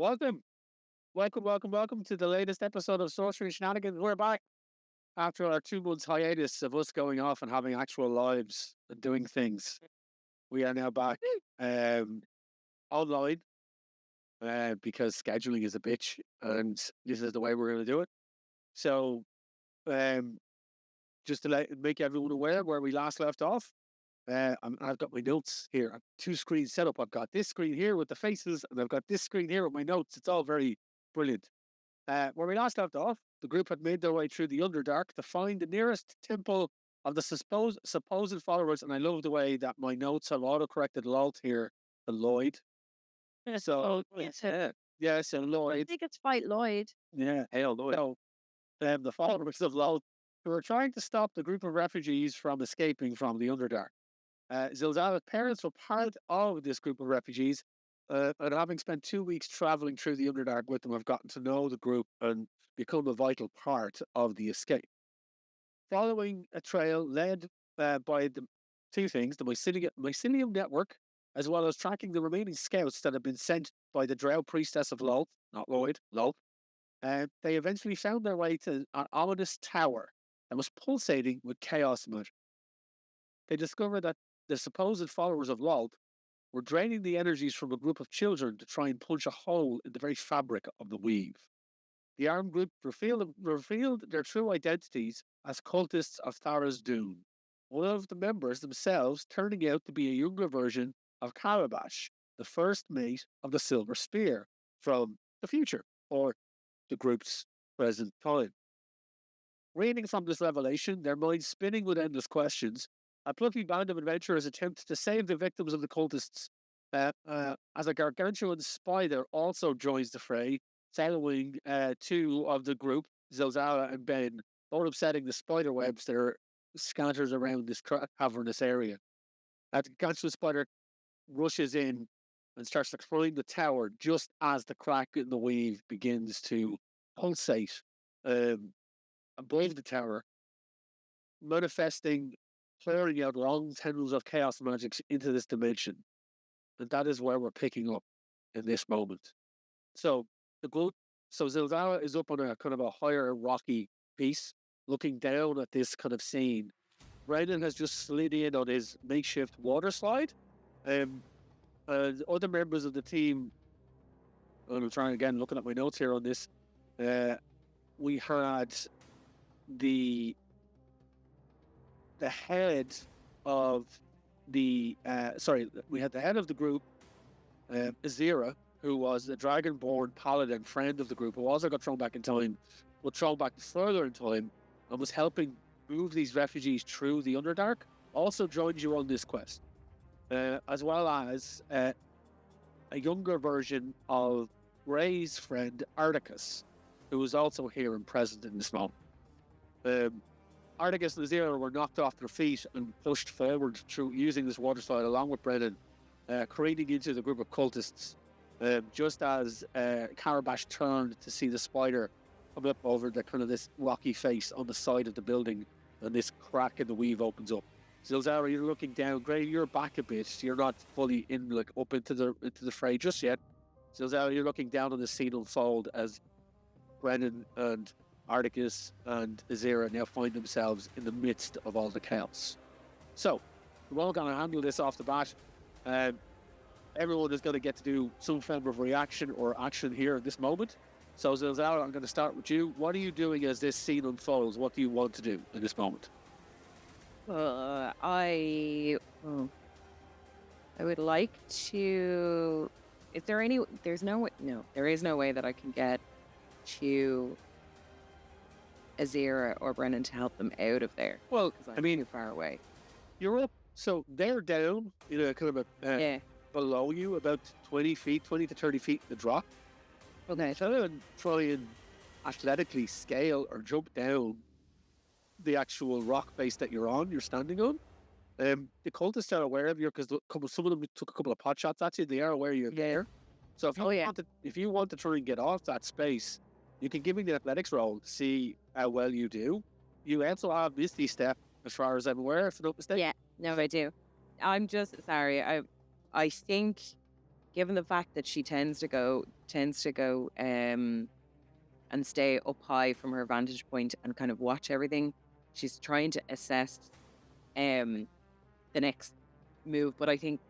Welcome to the latest episode of Sorcery Shenanigans. We're back after our 2 months hiatus of us going off and having actual lives and doing things. We are now back online because scheduling is a bitch, and this is the way we're going to do it. So, just to make everyone aware where we last left off, I've got my notes here. I have 2 screens set up. I've got this screen here with the faces, and I've got this screen here with my notes. It's all very brilliant. Where we last left off, the group had made their way through the Underdark to find the nearest temple of the supposed followers, and I love the way that my notes have auto-corrected Lloyd here to Lloyd. So, so Lloyd. I think it's fight Lloyd. Yeah, hail Lloyd. So, the followers of Lloyd who were trying to stop the group of refugees from escaping from the Underdark. Zilzala's parents were part of this group of refugees, and having spent 2 weeks traveling through the Underdark with them, have gotten to know the group and become a vital part of the escape. Following a trail led by the 2 things, the Mycelium Network, as well as tracking the remaining scouts that had been sent by the Drow Priestess of Lolth, not Lloyd, Lolth, they eventually found their way to an ominous tower that was pulsating with chaos magic. They discovered that the supposed followers of Lolth were draining the energies from a group of children to try and punch a hole in the very fabric of the weave. The armed group revealed their true identities as cultists of Tharizdun, one of the members themselves turning out to be a younger version of Calabash, the first mate of the Silver Spear from the future, or the group's present time. Reading from this revelation, their minds spinning with endless questions, a plucky band of adventurers attempt to save the victims of the cultists, as a gargantuan spider also joins the fray, following 2 of the group, Zilzala and Ben, both upsetting the spider webs that are scattered around this cavernous area. The gargantuan spider rushes in and starts to climb the tower just as the crack in the weave begins to pulsate above the tower, manifesting, clearing out long tendrils of chaos magics into this dimension. And that is where we're picking up in this moment. So Zilzala is up on a kind of a higher rocky piece, looking down at this kind of scene. Brennan has just slid in on his makeshift water slide. And other members of the team, and I'm trying again, looking at my notes here on this, we had the head of the we had the head of the group, Azira, who was a dragonborn paladin friend of the group, who also got thrown back in time, but thrown back further in time, and was helping move these refugees through the Underdark, also joined you on this quest, as well as a younger version of Ray's friend Articus, who was also here and present in this moment. Articus and Azira were knocked off their feet and pushed forward through using this water slide along with Brennan, careening into the group of cultists, just as Carabash turned to see the spider come up over the kind of this rocky face on the side of the building, and this crack in the weave opens up. Zilzala, you're looking down. Gray, you're back a bit. You're not fully in, like, up into the fray just yet. Zilzala, you're looking down on the scene unfold as Brennan and Articus and Azira now find themselves in the midst of all the chaos. So, we're all going to handle this off the bat. Everyone is going to get to do some form of reaction or action here at this moment. So, Zilzala, I'm going to start with you. What are you doing as this scene unfolds? What do you want to do in this moment? I would like to... there is no way that I can get to Azira or Brennan to help them out of there. Well, because I'm too far away. You're up, so they're down in a kind of a below you, about 20 to 30 feet in the drop. Okay. So try and athletically scale or jump down the actual rock face that you're standing on. The cultists are aware of you because some of them took a couple of pot shots at you. They are aware you're there. So if you want to try and get off that space, you can give me the athletics roll to see how well you do. You also have Misty Step, as far as I'm aware, if I'm not mistaken. Yeah, no, I do. I'm just sorry. I think given the fact that she tends to go and stay up high from her vantage point and kind of watch everything, she's trying to assess the next move. But I think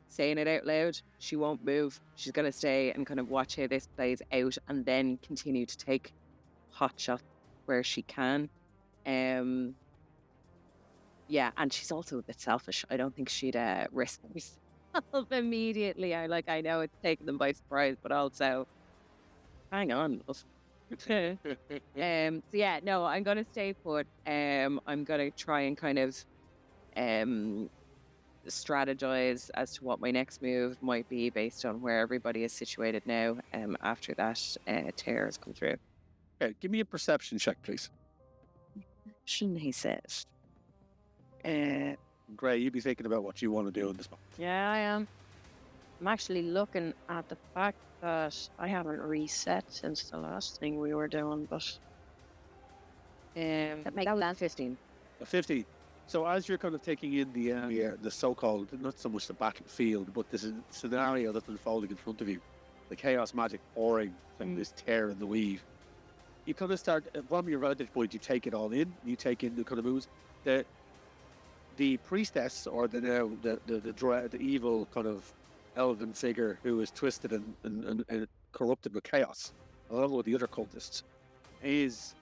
saying it out loud, she won't move. She's going to stay and kind of watch how this plays out and then continue to take hot shots where she can. Yeah, and she's also a bit selfish. I don't think she'd risk herself immediately. I know it's taken them by surprise, but also, hang on. So yeah, no, I'm gonna stay put. I'm gonna try and kind of strategize as to what my next move might be based on where everybody is situated now. After that tear has come through. Okay, give me a perception check, please. Shouldn't he says? Gray, you'd be thinking about what you want to do in this moment. Yeah, I am. I'm actually looking at the fact that I haven't reset since the last thing we were doing, but That was 15. A 50. So as you're kind of taking in the so-called, not so much the battlefield, but this scenario that's unfolding in front of you, the chaos magic pouring from this tear in the weave, you kind of start, from your vantage point, you take it all in, you take in the kind of moves. The priestess, or the evil kind of elven figure who is twisted and corrupted with chaos, along with the other cultists, is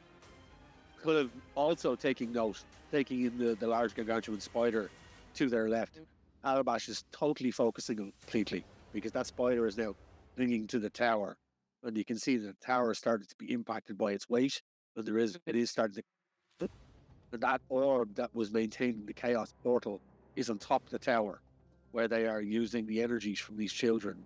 kind of also taking in the large gargantuan spider to their left. Alabash is totally focusing on completely, because that spider is now clinging to the tower, and you can see that the tower started to be impacted by its weight, and it is starting to. And that orb that was maintaining the chaos portal is on top of the tower, where they are using the energies from these children.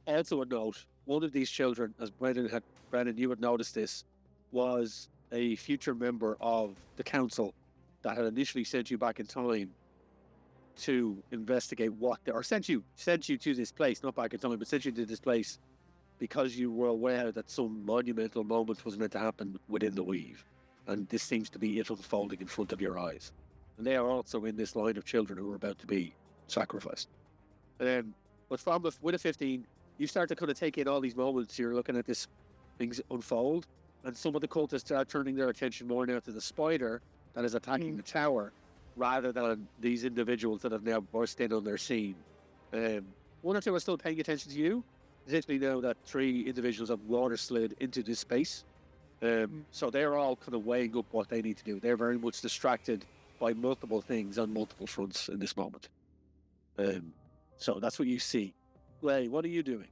Also a note, one of these children, as Brennan, you had noticed this, was a future member of the council that had initially sent you back in time to investigate sent you to this place, not back in time, but sent you to this place because you were aware that some monumental moment was meant to happen within the weave. And this seems to be it unfolding in front of your eyes. And they are also in this line of children who are about to be sacrificed. But with a 15, you start to kind of take in all these moments. You're looking at this things unfold, and some of the cultists are turning their attention more now to the spider that is attacking the tower, rather than these individuals that have now burst in on their scene. One or two are still paying attention to you. Particularly now that 3 individuals have water slid into this space. So they're all kind of weighing up what they need to do. They're very much distracted by multiple things on multiple fronts in this moment. So that's what you see. Clay, what are you doing?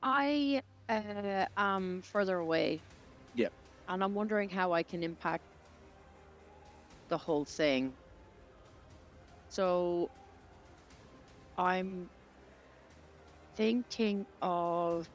I am further away. Yeah. And I'm wondering how I can impact the whole thing. So I'm thinking of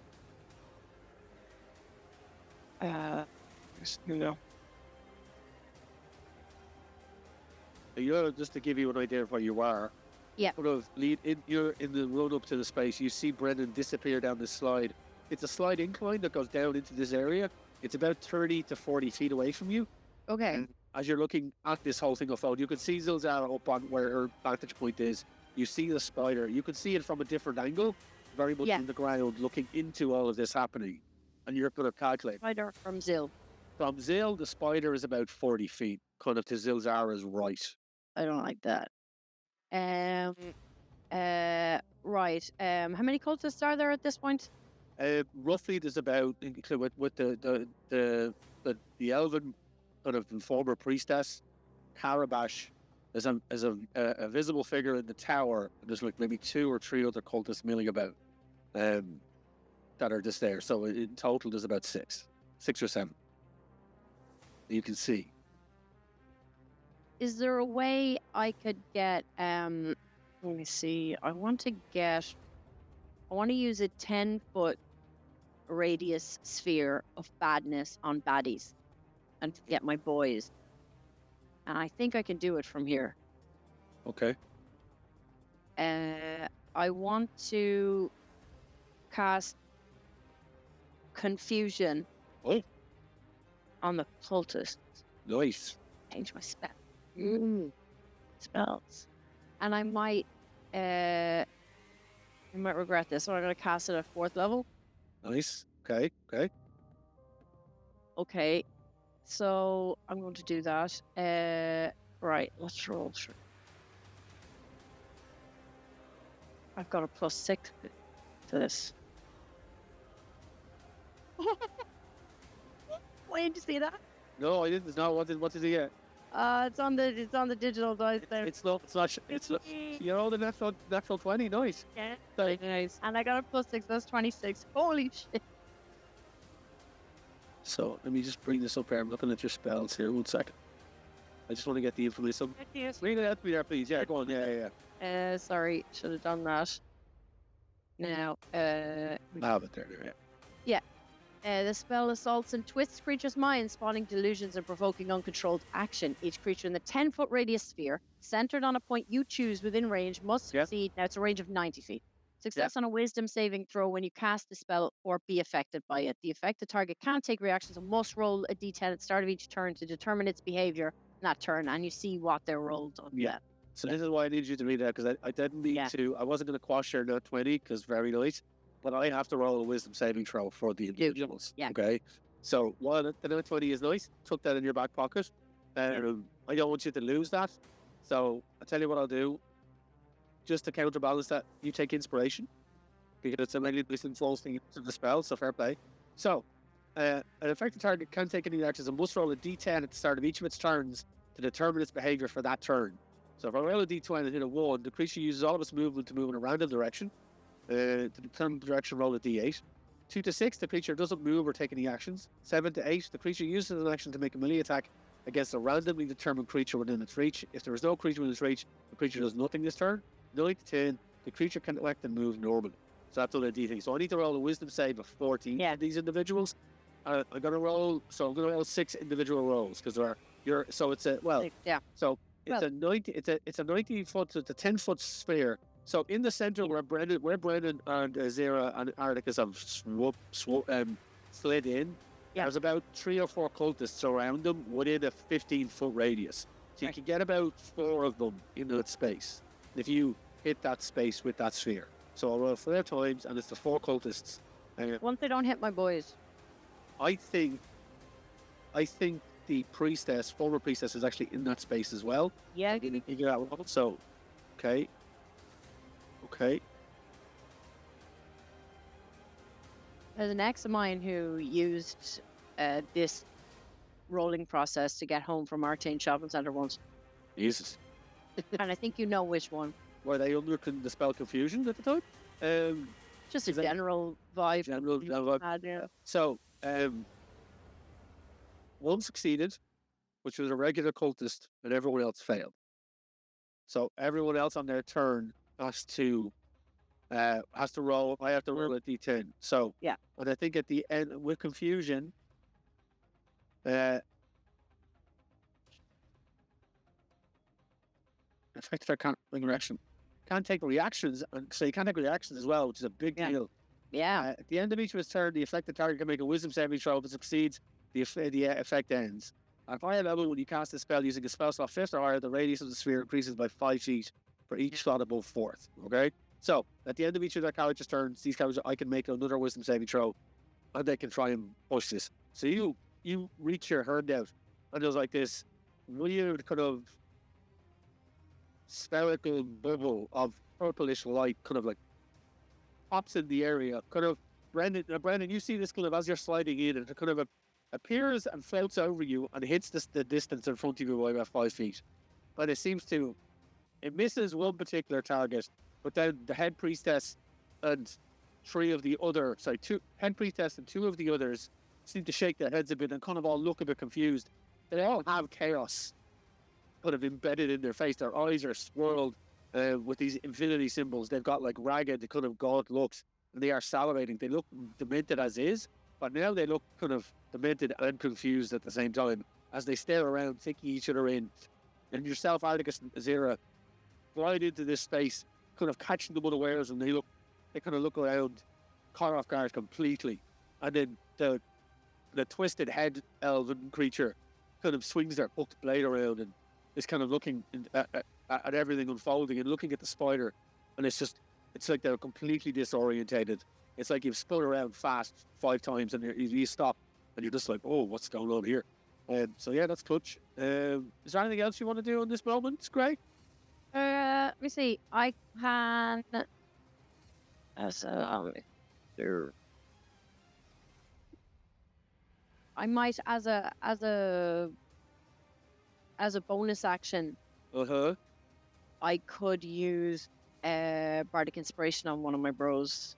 Just to give you an idea of where you are. Yeah. You're in the run up to the space. You see Brennan disappear down this slide. It's a slight incline that goes down into this area. It's about 30 to 40 feet away from you. Okay. And as you're looking at this whole thing unfold, you can see Zilzara up on where her vantage point is. You see the spider. You can see it from a different angle, very much in the ground, looking into all of this happening. And you're going to calculate. Spider from Zil. From Zil, the spider is about 40 feet, kind of to Zilzara's right. I don't like that. Right. How many cultists are there at this point? Roughly, there's about with the elven kind of former priestess, Karabash, is a visible figure in the tower. There's like maybe 2 or 3 other cultists milling about, that are just there. So in total, there's about 6 or 7. You can see. Is there a way I could get? Let me see. I want to use a 10-foot radius sphere of badness on baddies, and to get my boys. And I think I can do it from here. Okay. I want to cast confusion on the cultists. Nice. Change my spell. Spells. And I might You might regret this. So I'm going to cast it at 4th level. Nice. Okay. Okay. Okay. So I'm going to do that. Right. Let's roll. I've got a +6 to this. Why did you see that? No, I didn't. No, what did he get? It's on the digital dice there. It's not. You're all the natural 20. Nice. Yeah. Sorry. Nice. And I got a +6. That's 26. Holy shit. So let me just bring this up here. I'm looking at your spells here. 1 second. I just want to get the information. Read it out to me there, please. Yeah, go on. Yeah. Sorry, should have done that. Now, I have it there. Yeah. The spell assaults and twists creatures' minds, spawning delusions and provoking uncontrolled action. Each creature in the 10-foot radius sphere, centered on a point you choose within range, must succeed. Now, it's a range of 90 feet. Success on a wisdom saving throw when you cast the spell or be affected by it. The affected target can't take reactions and must roll a d10 at the start of each turn to determine its behavior in that turn, and you see what they're rolled on. Yeah. So this is why I need you to read that, because I didn't need to. I wasn't going to quash your nat 20 because very nice, but I have to roll a wisdom saving throw for the individuals. Yeah. Okay. So while the nat 20 is nice, tuck that in your back pocket. I don't want you to lose that. So I'll tell you what I'll do. Just to counterbalance that, you take inspiration, because it's a mainly wisdom flows thing to the spell, so fair play. So an affected target can't take any actions and must roll a d10 at the start of each of its turns to determine its behavior for that turn. So if I roll a d20 and hit a 1, the creature uses all of its movement to move in a random direction. To determine the direction, roll a d8. 2 to 6, the creature doesn't move or take any actions. 7 to 8, the creature uses an action to make a melee attack against a randomly determined creature within its reach. If there is no creature within its reach, the creature does nothing this turn. 9 to 10, the creature can act and move normally. So that's all the d thing. So I need to roll a wisdom save of 14 for these individuals. I'm going to roll 6 individual rolls, because so it's a, well, so it's a 90, it's a 90 foot, it's a 10-foot sphere. So in the center where Brennan and Zera and Articus have slid in, there's about 3 or 4 cultists around them within a 15-foot radius. So you can get about 4 of them in that space if you hit that space with that sphere. So I'll roll 4 times, and it's the 4 cultists. Once they don't hit my boys. I think the former priestess is actually in that space as well. Yeah. You get that one. So, okay. There's an ex of mine who used this rolling process to get home from Arcane Shopping Centre once. Jesus. And I think you know which one. Were they under the spell confusion at the time? Just a general vibe. General vibe. Yeah. So, one succeeded, which was a regular cultist, and everyone else failed. So everyone else on their turn has to roll. I have to roll a d10. So and I think at the end with confusion, effective I can't bring reaction. Can't take reactions, and so you can't take reactions as well, which is a big deal. Yeah. At the end of each of its turn, the affected target can make a wisdom saving throw. If it succeeds, the effect ends. At higher level, when you cast a spell using a spell slot 5th or higher, the radius of the sphere increases by 5 feet for each slot above 4th. Okay? So, at the end of each of their characters' turns, these characters, I can make another wisdom saving throw, and they can try and push this. So you reach your hand out, and there's like this weird kind of spherical bubble of purplish light kind of like pops in the area. Kind of, Brennan, you see this kind of as you're sliding in, and it kind of appears and floats over you and hits the distance in front of you by about 5 feet. But it misses one particular target, but then the head priestess and 3 of the other, head priestess and 2 of the others seem to shake their heads a bit and kind of all look a bit confused. They all have chaos kind of embedded in their face. Their eyes are swirled with these infinity symbols. They've got like ragged kind of gaunt looks, and they are salivating. They look demented as is, but now they look kind of demented and confused at the same time as they stare around, taking each other in. And yourself, Articus and Azira, glide into this space, kind of catching them unawares, and they kind of look around, caught off guard completely. And then the twisted head elven creature kind of swings their hooked blade around and is kind of looking at everything unfolding and looking at the spider. and it's like they're completely disorientated. It's like you've spun around fast 5 times and you stop and you're just like, oh, what's going on here? So yeah, that's clutch. Is there anything else you want to do in this moment? It's great. Let me see. I can. So there. I might as a bonus action. I could use bardic inspiration on one of my bros,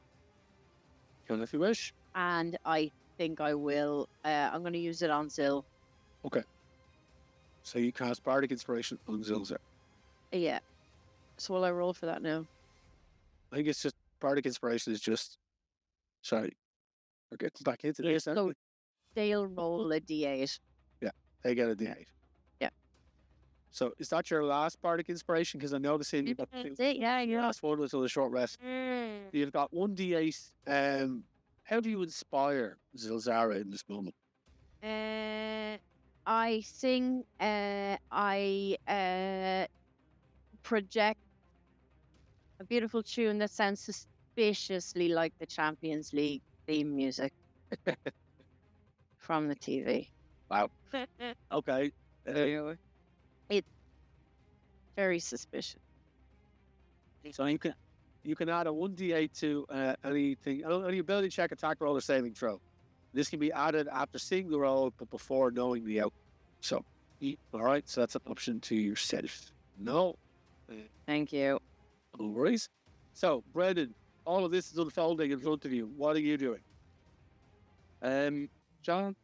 Can if you wish. and I think I will. I'm going to use it on Zill. Okay. So you cast bardic inspiration on Zilzer. Yeah. So will I roll for that now? I think it's just bardic inspiration is just. Sorry, we're getting back into this. aren't So we? they'll roll a d8. They get a D8. Yeah. So is that your last bardic inspiration? Because I know the same. You got That's it. Yeah, the yeah. last one was a short rest. You've got one D8. How do you inspire Zilzara in this moment? I sing. I project a beautiful tune that sounds suspiciously like the Champions League theme music from the TV. Wow. Okay. It's very suspicious. So you can add a 1d8 to anything, any ability check, attack roll, or saving throw. This can be added after seeing the roll, but before knowing the outcome. So, all right. So that's an option to yourself. No, Thank you. no worries. So, Brennan, all of this is unfolding in front of you. What are you doing? John,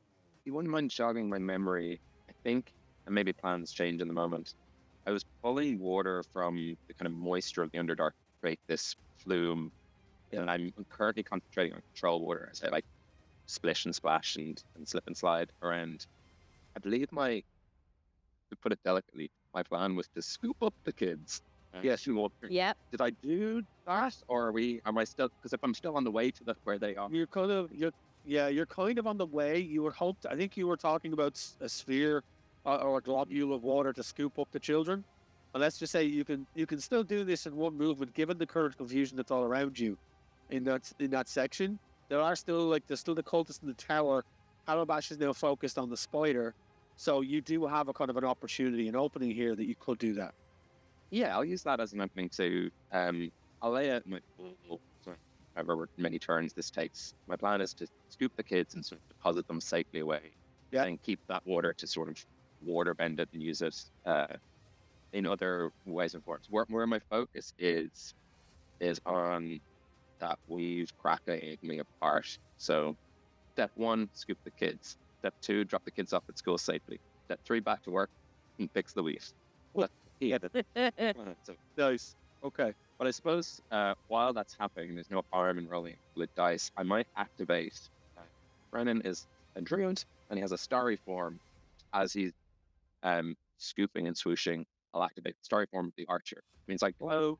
you wouldn't mind jogging my memory, I think, and maybe plans change in the moment. I was pulling water from the kind of moisture of the Underdark to create this flume, and I'm currently concentrating on control water as I like splish and splash and slip and slide around. I believe to put it delicately, my plan was to scoop up the kids. Yes, you water. Yep. Did I do that, or am I still? Because if I'm still on the way to where they are, You're kind of on the way. You would hope. I think you were talking about a sphere or a globule of water to scoop up the children. And let's just say you can still do this in one movement, given the current confusion that's all around you in that section. There's still the cultists in the tower. Calabash is now focused on the spider, so you do have a kind of an opportunity, an opening here that you could do that. yeah, I'll use that as an opening to. I'll lay out my however many turns this takes. My plan is to scoop the kids and sort of deposit them safely away. Yeah. And keep that water to sort of water bend it and use it in other ways and forms. Where my focus is on that weave cracking me apart. So step 1, scoop the kids. Step 2, drop the kids off at school safely. Step 3, back to work and fix the weave. So, Nice. Okay. but I suppose while that's happening, there's no harm in rolling with dice. I might activate. Brennan is a druid, and he has a starry form. As he's scooping and swooshing, I'll activate the starry form of the archer. It means I glow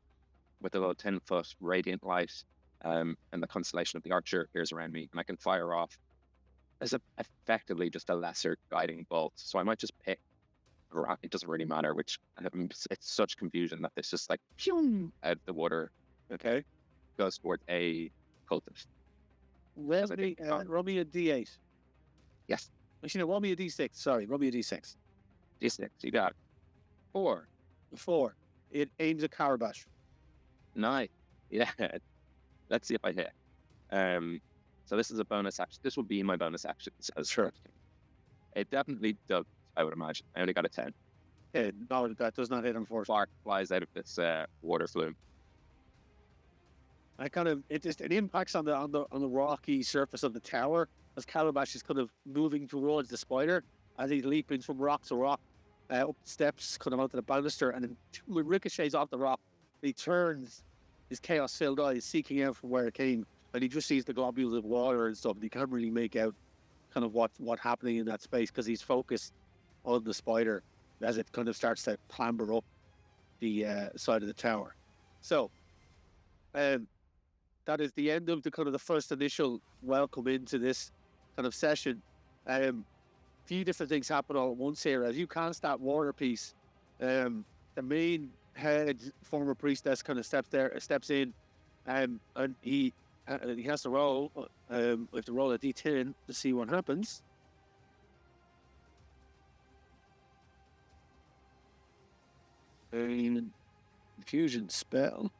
with a little 10-foot radiant light, and the constellation of the archer appears around me, and I can fire off as effectively just a lesser guiding bolt. So I might just pick. It doesn't really matter which. It's such confusion that it's just like out of the water. Okay. Goes towards a cultist. Roll me a D8. Yes, Actually, no, roll me a D6. Sorry, roll me a D6. D6. You got it. 4. 4. It aims at Carabash. 9. Yeah. Let's see if I hit. So this is a bonus action. This will be my bonus action. Sure. It definitely does, I would imagine. I only got a 10. No, that does not hit, unfortunately. Spark flies out of this water flume. It impacts on the rocky surface of the tower as Calabash is kind of moving towards the spider as he's leaping from rock to rock, up the steps, kind of onto the banister, and then ricochets off the rock. He turns his chaos-filled eyes, seeking out from where it came, and he just sees the globules of water and stuff, and he can't really make out kind of what's happening in that space because he's focused on the spider as it kind of starts to clamber up the side of the tower. So, that is the end of the kind of the first initial welcome into this kind of session. Few different things happen all at once here as you cast that water piece. The main head former priestess kind of steps in, and he has to roll. We have to roll a d10 to see what happens. Infusion spell.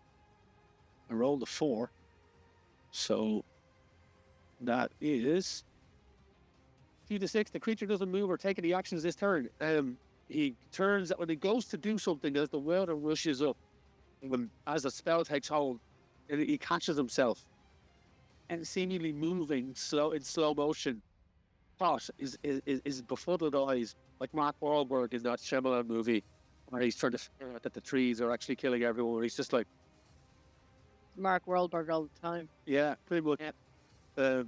I rolled a 4, so that is 2d6. The creature doesn't move or take any actions this turn. He turns when he goes to do something as the water rushes up, as the spell takes hold, and he catches himself, and seemingly moving in slow motion. Pot is befuddled eyes, like Mark Wahlberg in that Shyamalan movie, where he's trying to figure out that the trees are actually killing everyone. He's just like Mark Wahlberg all the time. Yeah, pretty much. But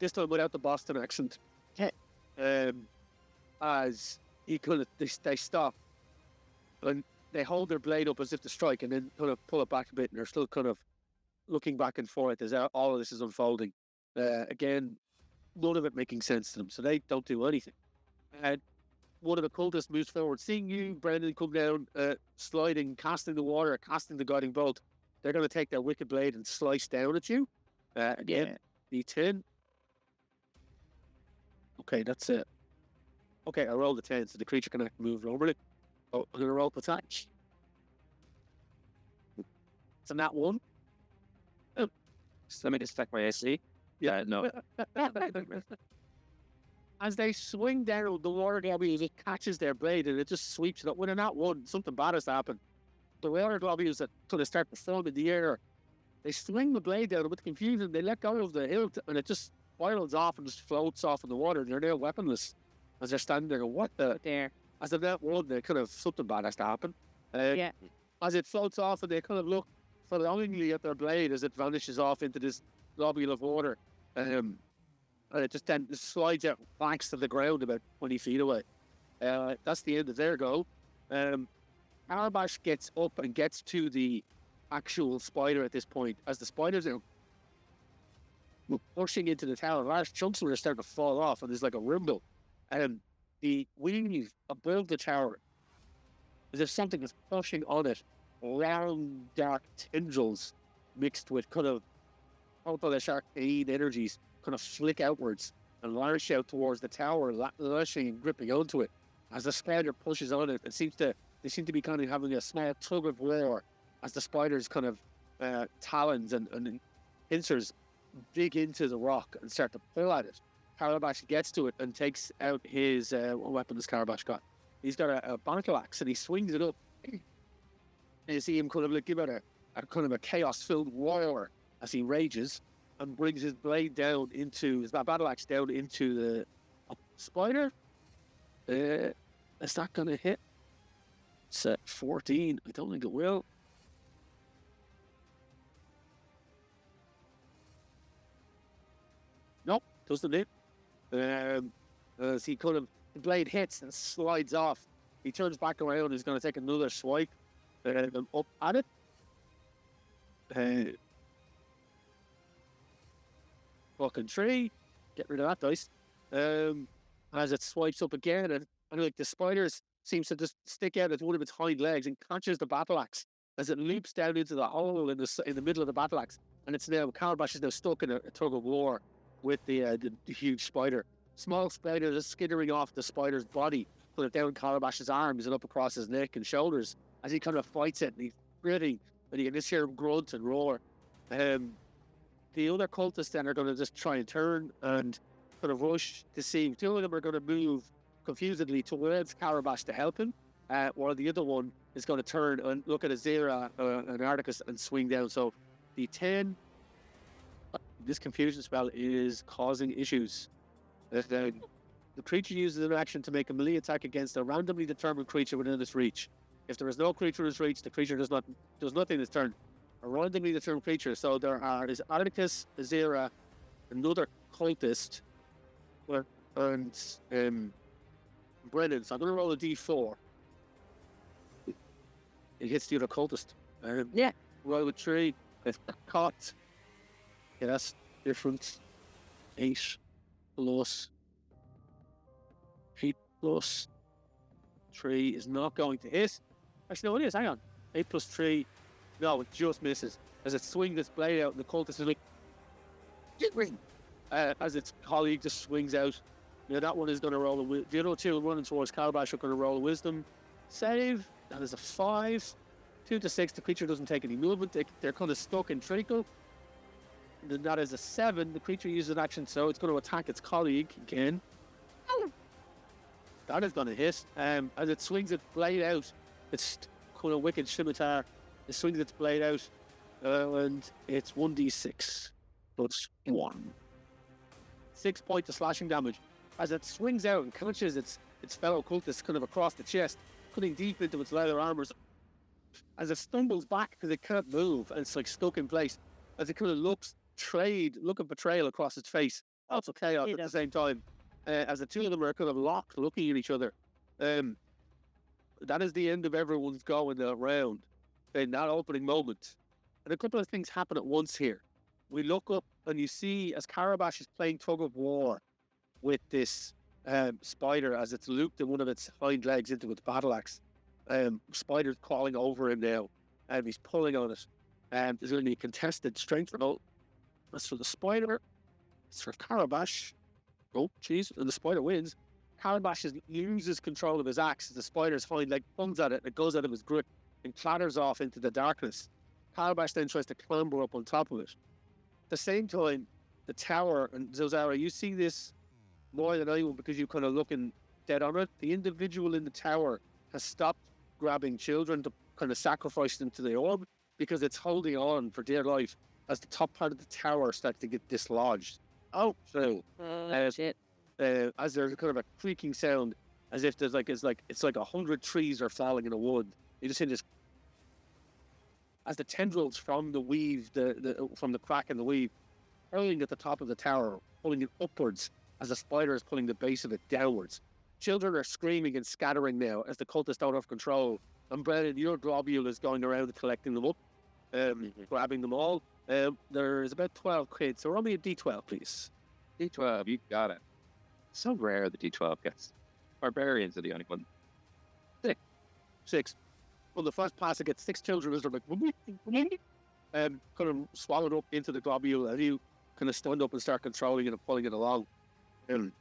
this time without the Boston accent. As he they stop and they hold their blade up as if to strike, and then kind of pull it back a bit, and they're still kind of looking back and forth as all of this is unfolding. Again, none of it making sense to them, so they don't do anything. And one of the cultists moves forward, seeing you, Brennan, come down, sliding, casting the water, casting the guiding bolt. They're going to take their wicked blade and slice down at you. Again, D10. Okay, that's it. Okay, I rolled a 10, so the creature can move over it. Oh, I'm going to roll for attack. So that one. So let me just check my AC. Yeah, no. As they swing down, the water globules, it catches their blade and it just sweeps it up. When they're not one, something bad has happened. The water globules that kind of start to foam in the air, they swing the blade down with confusion. They let go of the hilt and it just spirals off and just floats off in the water. They're now weaponless as they're standing there. What the? There. As they're not one, they kind of something bad has to happen. As it floats off and they kind of look forlorningly at their blade as it vanishes off into this globule of water. And it just then slides out, banks to the ground about 20 feet away. That's the end of their go. Calabash gets up and gets to the actual spider at this point. As the spiders are pushing into the tower, large chunks of it are starting to fall off, and there's like a rumble. And the weave above the tower, as if something is pushing on it, round, dark tendrils mixed with kind of purplish arcane energies kind of flick outwards and lash out towards the tower, lashing and gripping onto it. As the spider pushes on it, they seem to be kind of having a small tug of war as the spider's kind of talons and pincers dig into the rock and start to pull at it. Calabash gets to it and takes out his what weapon has Calabash got? He's got a battle axe and he swings it up. And you see him kind of like give out a kind of a chaos-filled roar as he rages and brings his blade down into his battle axe down into the spider. Is that gonna hit? It's at 14. I don't think it will. Nope, doesn't hit. As he kind of the blade hits and slides off, he turns back around and he's going to take another swipe up at it. Fucking tree. Get rid of that dice. As it swipes up again, and like the spiders seems to just stick out at one of its hind legs and catches the battle axe as it leaps down into the hole in the middle of the battle axe, and it's now Calabash is now stuck in a tug of war with the huge spider. Small spider is skittering off the spider's body, put it down Calabash's arms and up across his neck and shoulders as he kind of fights it, and he's gritting, and you can just hear him grunt and roar. The other cultists then are going to just try and turn and kind of rush to see. Two of them are going to move confusedly towards Calabash to help him, while the other one is going to turn and look at Azira and Articus and swing down. So the 10, this confusion spell is causing issues. The creature uses an action to make a melee attack against a randomly determined creature within its reach. If there is no creature in its reach, the creature does nothing this turn. A randomly determined creature. So there is Articus, Azira, another cultist, and Brennan. So I'm going to roll a d4. It hits the other cultist. Roll with 3. It's caught. Yeah, that's different. 8 plus 8 plus 3 is not going to hit. Actually, no, it is. Hang on. 8 plus 3. No, it just misses. As it swings its blade out, and the cultist is like, as its colleague just swings out. That one is going to roll the other two running towards Calabash are going to roll a wisdom save. That is a 5. 2 to 6. The creature doesn't take any movement. They're kind of stuck in treacle. And then that is a 7. The creature uses an action, so it's going to attack its colleague again. That is going to hit. As it swings its blade out, it's kind of wicked scimitar. It swings its blade out, and it's 1d6 plus 1. 6 points of slashing damage. As it swings out and catches its fellow cultist kind of across the chest, cutting deep into its leather armor. As it stumbles back because it can't move and it's like stuck in place, as it kind of look of betrayal across its face, also chaos at the same time. As the two of them are kind of locked, looking at each other. That is the end of everyone's go in that round, in that opening moment. And a couple of things happen at once here. We look up and you see as Carabash is playing tug of war with this spider as it's looped in one of its hind legs into its battle axe. Spider's crawling over him now, and he's pulling on it. There's going to be a contested strength roll. That's for the spider. It's for Carabash. Oh, jeez. And the spider wins. Carabash loses control of his axe as the spider's hind leg pulls at it and it goes out of his grip and clatters off into the darkness. Carabash then tries to clamber up on top of it. At the same time, the tower, and Zozara, you see this more than anyone because you're kind of looking dead on it. The individual in the tower has stopped grabbing children to kind of sacrifice them to the orb because it's holding on for dear life as the top part of the tower starts to get dislodged. Oh, so shit. as there's kind of a creaking sound, as if there's it's like 100 trees are falling in a wood. You just hear this as the tendrils from the weave, from the crack in the weave, hurling at the top of the tower, pulling it upwards as the spider is pulling the base of it downwards. Children are screaming and scattering now as the cultists don't have control. And Brennan, your globule is going around and collecting them up, grabbing them all. There's about 12 kids, so roll me a d12, please. D12, you got it. So rare the D12 gets. Barbarians are the only one. 6. Well, the first pass, it gets 6 children as they're like, kind of swallowed up into the globule, and you kind of stand up and start controlling it and pulling it along. And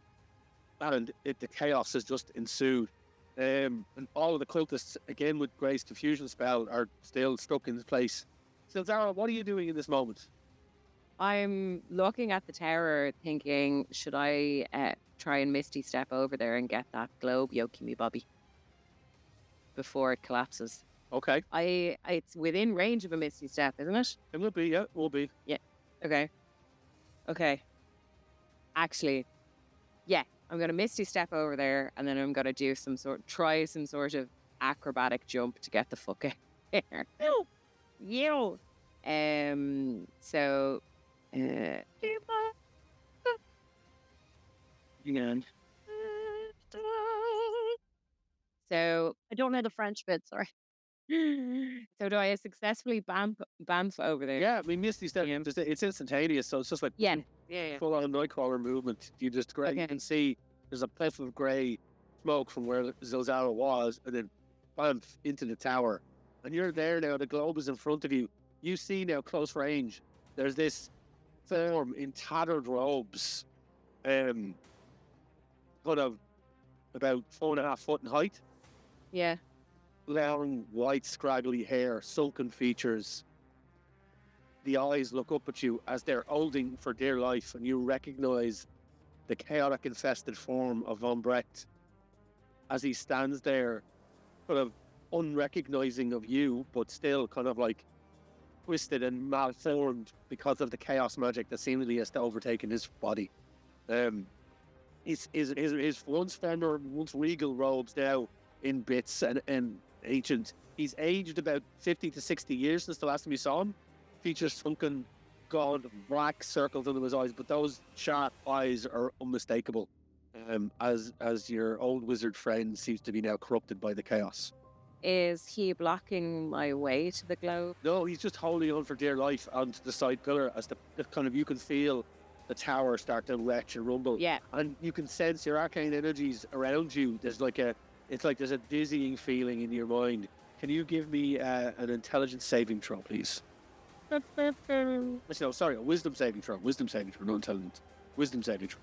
the chaos has just ensued. And all of the cultists, again with Gray's confusion spell, are still stuck in place. So, Zara, what are you doing in this moment? I'm looking at the tower thinking, should I try and Misty step over there and get that globe, Yoki me Bobby, before it collapses? Okay. It's within range of a Misty step, isn't it? It will be, yeah, it will be. Yeah. Okay. Actually, yeah, I'm going to Misty step over there and then I'm going to do try some sort of acrobatic jump to get the fuck out here. Yo. So, Again. So, I don't know the French bit, sorry. so do I successfully bamf over there? Yeah, I mean, Misty Step, it's instantaneous, so it's just like Yeah. full on Nightcrawler movement. You just you can see there's a puff of grey smoke from where Zilzara was, and then bamf into the tower. And you're there now, the globe is in front of you. You see now, close range, there's this form in tattered robes, kind of about 4.5 foot in height. Yeah. Long, white, scraggly hair, sunken features. The eyes look up at you as they're holding for dear life, and you recognize the chaotic infested form of Von Brecht as he stands there, kind of unrecognizing of you, but still kind of like twisted and malformed because of the chaos magic that seemingly has overtaken his body. His once feminine, once regal robes now in bits and ancient. He's aged about 50 to 60 years since the last time you saw him. Features sunken, gaunt, black circles under his eyes, but those sharp eyes are unmistakable. As your old wizard friend seems to be now corrupted by the chaos. Is he blocking my way to the globe? No, he's just holding on for dear life onto the side pillar as the kind of, you can feel the tower start to retch and rumble. Yeah. And you can sense your arcane energies around you. There's like there's a dizzying feeling in your mind. can you give me an intelligence saving throw, please? Actually, no, sorry, a wisdom saving throw. Wisdom saving throw, not intelligence. Wisdom saving throw.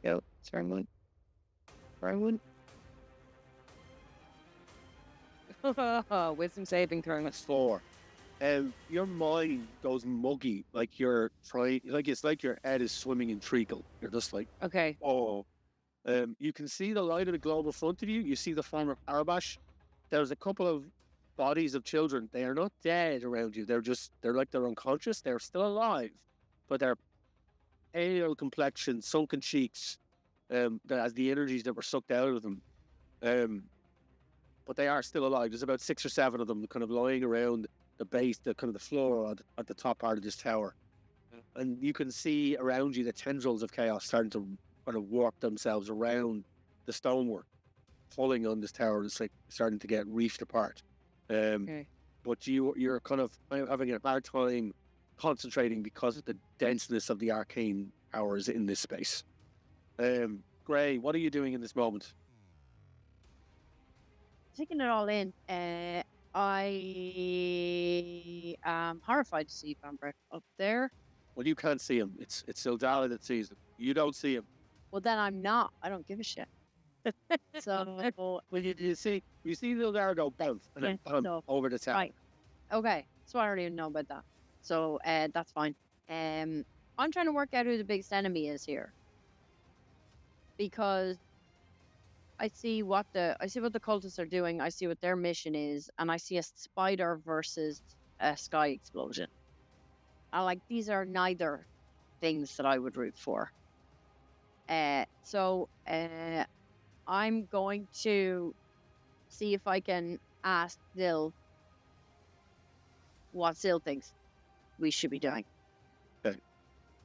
Go. Sorry, one. Sorry, one. Wisdom saving throw. 4. Your mind goes muggy, like you're trying, like it's like your head is swimming in treacle. You're just like, Okay. oh. You can see the light of the globe in front of you. You see the form of Arabash. There's a couple of bodies of children. They are not dead around you. They're unconscious. They're still alive, but they're pale complexion, sunken cheeks, as the energies that were sucked out of them. But they are still alive. There's about 6 or 7 of them kind of lying around the base, the kind of the floor at the top part of this tower. And you can see around you the tendrils of chaos starting to kind of warp themselves around the stonework, pulling on this tower. It's like starting to get reefed apart. Okay. But you're kind of having a hard time concentrating because of the denseness of the arcane powers in this space. Gray, what are you doing in this moment? Taking it all in. I am horrified to see Van Breck up there. Well, you can't see him. It's Sildala that sees him. You don't see him. Well, then I'm not. I don't give a shit. So, Well, you see Sildala go bounce and then Yeah, bump no. over the tower. Right. Okay. So I don't even know about that. So that's fine. I'm trying to work out who the biggest enemy is here. Because I see what the cultists are doing. I see what their mission is, and I see a spider versus a sky explosion. These are neither things that I would root for. So I'm going to see if I can ask Zil what Zil thinks we should be doing.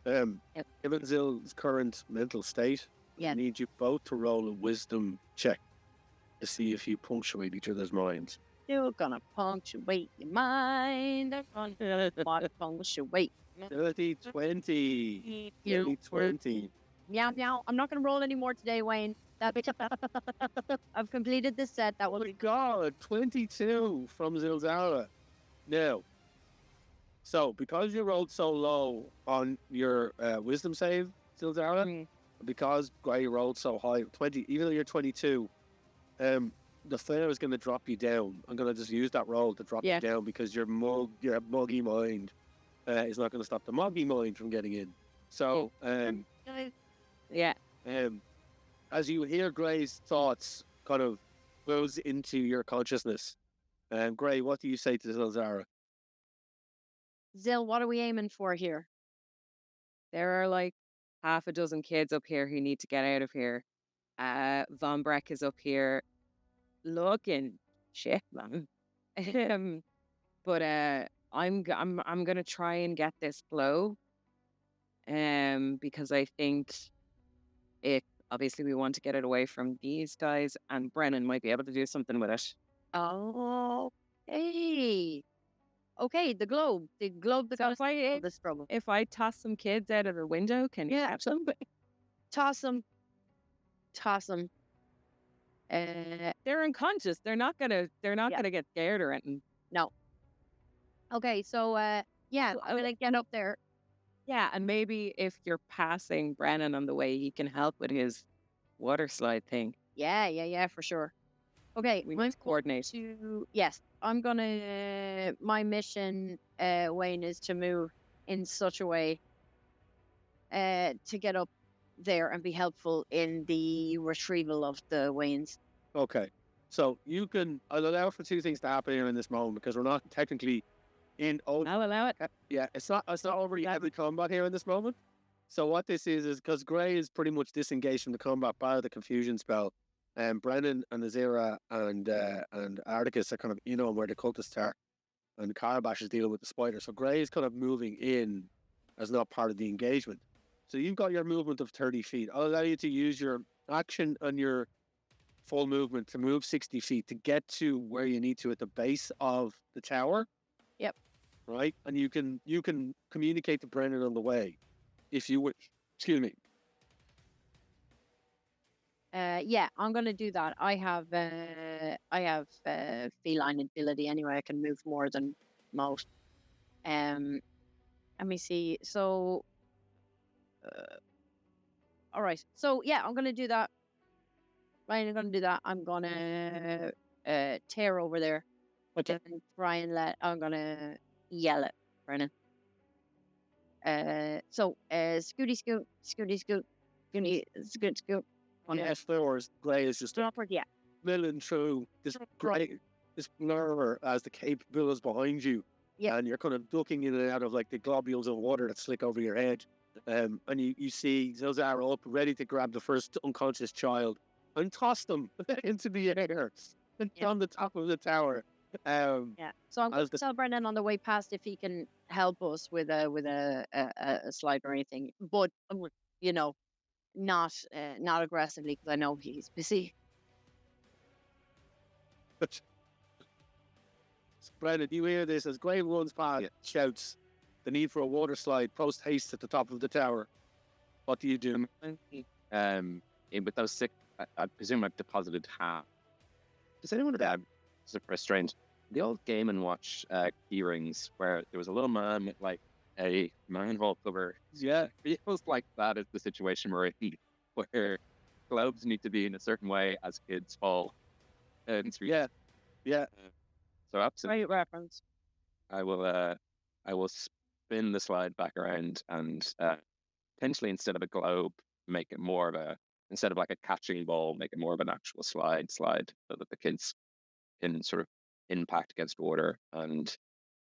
Given Zil's current mental state, Yeah. I need you both to roll a wisdom check to see if you punctuate each other's minds. You're gonna punctuate your mind. I'm gonna punctuate. Ability 20. You. 20. Meow meow. I'm not gonna roll anymore today, Wayne. I've completed this set. That Oh was my god, 22 from Zilzara. Now, so because you rolled so low on your wisdom save, Zilzara, because Gray rolled so high, 20, even though you're 22, the flare is going to drop you down. I'm going to just use that roll to drop you down because your muggy mind is not going to stop the muggy mind from getting in. So, Yeah. as you hear Gray's thoughts kind of goes into your consciousness, Gray, what do you say to Zilzara? Zil. What are we aiming for here? There are like half a dozen kids up here who need to get out of here. Von Breck is up here looking shit, man. But I'm gonna try and get this blow. Because I think obviously we want to get it away from these guys, and Brennan might be able to do something with it. Oh, hey. Okay, the globe. So this problem. if I toss some kids out of the window, can you catch them? Toss them. They're unconscious. They're not gonna get scared or anything. No. Okay, so I'm gonna get up there. Yeah, and maybe if you're passing Brennan on the way, he can help with his water slide thing. Yeah, for sure. Okay, We must coordinate. Yes, I'm gonna. My mission, Wayne, is to move in such a way to get up there and be helpful in the retrieval of the Waynes. Okay, so I'll allow for 2 things to happen here in this moment because we're not technically in. I'll allow it. Yeah, it's not already heavy combat here in this moment. So what this is because Gray is pretty much disengaged from the combat bar, the confusion spell. And Brennan and Azira and Articus are kind of in on where the cultists are, and Carabash is dealing with the spider. So Gray is kind of moving in as not part of the engagement. So you've got your movement of 30 feet. I'll allow you to use your action and your full movement to move 60 feet to get to where you need to at the base of the tower. Yep. right? And you can communicate to Brennan on the way, if you wish. Excuse me. Yeah, I'm gonna do that. I have feline ability anyway. I can move more than most. Let me see. So, all right. So yeah, I'm gonna do that. Right, I'm gonna do that. I'm gonna tear over there Okay. and try and I'm gonna yell at Brennan. Scooty scoot, scooty scoot, scooty scoot scoot. Yes, floors. Gray is just Upward, yeah. milling through this gray, this blur as the cape billows behind you. Yeah. And you're kind of ducking in and out of like the globules of water that slick over your head. And you see Zilzara up, ready to grab the first unconscious child and toss them into the air on the top of the tower. Yeah. So I'm going as to tell Brennan on the way past if he can help us with a slide or anything, but you know, not aggressively because I know he's busy. Brennan, you hear this as Graham runs past, shouts the need for a water slide post haste at the top of the tower. What do you do? With those 6, I presume I've deposited half. Does anyone have this is very strange? The old Game and Watch key rings where there was a little man with like a manhole cover. Yeah, it feels like that is the situation we're in, where globes need to be in a certain way as kids fall. Yeah. So absolutely. Great reference. I will spin the slide back around and potentially instead of a globe, make it more of instead of like a catching ball, make it more of an actual slide so that the kids can sort of impact against water, and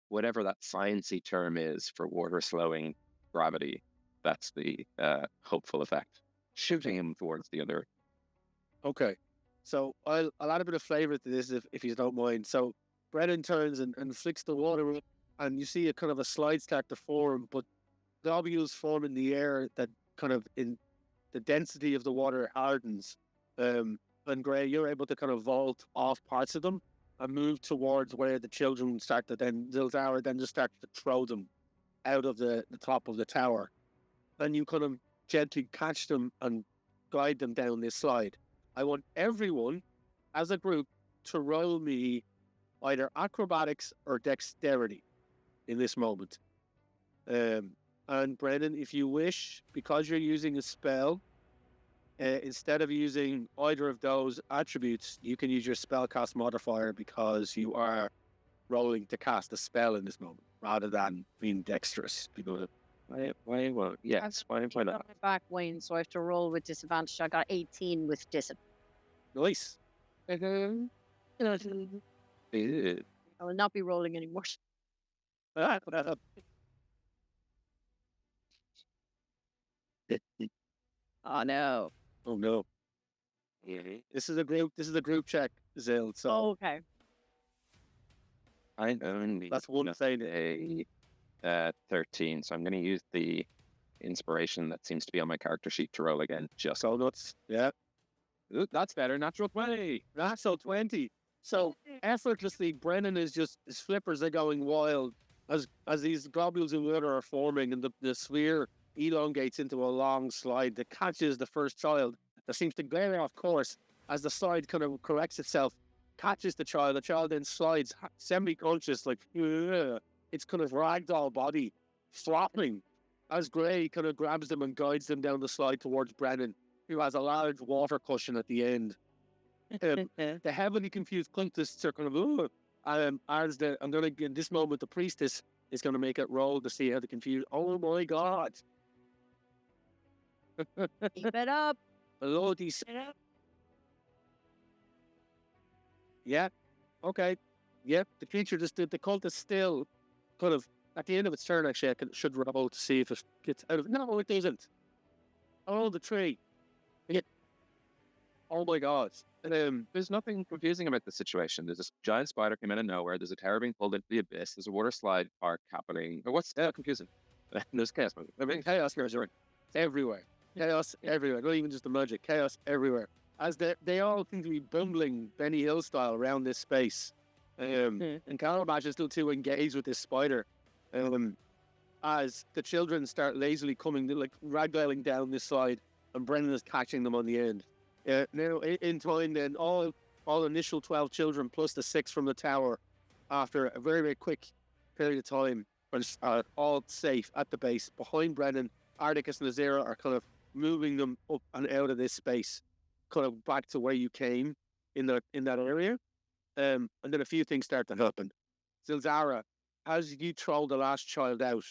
whatever that sciencey term is for water slowing gravity, that's the hopeful effect. Shooting him towards the other. Okay. So I'll add a bit of flavour to this if you don't mind. So Brennan turns and flicks the water up, and you see a kind of a slide start to form, but globules form in the air that kind of in the density of the water hardens. And Gray, you're able to kind of vault off parts of them and move towards where the children start to Zilzara then just starts to throw them out of the top of the tower. And you kind of gently catch them and guide them down this slide. I want everyone as a group to roll me either acrobatics or dexterity in this moment. And Brennan, if you wish, because you're using a spell, instead of using either of those attributes, you can use your spellcast modifier because you are rolling to cast a spell in this moment, rather than being dexterous. Why won't? Yes, why not? Back, Wayne, so I have to roll with disadvantage. I got 18 with disadvantage. Nice. I will not be rolling anymore. Oh no. Oh no. This is a group check, Zil. So okay. I only that's one thing. A 13, so I'm going to use the inspiration that seems to be on my character sheet to roll again. Just so nuts. Yeah. Ooh, that's better. Natural 20. Natural 20. So effortlessly, Brennan is just his flippers are going wild as these globules of water are forming, and the sphere elongates into a long slide that catches the first child. That seems to glare off course as the slide kind of corrects itself, catches the child. The child then slides semi-conscious, like its kind of ragdoll body flopping as Gray kind of grabs them and guides them down the slide towards Brennan, who has a large water cushion at the end. The heavily confused cultists are kind of I'm going to in this moment the priestess is going to make it roll to see how the confused. Oh my god! Keep it up. Lordy. Yeah. Okay. Yep. The creature the cult is still kind of at the end of its turn. Actually, should roll to see if it gets out of it. No, it doesn't. Oh, the tree. Yeah. Oh my god. There's nothing confusing about the situation. There's this giant spider came out of nowhere. There's a tower being pulled into the abyss. There's a water slide park happening. But what's confusing? There's chaos. I mean, chaos everywhere. Chaos everywhere. Not even just the magic. Chaos everywhere. As they all seem to be bumbling Benny Hill style around this space. And Calabash is still too engaged with this spider. as the children start lazily coming, like ragdolling down this side, and Brennan is catching them on the end. Now, in time, then all initial 12 children plus the 6 from the tower, after a very, very quick period of time, are all safe at the base. Behind Brennan, Ardicus and Azera are kind of moving them up and out of this space, kind of back to where you came in that area. And then a few things start to happen. Zilzara, as you throw the last child out,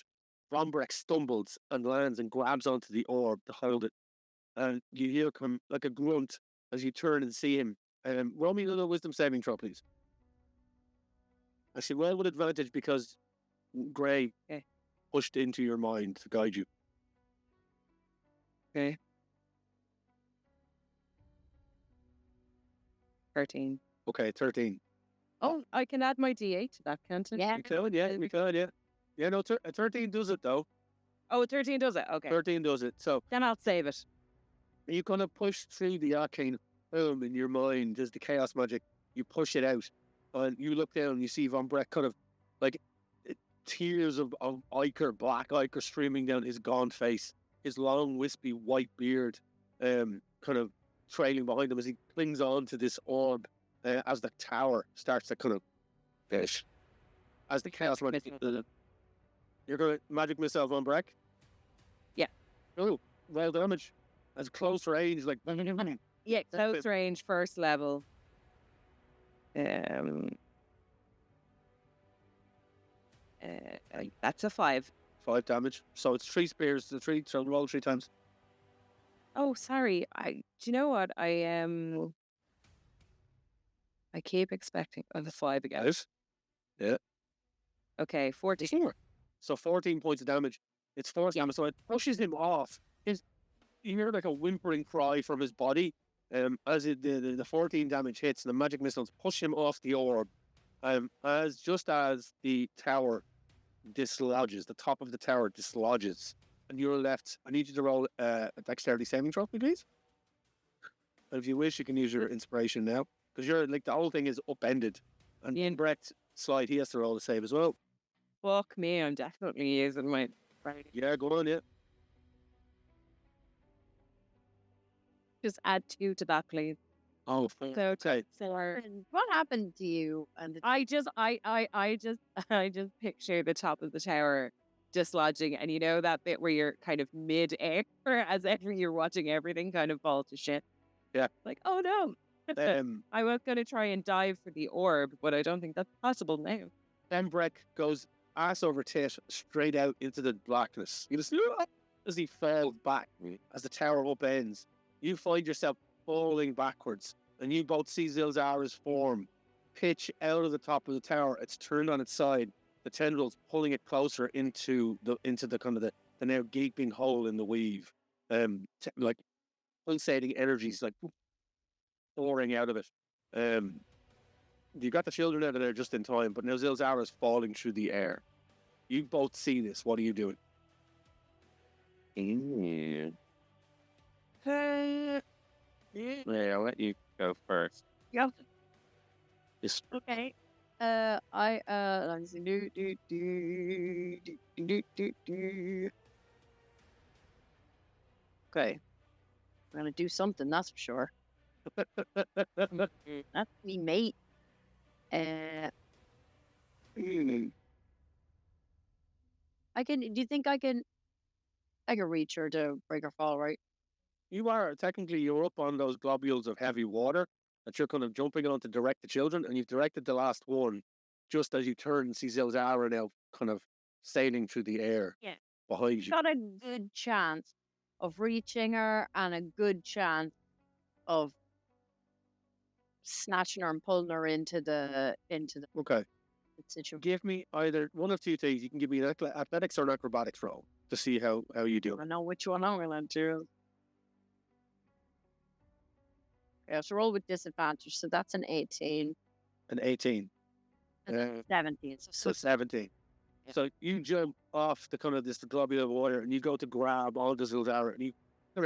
Vombrek stumbles and lands and grabs onto the orb to hold it. And you hear come like a grunt as you turn and see him. Roll me another wisdom saving throw, please. I say, well, with advantage because Grey pushed into your mind to guide you. Okay. 13. Okay, 13. Oh, I can add my D8 to that, can't I? Yeah. You can, yeah. Yeah, no, 13 does it, though. Oh, 13 does it? Okay. 13 does it. So Then I'll save it. you kind of push through the arcane film in your mind as the chaos magic. You push it out, and you look down and you see Von Breck kind of like tears of black ichor streaming down his gaunt face, his long, wispy white beard kind of trailing behind him as he clings on to this orb as the tower starts to kind of finish. As the chaos magic... You're going to magic missile Von Breck? Yeah. Oh, well damage. As close range, like... Yeah, close range, first level. That's a 5. 5 damage. So it's 3 spears, so roll 3 times. Oh, sorry. Do you know what? I keep expecting the 5 again. Yes. Yeah. Okay, 14. So 14 points of damage. It's force damage, so it pushes him off. You hear like a whimpering cry from his body as the 14 damage hits, and the magic missiles push him off the orb. As the tower dislodges, the top of the tower dislodges, and you're left. I need you to roll a dexterity saving throw, please. And if you wish, you can use your inspiration now, because you're like the whole thing is upended. And in Brett's slide, he has to roll a save as well. Fuck me, I'm definitely using my... Yeah, go on, yeah. Just add 2 to that, please. Oh, okay. So What happened to you? And I just picture the top of the tower dislodging, and you know that bit where you're kind of mid-air as you're watching everything kind of fall to shit. Yeah. Like, oh no. I was going to try and dive for the orb, but I don't think that's possible now. Then Breck goes ass over tit straight out into the blackness. You just as he falls back, as the tower upends, you find yourself falling backwards, and you both see Zilzara's form pitch out of the top of the tower. It's turned on its side, the tendrils pulling it closer into the kind of the now gaping hole in the weave. Like pulsating energies like pouring out of it. You got the children out of there just in time, but now Zilzara's falling through the air. You both see this. What are you doing? Yeah, I'll let you go first. yeah. Just Okay. Let me see. Okay. I'm gonna do something, that's for sure. That's me, mate. Do you think I can reach her to break her fall, right? You're up on those globules of heavy water that you're kind of jumping on to direct the children, and you've directed the last one just as you turn and see Zilzara now kind of sailing through the air behind you. Got a good chance of reaching her and a good chance of snatching her and pulling her into the Okay. situation. Give me either one of two things. You can give me an athletics or an acrobatics roll to see how you do. I know which one I'm gonna do. Okay, so roll with disadvantage. So that's an 18. An 18. And 17. So 17. Yeah. So you jump off the kind of this globular of water, and you go to grab onto Zilzara, and you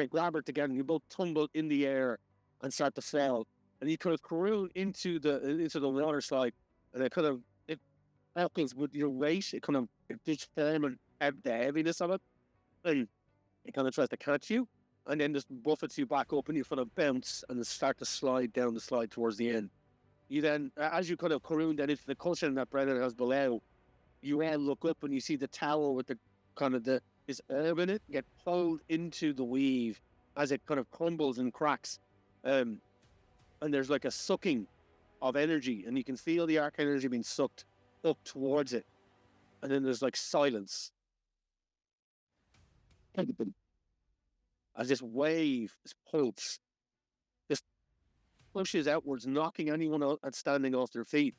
grab her together, and you both tumble in the air and start to fall, and you kind of croon into the water slide, and it happens with your weight. It kind of just firm and the heaviness of it, and it kind of tries to catch you, and then just buffets you back up, and you kind of bounce and start to slide down the slide towards the end. You then, as you kind of careen then into the cushion that Brennan has below, you then look up and you see the tower with the kind of this herb in it get pulled into the weave as it kind of crumbles and cracks. And there's like a sucking of energy, and you can feel the arcane energy being sucked up towards it. And then there's like silence. As this wave, this pulse, just pushes outwards, knocking anyone out and standing off their feet.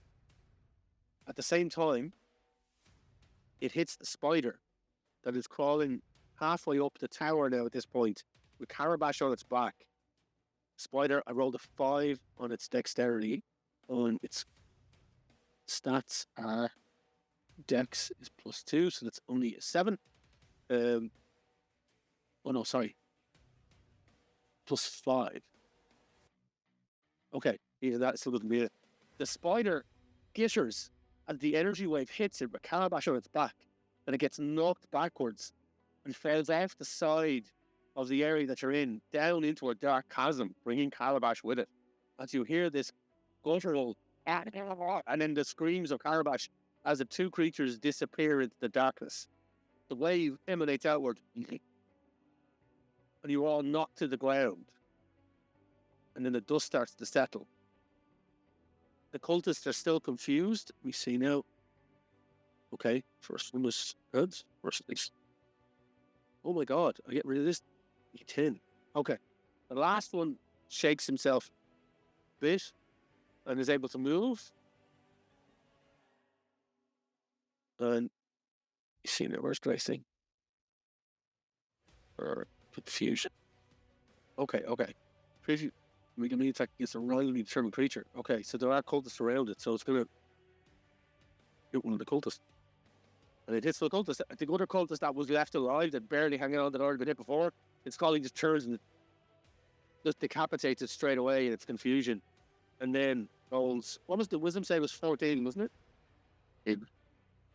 At the same time, it hits the spider that is crawling halfway up the tower now at this point, with Carabash on its back. Spider, I rolled a 5 on its dexterity. On its stats are dex is +2, so that's only a 7. Oh no, sorry. +5. Okay, yeah, that still doesn't mean it. The spider gitters as the energy wave hits it with Calabash on its back, and it gets knocked backwards and falls off the side of the area that you're in, down into a dark chasm, bringing Calabash with it. As you hear this guttural, and then the screams of Calabash as the two creatures disappear into the darkness. The wave emanates outward, and you all knock to the ground. And then the dust starts to settle. The cultists are still confused. We see now. Okay, first one was good. First things. Oh my god, I get rid of this. 10. Okay. The last one shakes himself a bit and is able to move. And you see now, where's Gracing? Or confusion. Okay. We can attack against a randomly determined creature. Okay, so there are cultists around it, so it's going to hit one of the cultists. And it hits the cultist. The other cultist that was left alive, that barely hanging on that already been hit before, its colleague just turns and just decapitates it straight away in its confusion. And then rolls, what was the wisdom save? It was 14, wasn't it?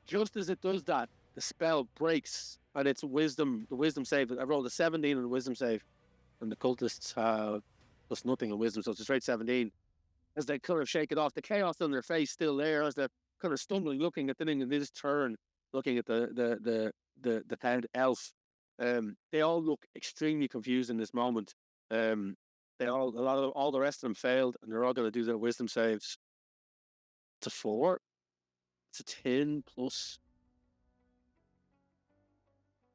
Just as it does that, the spell breaks, and it's the wisdom save. I rolled a 17 on the wisdom save, and the cultists have plus nothing on wisdom, so it's a straight 17. As they kind of shake it off, the chaos on their face still there, as they're kind of stumbling, looking at the thing, and they just turn, looking at the head elf. They all look extremely confused in this moment. All the rest of them failed, and they're all going to do their wisdom saves. It's a 4. It's a 10 plus.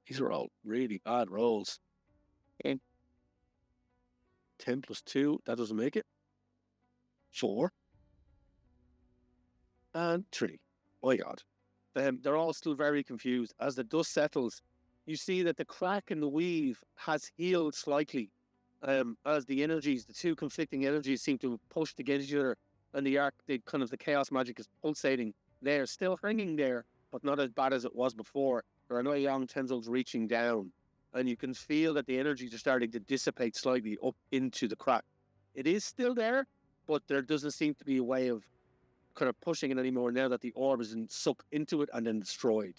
These are all really bad rolls. 10 plus 2, that doesn't make it. 4. And 3. Oh my god. They're all still very confused. As the dust settles, you see that the crack in the weave has healed slightly. As the two conflicting energies seem to have pushed against each other, and the chaos magic is pulsating there, still hanging there, but not as bad as it was before. There are no young tendrils reaching down, and you can feel that the energies are starting to dissipate slightly up into the crack. It is still there, but there doesn't seem to be a way of kind of pushing it anymore now that the orb is sucked into it and then destroyed.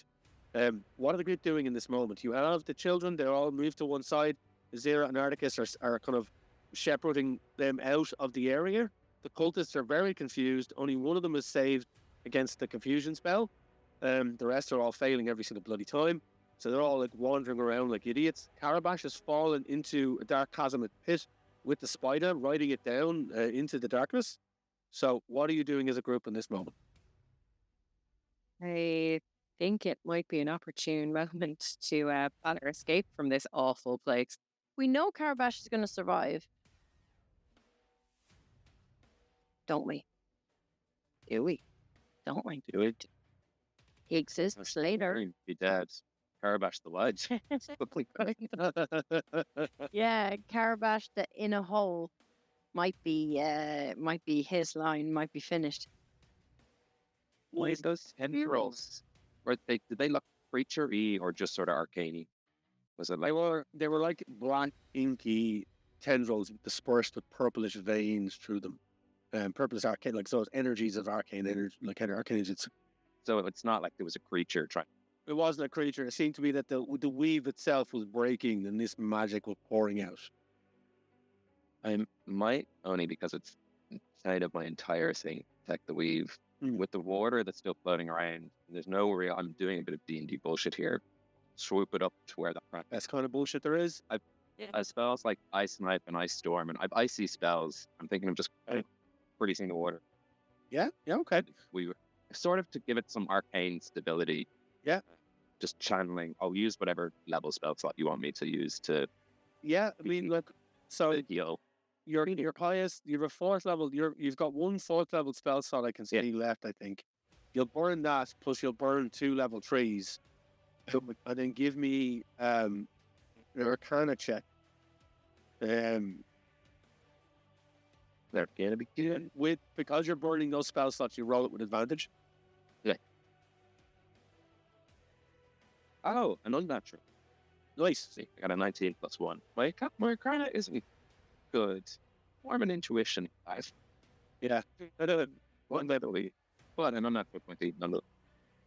What are the group doing in this moment? You have the children, they're all moved to one side. Zera and Articus are kind of shepherding them out of the area. The cultists are very confused. Only one of them is saved against the confusion spell. The rest are all failing every single bloody time. So they're all like wandering around like idiots. Carabash has fallen into a dark chasm pit with the spider, riding it down into the darkness. So what are you doing as a group in this moment? I think it might be an opportune moment to plan our escape from this awful place. We know Carabash is going to survive. Don't we? Do we? Don't we? Do it. He exists later. Be dead. Carabash the Wedge. Yeah, Carabash the in a hole might be his line, might be finished. Why those tendrils? Did they look creature-y or just sort of arcane-y? Was it like they were like black inky tendrils dispersed with purplish veins through them. Purplish arcane, like those energies of arcane energy, like arcane energies So it's not like there was a creature trying. It wasn't a creature. It seemed to be that the weave itself was breaking and this magic was pouring out. I might only because it's inside of my entire thing, protect the weave. With the water that's still floating around, there's no real. I'm doing a bit of D&D bullshit here. Swoop it up to where the crack. That's kind of bullshit there is. Spells like Ice Snipe and Ice Storm, and I've icy spells. I'm thinking of just releasing the water. Yeah, okay. We were sort of to give it some arcane stability. Yeah. Just channeling. I'll use whatever level spell slot you want me to use to. Yeah, I mean, look. So heal. Your highest, you have a 4th level. You've got 1 4th level spell slot I can see left. I think you'll burn that, plus you'll burn 2 level 3s, and then give me a Arcana check. They're gonna be good. Because you're burning those spell slots, you roll it with advantage. Yeah. Oh, an unnatural. Nice. See, I got a 19 plus 1. My Arcana isn't good. More of an intuition 5. Yeah. One by the way. But an unnatural 20.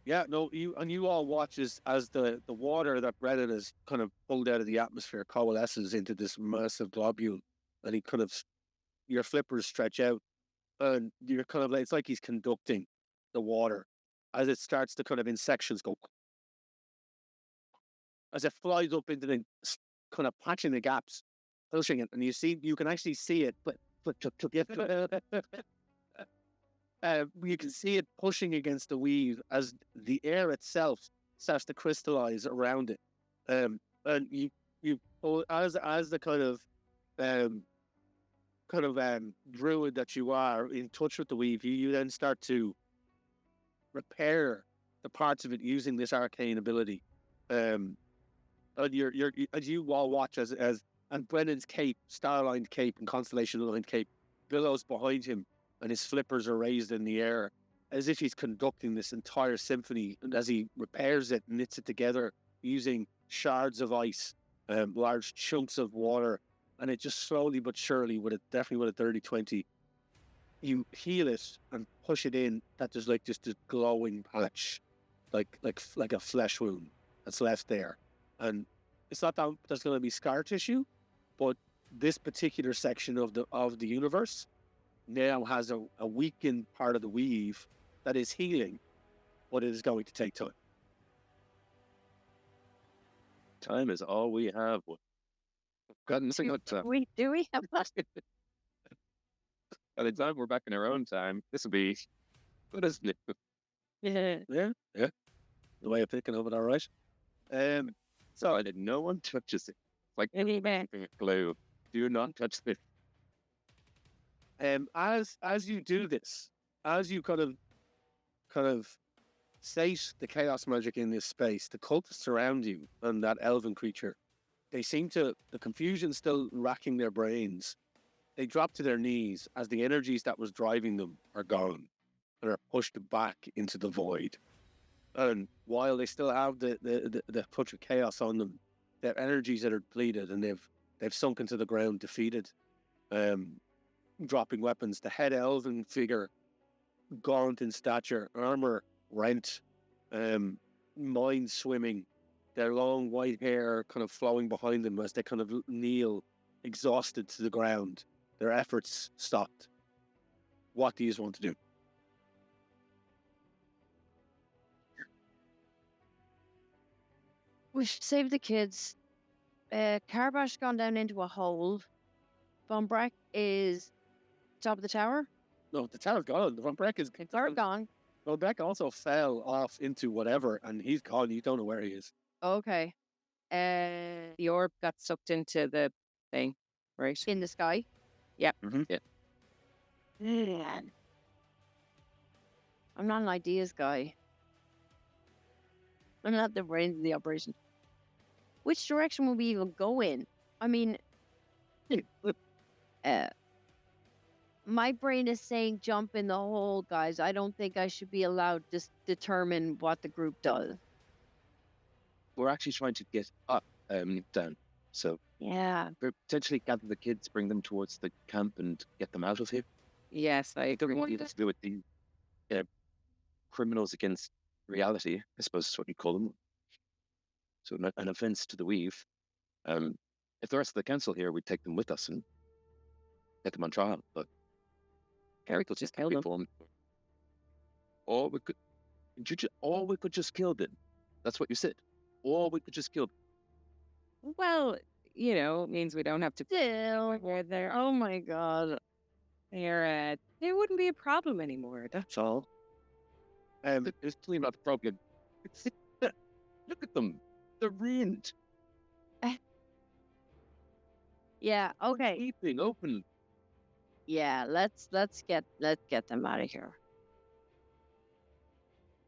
Yeah, no, you all watch as the water that Brennan has kind of pulled out of the atmosphere coalesces into this massive globule, and he kind of, your flippers stretch out, and you're kind of like, it's like he's conducting the water as it starts to kind of in sections go, as it flies up into the kind of patching the gaps, pushing it, and you can actually see it, you can see it pushing against the weave as the air itself starts to crystallize around it. And you as the kind of druid that you are in touch with the weave, you then start to repair the parts of it using this arcane ability. And you're as you all watch as and Brennan's cape, star-lined cape and constellation-lined cape billows behind him, and his flippers are raised in the air as if he's conducting this entire symphony. And as he repairs it, knits it together using shards of ice, large chunks of water, and it just slowly but surely, definitely with a 30-20, you heal it and push it in. That there's like just a glowing patch, like a flesh wound that's left there, and it's not that there's going to be scar tissue, but this particular section of the universe now has a weakened part of the weave that is healing, but it is going to take time. Time is all we have. Got nothing but time. Do we have that? By the time we're back in our own time, this will be good as it. Yeah. The way of picking of it, all right. So I did. No one touches it. Like Anyway. a glue. Do not touch this. As you do this, as you kind of sate the chaos magic in this space, the cultists around you and that elven creature, they seem to, the confusion still racking their brains. They drop to their knees as the energies that was driving them are gone and are pushed back into the void. And while they still have the touch of chaos on them, their energies that are depleted and they've sunk into the ground, defeated. Dropping weapons. The head elven figure, gaunt in stature, armor rent, mind swimming, their long white hair kind of flowing behind them as they kind of kneel, exhausted to the ground. Their efforts stopped. What do you want to do? We should save the kids. Carbash's gone down into a hole. Von Breck is top of the tower. No, the tower's gone. Von Breck is gone. Von Breck also fell off into whatever, and he's gone. You don't know where he is. Okay. The orb got sucked into the thing, right? In the sky. Yep. Mm-hmm. Yeah. Man. I'm not an ideas guy. I'm not the brains of the operation. Which direction will we even go in? I mean, my brain is saying jump in the hole, guys. I don't think I should be allowed to determine what the group does. We're actually trying to get up, down. So Yeah. we're potentially gather the kids, bring them towards the camp, and get them out of here. Yes, I I don't agree. want you to do with the criminals against reality, I suppose is what you call them. So an offence to the weave. If the rest of the council here, we'd take them with us and get them on trial. But Or we could just kill them. Or we could, or we could just kill them. That's what you said. Or we could just kill them. Well, it means we don't have to. Still, There, oh my god. there wouldn't be a problem anymore. That's all. It's clearly not a problem. Look at them. They're ruined. Yeah, okay. Sleeping open. Yeah, let's get them out of here.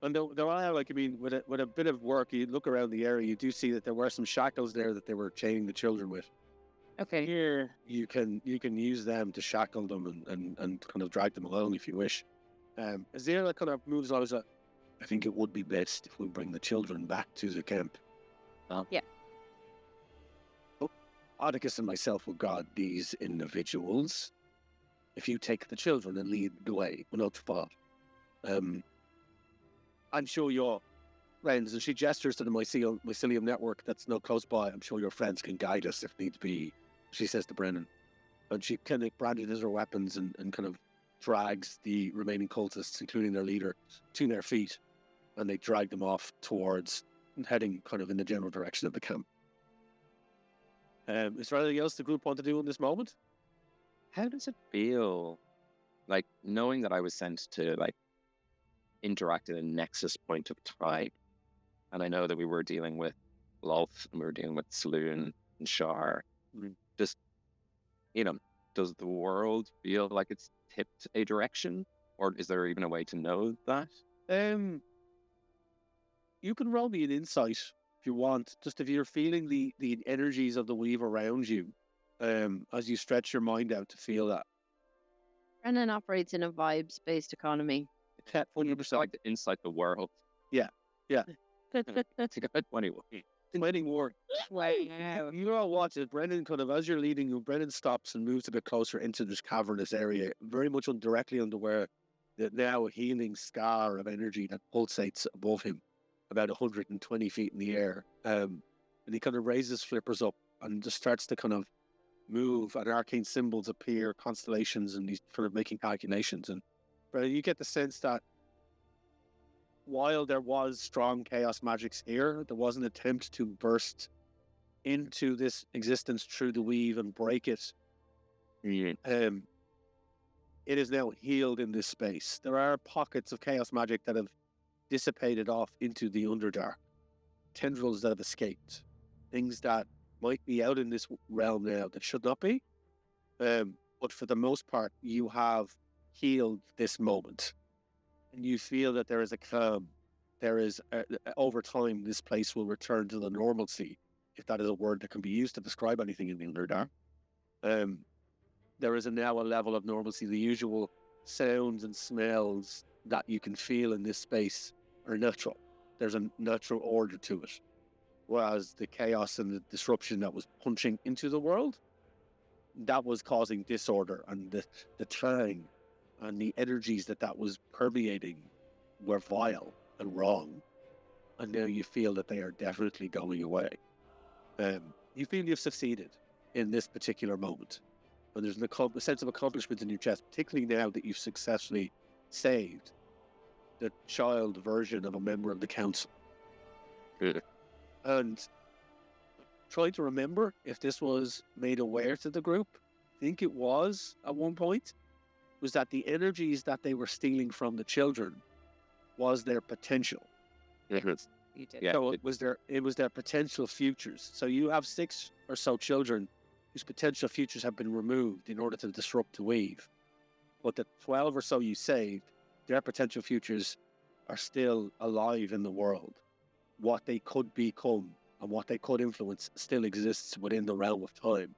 And there are, like, I mean, with a bit of work, you look around the area, you do see that there were some shackles there that they were chaining the children with. Okay. Here, you can use them to shackle them and kind of drag them along if you wish. Azira kind of moves on. I think it would be best if we bring the children back to the camp. Yeah. Oedicus and myself will guard these individuals. If you take the children and lead the way, without thought. I'm sure your friends, and she gestures to the mycelium network that's not close by, I'm sure your friends can guide us if need be, she says to Brennan. And she kind of brandishes her weapons and kind of drags the remaining cultists, including their leader, to their feet. And they drag them off towards, heading kind of in the general direction of the camp. Is there anything else the group want to do in this moment? How does it feel, like, knowing that I was sent to, like, interact at a nexus point of time, and I know that we were dealing with Lolth and we were dealing with Saloon and Shar. Just, does the world feel like it's tipped a direction, or is there even a way to know that? You can roll me an insight if you want, just if you're feeling the energies of the weave around you, as you stretch your mind out to feel that. Brennan operates in a vibes-based economy. 100% like to insight the world. Yeah. Take a 21. 21. Wow. You all watch it. Brennan kind of, as you're leading you, Brennan stops and moves a bit closer into this cavernous area, very much directly under where now a healing scar of energy that pulsates above him, about 120 feet in the air. And he kind of raises flippers up and just starts to kind of move, and arcane symbols appear, constellations, and he's kind of making calculations. And Brennan, you get the sense that while there was strong chaos magics here, there was an attempt to burst into this existence through the weave and break it. Yeah. It is now healed in this space. There are pockets of chaos magic that have dissipated off into the Underdark. Tendrils that have escaped. Things that might be out in this realm now that should not be. But for the most part, you have healed this moment. And you feel that there is a calm. There is, over time, this place will return to the normalcy, if that is a word that can be used to describe anything in the Underdark. There is now a level of normalcy. The usual sounds and smells that you can feel in this space are natural. There's a natural order to it. Whereas the chaos and the disruption that was punching into the world, that was causing disorder, and the tang and the energies that was permeating were vile and wrong. And now you feel that they are definitely going away. You feel you've succeeded in this particular moment. And there's a sense of accomplishment in your chest, particularly now that you've successfully saved the child version of a member of the council. Good. And try to remember if this was made aware to the group. I think it was at one point. Was that the energies that they were stealing from the children was their potential. You did. Yeah. So it was their potential futures. So you have 6 or so children whose potential futures have been removed in order to disrupt the weave. But the 12 or so you saved, their potential futures are still alive in the world. What they could become and what they could influence still exists within the realm of time.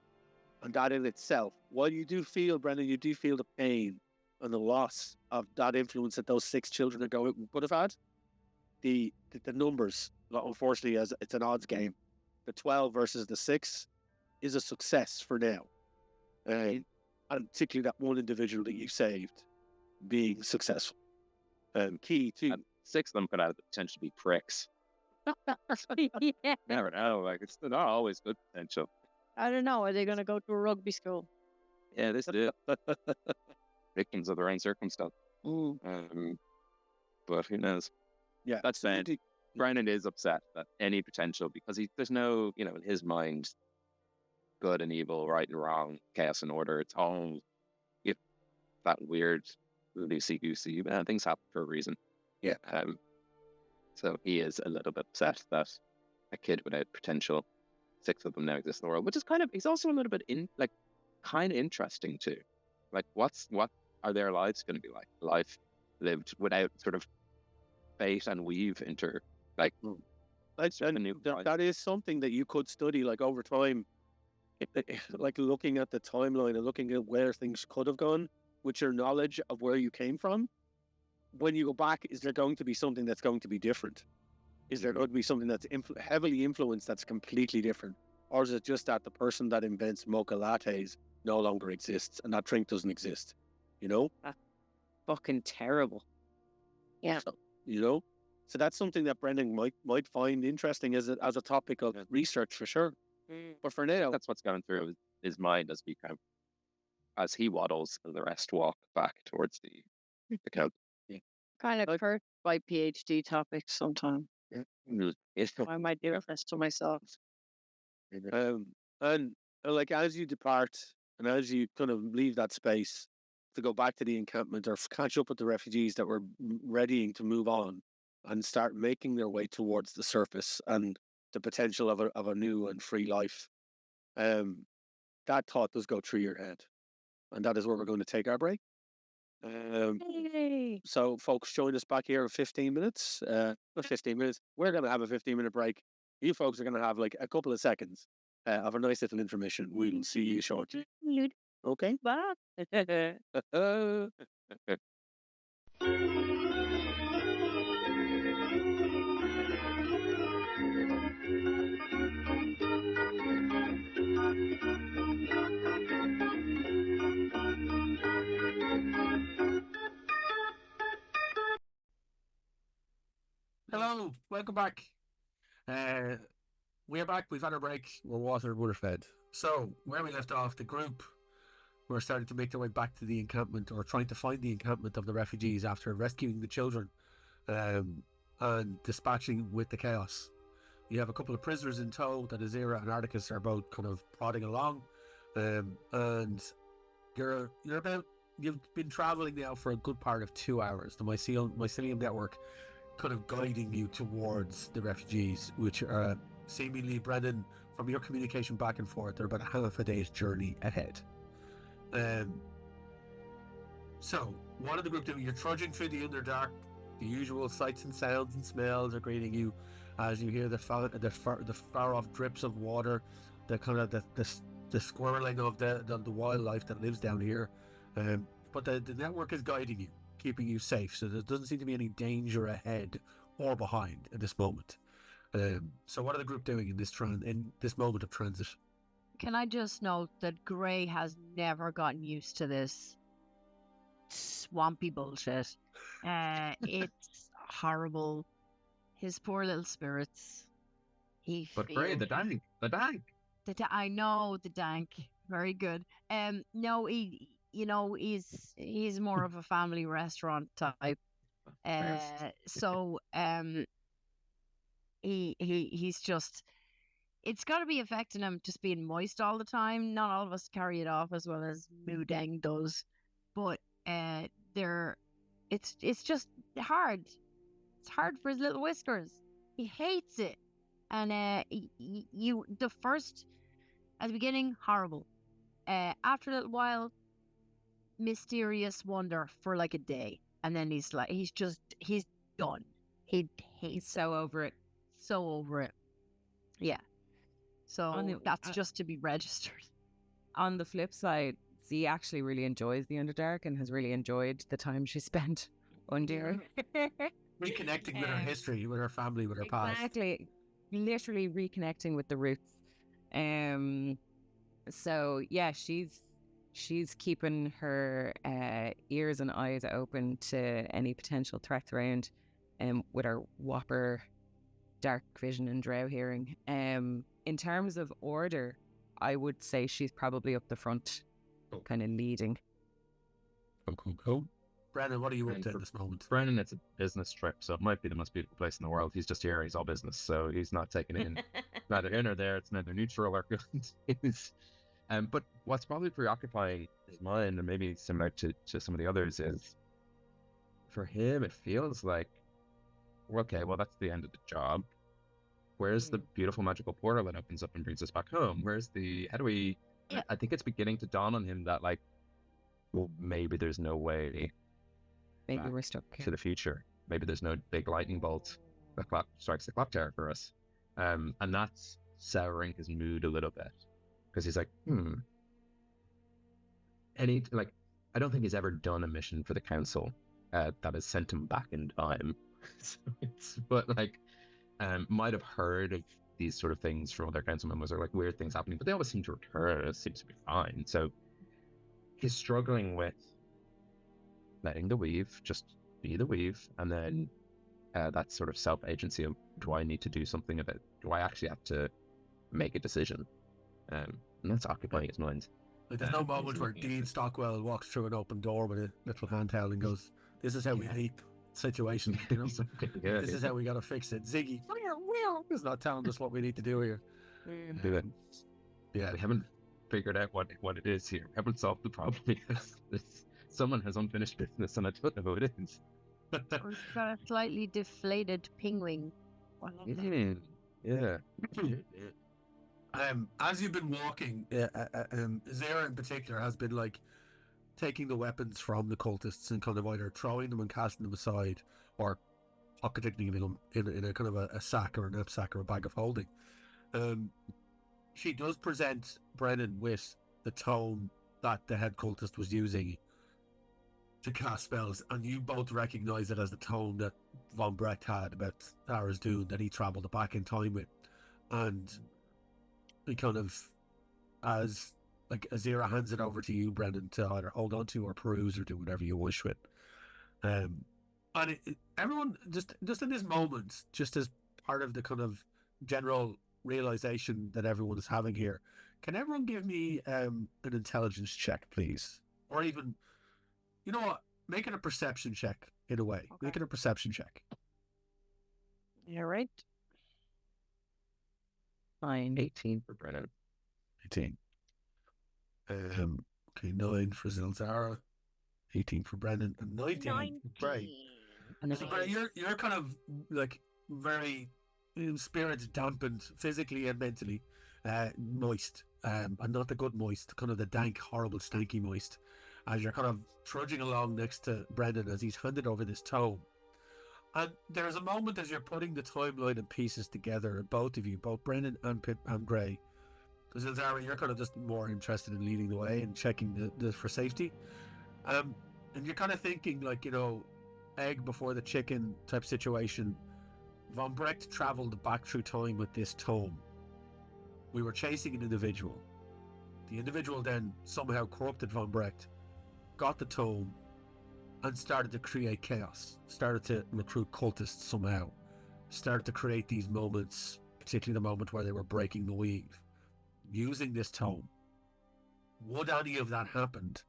And that in itself, while you do feel, Brennan, you do feel the pain and the loss of that influence that those 6 children would have had, the numbers, unfortunately, as it's an odds game, the 12 versus the 6 is a success for now. And particularly that one individual that you saved being successful. Key to 6 of them could have the potential to be pricks. Yeah. Never know. Like, it's not always good potential. I don't know. Are they going to go to a rugby school? Yeah, this is it. Victims of their own circumstance. Mm. But who knows? Yeah. That said, Brennan is upset that any potential, because there's no, in his mind, good and evil, right and wrong, chaos and order. It's all that weird loosey-goosey. Things happen for a reason. Yeah. So he is a little bit upset that a kid without potential, 6 of them now exist in the world, which is he's also a little bit kind of interesting too. Like, what are their lives going to be like? Life lived without sort of fate and weave into like that is something that you could study like over time, like looking at the timeline and looking at where things could have gone with your knowledge of where you came from. When you go back, is there going to be something that's going to be different? Is there going to be something that's heavily influenced that's completely different? Or is it just that the person that invents mocha lattes no longer exists and that drink doesn't exist? That's fucking terrible. Yeah. So that's something that Brendan might find interesting as a topic of research for sure. But for now, that's what's going through his mind as he waddles and the rest walk back towards the camp. Kind of cursed by PhD topics sometimes. I might do this to myself. And like as you depart and as you kind of leave that space to go back to the encampment or catch up with the refugees that were readying to move on and start making their way towards the surface and the potential of a new and free life, that thought does go through your head, and that is where we're going to take our break. So folks, join us back here in 15 minutes. Not 15 minutes. We're going to have a 15-minute break. You folks are going to have like a couple of seconds of a nice little intermission. We'll see you shortly. Okay? Bye. Hello, welcome back. We're back. We've had our break. We're watered, we're fed. So, where we left off, the group were starting to make their way back to the encampment, or trying to find the encampment of the refugees after rescuing the children and dispatching with the chaos. You have a couple of prisoners in tow that Azira and Articus are both kind of prodding along, and you've been traveling now for a good part of 2 hours. The mycelium network kind of guiding you towards the refugees, which are seemingly, Brennan, from your communication back and forth, they're about a half a day's journey ahead. So what are the group doing? You're trudging through the Underdark. The usual sights and sounds and smells are greeting you as you hear the far off drips of water, the kind of the swirling of the wildlife that lives down here. But the network is guiding you, keeping you safe, so there doesn't seem to be any danger ahead or behind at this moment. So what are the group doing in this moment of transit? Can I just note that Gray has never gotten used to this swampy bullshit. It's horrible. His poor little spirits. Gray, the dank. I know, the dank. Very good. No, he's more of a family restaurant type. So he's just, it's got to be affecting him just being moist all the time. Not all of us carry it off as well as Moodang does, but it's just hard. It's hard for his little whiskers. He hates it. And at the beginning, horrible. After a little while, mysterious wonder for like a day, and then he's done. He's so over it. Yeah. So that's just to be registered. On the flip side, Z actually really enjoys the Underdark and has really enjoyed the time she spent under. Reconnecting with her history, with her family, with her past. Exactly. Literally reconnecting with the roots. So yeah, she's keeping her ears and eyes open to any potential threats around. with our whopper dark vision and drow hearing. In terms of order, I would say she's probably up the front, kind of leading. Cool. Brennan, what are you up to at this moment? Brennan, it's a business trip, so it might be the most beautiful place in the world. He's just here, he's all business, so he's not taking it in. Neither in or there, it's neither neutral or good. But what's probably preoccupying his mind, and maybe similar to some of the others, is for him, it feels like, okay, well, that's the end of the job. Where's the beautiful magical portal that opens up and brings us back home? I think it's beginning to dawn on him that, like, well, maybe there's no way Maybe we're stuck to the future. Maybe there's no big lightning bolt that strikes the clock tower for us. And that's souring his mood a little bit. Because he's like, I don't think he's ever done a mission for the council that has sent him back in time. Might have heard of these sort of things from other council members, or like weird things happening, but they always seem to return. It seems to be fine. So he's struggling with letting the weave just be the weave, and then that sort of self-agency of, do I need to do something about it? Do I actually have to make a decision? And that's occupying his mind. Like, there's no moment where Dean Stockwell walks through an open door with a little handheld and goes, "This is how we leap situations, you know? This is how we gotta fix it." Ziggy is not telling us what we need to do here. Do it. Yeah, we haven't figured out what it is here. We haven't solved the problem because someone has unfinished business, and I don't know who it is. We've got a slightly deflated penguin. Yeah. As you've been walking, Zara in particular has been like taking the weapons from the cultists and kind of either throwing them and casting them aside, or pocketing them in a kind of a sack or a knapsack or a bag of holding. She does present Brennan with the tome that the head cultist was using to cast spells, and you both recognise it as the tome that Von Brecht had about Tharizdun that he travelled back in time with. And he kind of, as like Azira hands it over to you, Brendan, to either hold on to or peruse or do whatever you wish with. And everyone, just in this moment, just as part of the kind of general realization that everyone is having here, can everyone give me an intelligence check, please? Or even, you know what, make it a perception check in a way. Okay. Make it a perception check. All right. Fine. 18 for Brennan. 18. Okay, 9 for Zilzara, 18 for Brennan, and 19 for Bray. So Bray, you're kind of like very spirit dampened, physically and mentally, moist, and not the good moist, kind of the dank, horrible, stanky moist, as you're kind of trudging along next to Brendan as he's handed over this tome. And there's a moment as you're putting the timeline and pieces together, both of you, both Brennan and Pip and Gray, because Zara, you're kind of just more interested in leading the way and checking the for safety. And you're kind of thinking, like, you know, egg before the chicken type situation. Von Brecht travelled back through time with this tome. We were chasing an individual. The individual then somehow corrupted Von Brecht, got the tome, and started to create chaos. Started to recruit cultists somehow. Started to create these moments, particularly the moment where they were breaking the weave, using this tome. Would any of that happened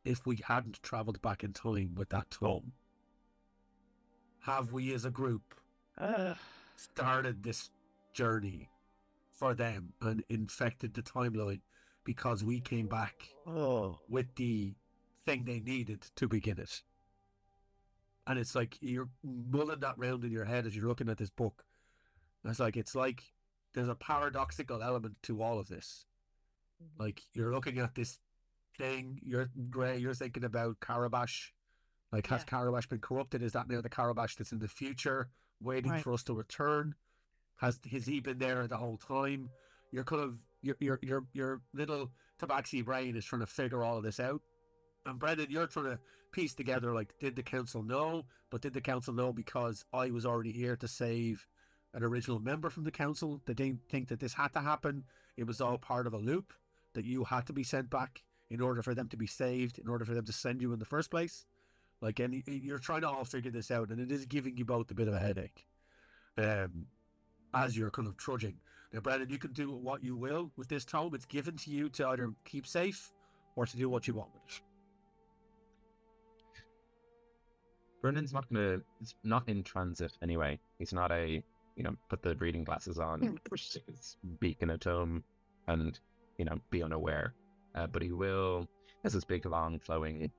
if we hadn't travelled back in time with that tome? Have we as a group started this journey for them and infected the timeline because we came back with the thing they needed to begin it? And it's like you're mulling that round in your head as you're looking at this book. It's like there's a paradoxical element to all of this. Like, you're looking at this thing, you're thinking about Karabash. Like, has Karabash been corrupted? Is that now the Karabash that's in the future waiting for us to return? Has he been there the whole time? You're kind of your little tabaxi brain is trying to figure all of this out. And Brendan, you're trying to piece together, like, did the council know? But did the council know because I was already here to save an original member from the council? They didn't think that this had to happen. It was all part of a loop, that you had to be sent back in order for them to be saved, in order for them to send you in the first place. Like, and you're trying to all figure this out, and it is giving you both a bit of a headache as you're kind of trudging. Now, Brennan, you can do what you will with this tome. It's given to you to either keep safe or to do what you want with it. Brennan's he's not in transit anyway. He's not put the reading glasses on, push his beak in a tome, and, be unaware. But he has this big, long, flowing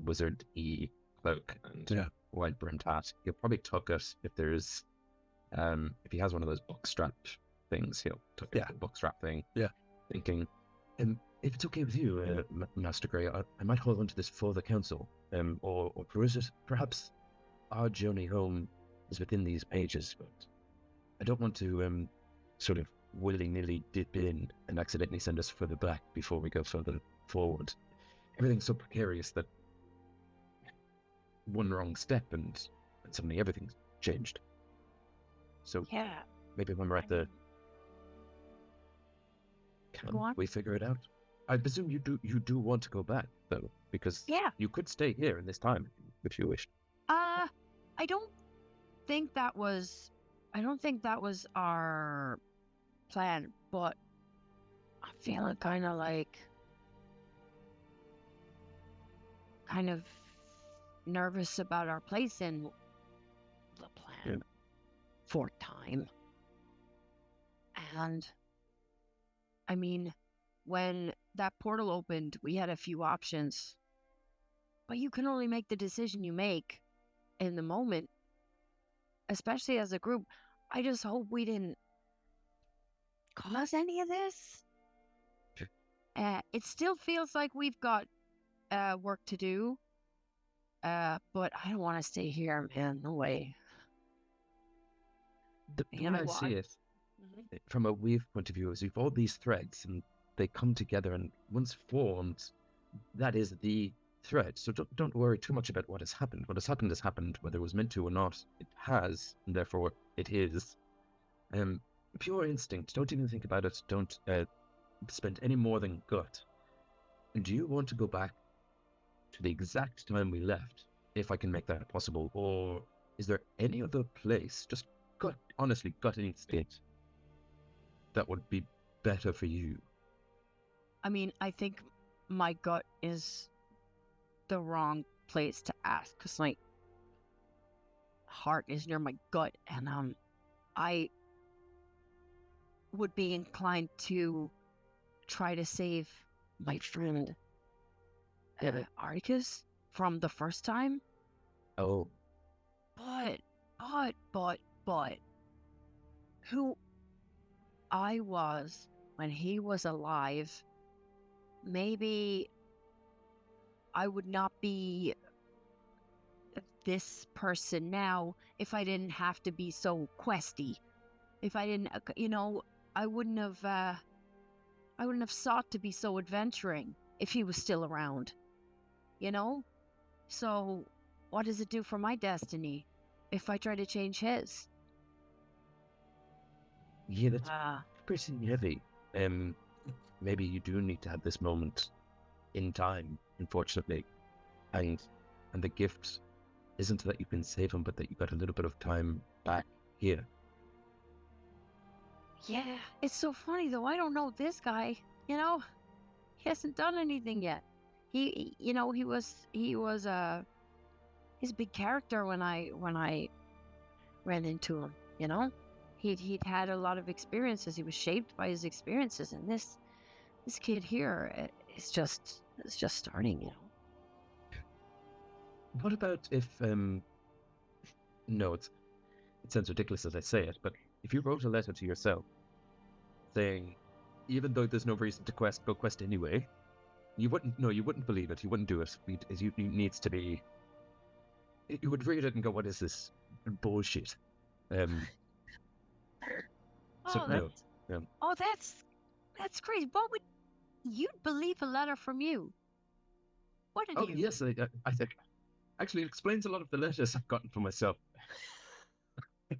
wizard-y cloak and white brimmed hat. He'll probably tuck it if there's, if he has one of those book strap things, he'll tuck it the book strap thing. Yeah. Thinking, if it's okay with you, Master Grey, I might hold on to this for the council, or peruse it. Perhaps our journey home is within these pages, but I don't want to sort of willy-nilly dip in and accidentally send us further back before we go further forward. Everything's so precarious that one wrong step and suddenly everything's changed. So maybe when we're at the... Can we figure it out? I presume you do want to go back, though, because you could stay here in this time if you wished. I don't think that was our plan, but I'm feeling kind of nervous about our place in the plan for time. And I mean, when that portal opened, we had a few options, but you can only make the decision you make in the moment, especially as a group. I just hope we didn't cause any of this. It still feels like we've got work to do, but I don't want to stay here, man. No way. The way I see it, from a weave point of view, is you've all these threads, and they come together, and once formed, that is the thread. So don't worry too much about what has happened. What has happened, whether it was meant to or not. It has, and therefore it is. Pure instinct. Don't even think about it. Don't spend any more than gut. Do you want to go back to the exact time we left, if I can make that possible, or is there any other place, just honestly gut instinct, that would be better for you? I mean, I think my gut is the wrong place to ask, because my heart is near my gut, and I would be inclined to try to save my friend Articus from the first time. Oh. But who I was when he was alive, maybe I would not be this person now if I didn't have to be so questy. If I didn't, I wouldn't have sought to be so adventuring if he was still around, So what does it do for my destiny if I try to change his? Yeah, that's pretty heavy. Maybe you do need to have this moment in time, unfortunately. And the gift isn't that you can save him, but that you got a little bit of time back here. Yeah, it's so funny though. I don't know this guy. He hasn't done anything yet. He was his big character when I ran into him. He'd had a lot of experiences. He was shaped by his experiences, and this kid here is just starting. What about if no, it sounds ridiculous as I say it, but if you wrote a letter to yourself saying, even though there's no reason to go quest anyway, you wouldn't believe it, you wouldn't do it. It needs to be, you would read it and go, what is this bullshit? That's crazy. What would you'd believe a letter from you? What did you? Yes, I think actually it explains a lot of the letters I've gotten for myself.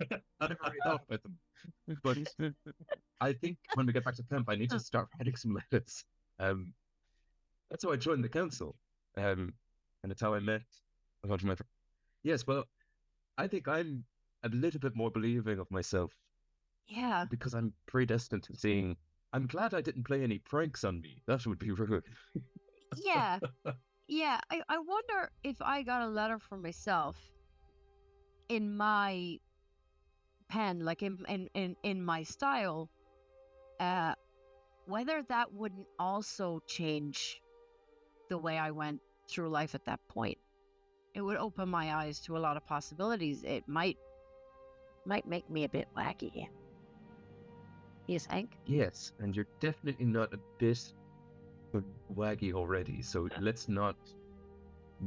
I never really thought about them, but I think when we get back to camp, I need to start writing some letters. That's how I joined the council, and it's how I met Yes, well, I think I'm a little bit more believing of myself. Yeah. Because I'm predestined to seeing. I'm glad I didn't play any pranks on me. That would be rude. Yeah. Yeah. I wonder if I got a letter for myself in my pen, like in my style, whether that wouldn't also change the way I went through life at that point. It would open my eyes to a lot of possibilities. It might make me a bit wacky. You think? Yes, and you're definitely not a bit waggy already, so let's not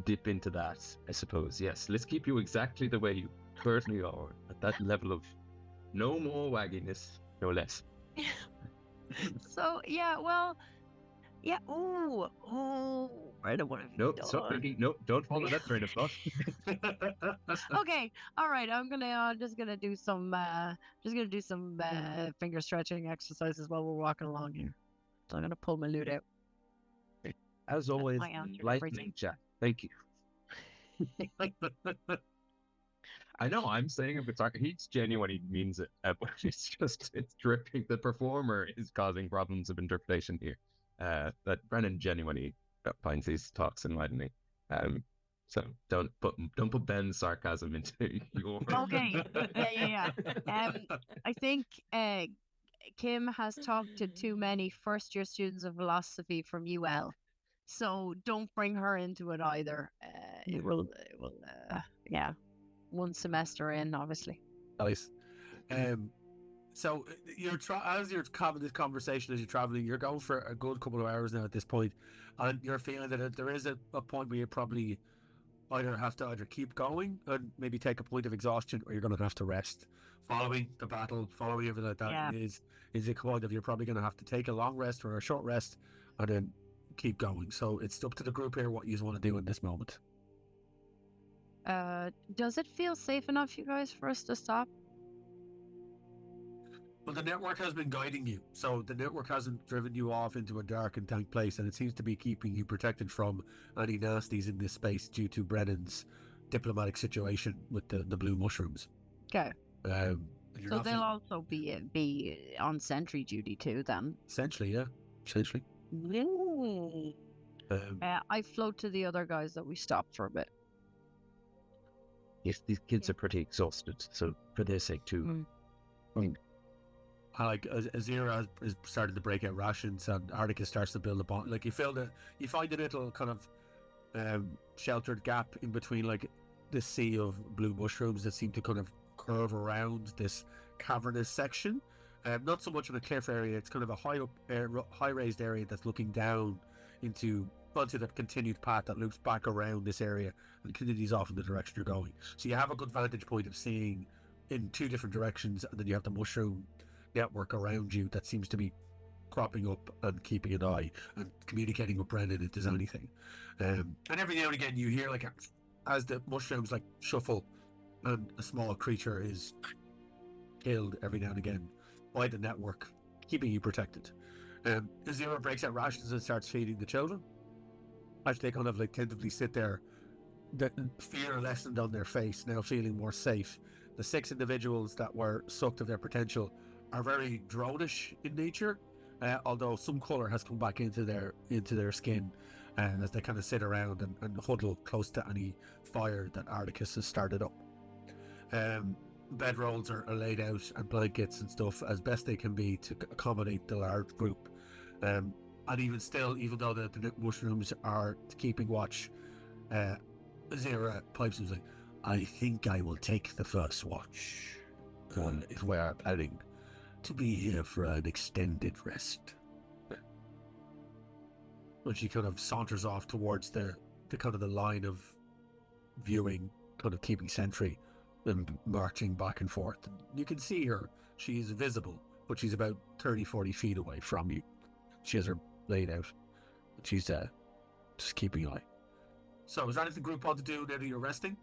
dip into that, I suppose. Yes, let's keep you exactly the way you currently are, at that level of no more wagginess, no less. So, yeah, well, yeah, I don't want to. Nope, stop thinking. Nope, don't follow that train of thought. Okay, all right. I'm gonna just gonna do some finger stretching exercises while we're walking along here. So I'm gonna pull my lute out. As always, my answer to lightning everything. chat. Thank you. I know I'm saying it, but he genuinely means it. But it's dripping. The performer is causing problems of interpretation here. That Brennan genuinely finds these talks enlightening. So don't put Ben's sarcasm into your. Okay. Yeah. I think Kim has talked to too many first-year students of philosophy from UL, so don't bring her into it either. It will. Yeah. One semester in, obviously. Nice. So as you're having this conversation as you're traveling, you're going for a good couple of hours now at this point, and you're feeling that there is a point where you probably have to keep going and maybe take a point of exhaustion, or you're going to have to rest. Following the battle, following everything like that, Yeah. is a point of you're probably going to have to take a long rest or a short rest, and then keep going. So it's up to the group here what you want to do in this moment. Does it feel safe enough, you guys, for us to stop? Well, the network has been guiding you, so the network hasn't driven you off into a dark and dank place, and it seems to be keeping you protected from any nasties in this space due to Brennan's diplomatic situation with the blue mushrooms. Okay. So they'll also be on sentry duty too, then. Essentially, yeah. Essentially. I float to the other guys that we stopped for a bit. Yes, these kids are pretty exhausted, so for their sake too. Azira has started to break out rations, and Articus starts to build a bond. Like you find a little kind of sheltered gap in between like this sea of blue mushrooms that seem to kind of curve around this cavernous section. Not so much in a cliff area; it's kind of a high raised area that's looking down onto the continued path that loops back around this area and continues off in the direction you're going. So you have a good vantage point of seeing in two different directions, and then you have the mushroom network around you that seems to be cropping up and keeping an eye and communicating with Brennan if there's anything. And every now and again you hear like as the mushrooms like shuffle and a small creature is killed every now and again by the network, keeping you protected. Azira breaks out rations and starts feeding the children. As they kind of like tentatively sit there, the fear lessened on their face, now feeling more safe. The 6 individuals that were sucked of their potential are very dronish in nature, although some colour has come back into their skin, as they kind of sit around and huddle close to any fire that Articus has started up. Bedrolls are laid out and blankets and stuff as best they can be to accommodate the large group. And even still, even though the mushrooms are keeping watch, Azira pipes and says, "I think I will take the first watch. If we are planning to be here for an extended rest." And she kind of saunters off towards the kind of the line of viewing, kind of keeping sentry and marching back and forth. And you can see her. She's visible, but she's about 30-40 feet away from you. She has her laid out. She's just keeping an eye. So is there anything the group want to do now that you're resting?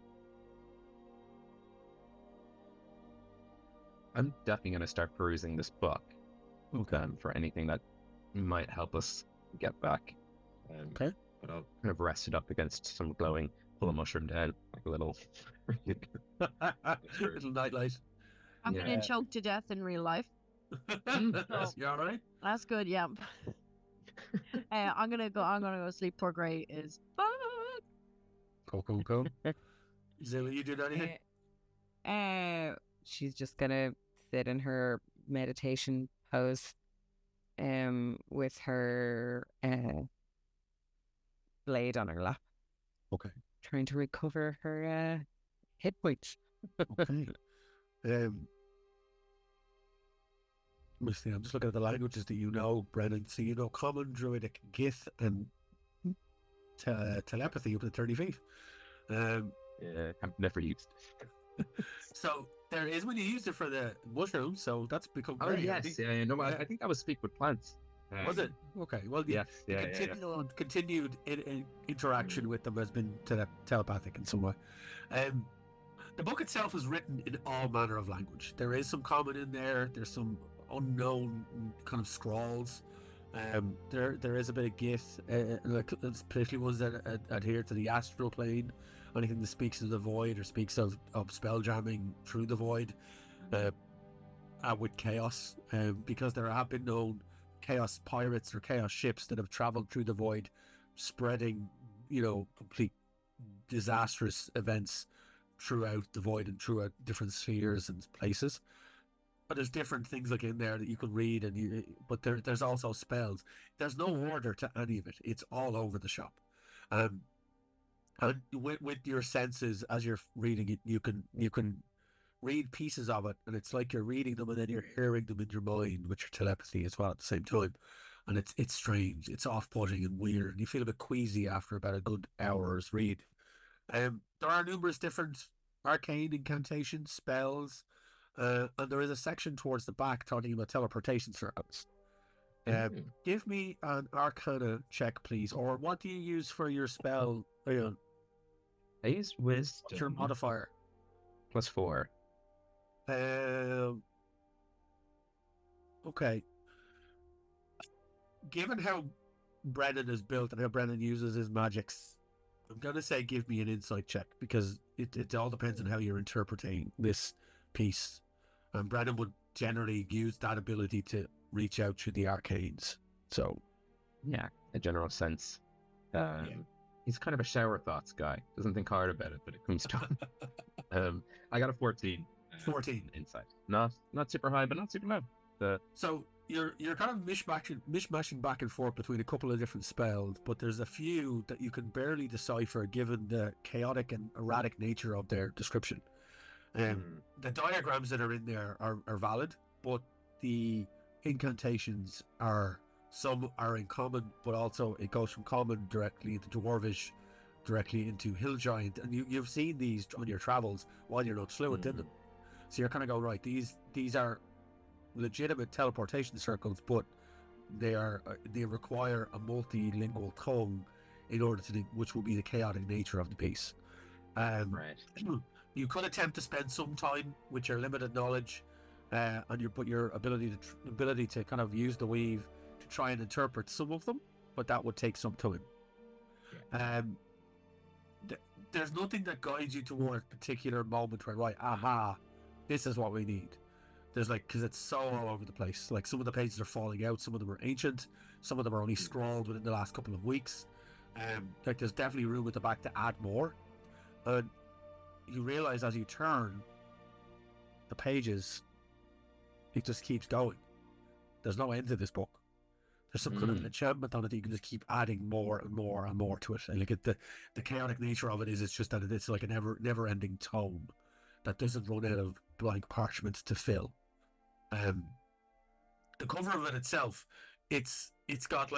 I'm definitely going to start perusing this book for anything that might help us get back. Okay. But I'll kind of rest it up against some glowing pull a mushroom down like a little little nightlight. I'm Yeah. gonna choke to death in real life. You all right? That's good. Yeah. I'm gonna go sleep. Poor Gray is. Cool. Zilla, you did anything? She's just gonna sit in her meditation pose, with her blade on her lap. Okay. Trying to recover her hit points. Okay. Let me see. I'm just looking at the languages that you know, Brennan. So you know Common, Druidic, Gith, and telepathy up to 30 feet. Yeah, I've never used it. So there is when you used it for the mushrooms, so that's become Oh very yes, handy. yeah, no, I think that was speak with plants. Was it? Okay. Well, Yes, the continued interaction with them has been telepathic in some way. The book itself is written in all manner of language. There is some common in there. There's some unknown kind of scrawls. There is a bit of Gith, like particularly ones that adhere to the astral plane. Anything that speaks of the void or speaks of spelljamming through the void, with chaos, because there have been known chaos pirates or chaos ships that have traveled through the void, spreading, complete disastrous events throughout the void and throughout different spheres and places. But there's different things like in there that you can read, but there's also spells. There's no order to any of it. It's all over the shop. And with your senses as you're reading it, you can read pieces of it, and it's like you're reading them and then you're hearing them in your mind with your telepathy as well at the same time. And it's strange, it's off-putting and weird, and you feel a bit queasy after about a good hour's read. There are numerous different arcane incantations, spells, and there is a section towards the back talking about teleportation circles. Give me an Arcana check, please. Or what do you use for your spell? I use Wisdom. What's your modifier? +4. Okay. Given how Brennan is built and how Brennan uses his magics, I'm going to say give me an insight check, because it all depends on how you're interpreting this piece. And Brennan would generally use that ability to reach out through the arcanes. So, yeah, a general sense. He's kind of a shower thoughts guy. Doesn't think hard about it, but it comes to him. I got a 14. 14 insight. Not super high, but not super low. So you're kind of mishmashing back and forth between a couple of different spells, but there's a few that you can barely decipher given the chaotic and erratic nature of their description. The diagrams that are in there are valid, but the incantations some are in common, but also it goes from common directly into dwarvish, directly into hill giant, and you've seen these on your travels while you're not fluent in them. So you're kind of going, right, these are legitimate teleportation circles, but they require a multilingual tongue in order to which will be the chaotic nature of the piece. Right. You could attempt to spend some time with your limited knowledge and your ability to kind of use the weave to try and interpret some of them, but that would take some time. There's nothing that guides you toward a particular moment where, right, aha, this is what we need. There's because it's so all over the place. Like, some of the pages are falling out, some of them are ancient, some of them are only scrawled within the last couple of weeks. There's definitely room at the back to add more. And you realize as you turn the pages, it just keeps going. There's no end to this book. There's some kind of enchantment on it that you can just keep adding more and more and more to it. And the chaotic nature of it is, it's just that it's like a never-ending tome that doesn't run out of blank parchment to fill. The cover of it itself, it's got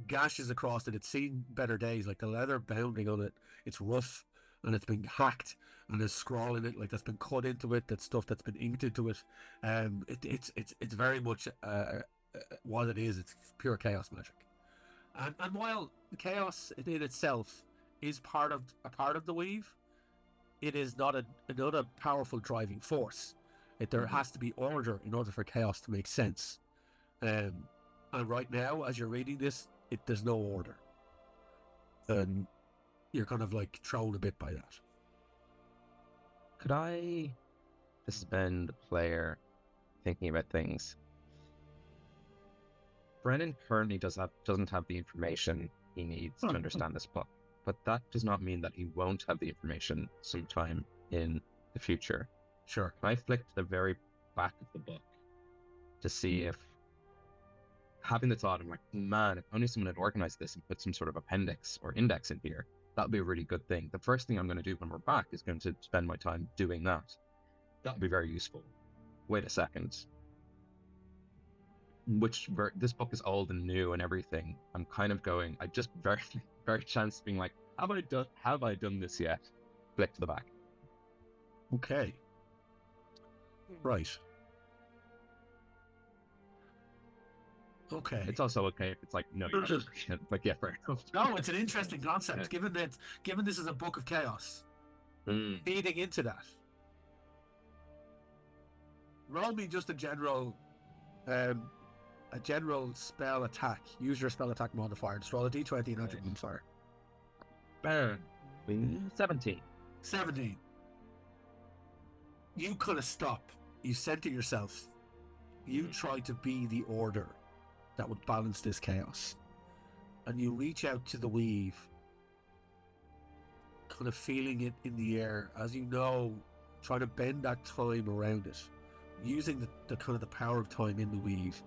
gashes across it. It's seen better days. Like, the leather bounding on it, it's rough and it's been hacked, and there's scrawl in it, like, that's been cut into it. That's stuff that's been inked into it. It's very much what it is. It's pure chaos magic. And while the chaos in itself is part of the weave, it is not a powerful driving force. There has to be order in order for chaos to make sense. And right now, as you're reading this, there's no order. And you're kind of like thrown a bit by that. Could I suspend the player thinking about things? Brennan currently doesn't have the information he needs to understand this book, but that does not mean that he won't have the information sometime in the future. Sure. I flicked the very back of the book to see if, having the thought, I'm like, man, if only someone had organized this and put some sort of appendix or index in here, that'd be a really good thing. The first thing I'm going to do when we're back is going to spend my time doing that. That'd be very useful. Wait a second. This book is old and new and everything. I'm kind of going, I just very chance being like, have I done this yet? Flick to the back. Okay. Right. Okay. It's also okay if it's like, no, you're not. Like, yeah, fair enough. No, it's an interesting concept, given this is a book of chaos. Feeding into that. Roll me just a general spell attack. Use your spell attack modifier. Just roll a d20 and add your modifier. 17. 17. You kind of stop. You center yourself. You try to be the order that would balance this chaos. And you reach out to the weave, kind of feeling it in the air, as you know, trying to bend that time around it, using the kind of the power of time in the weave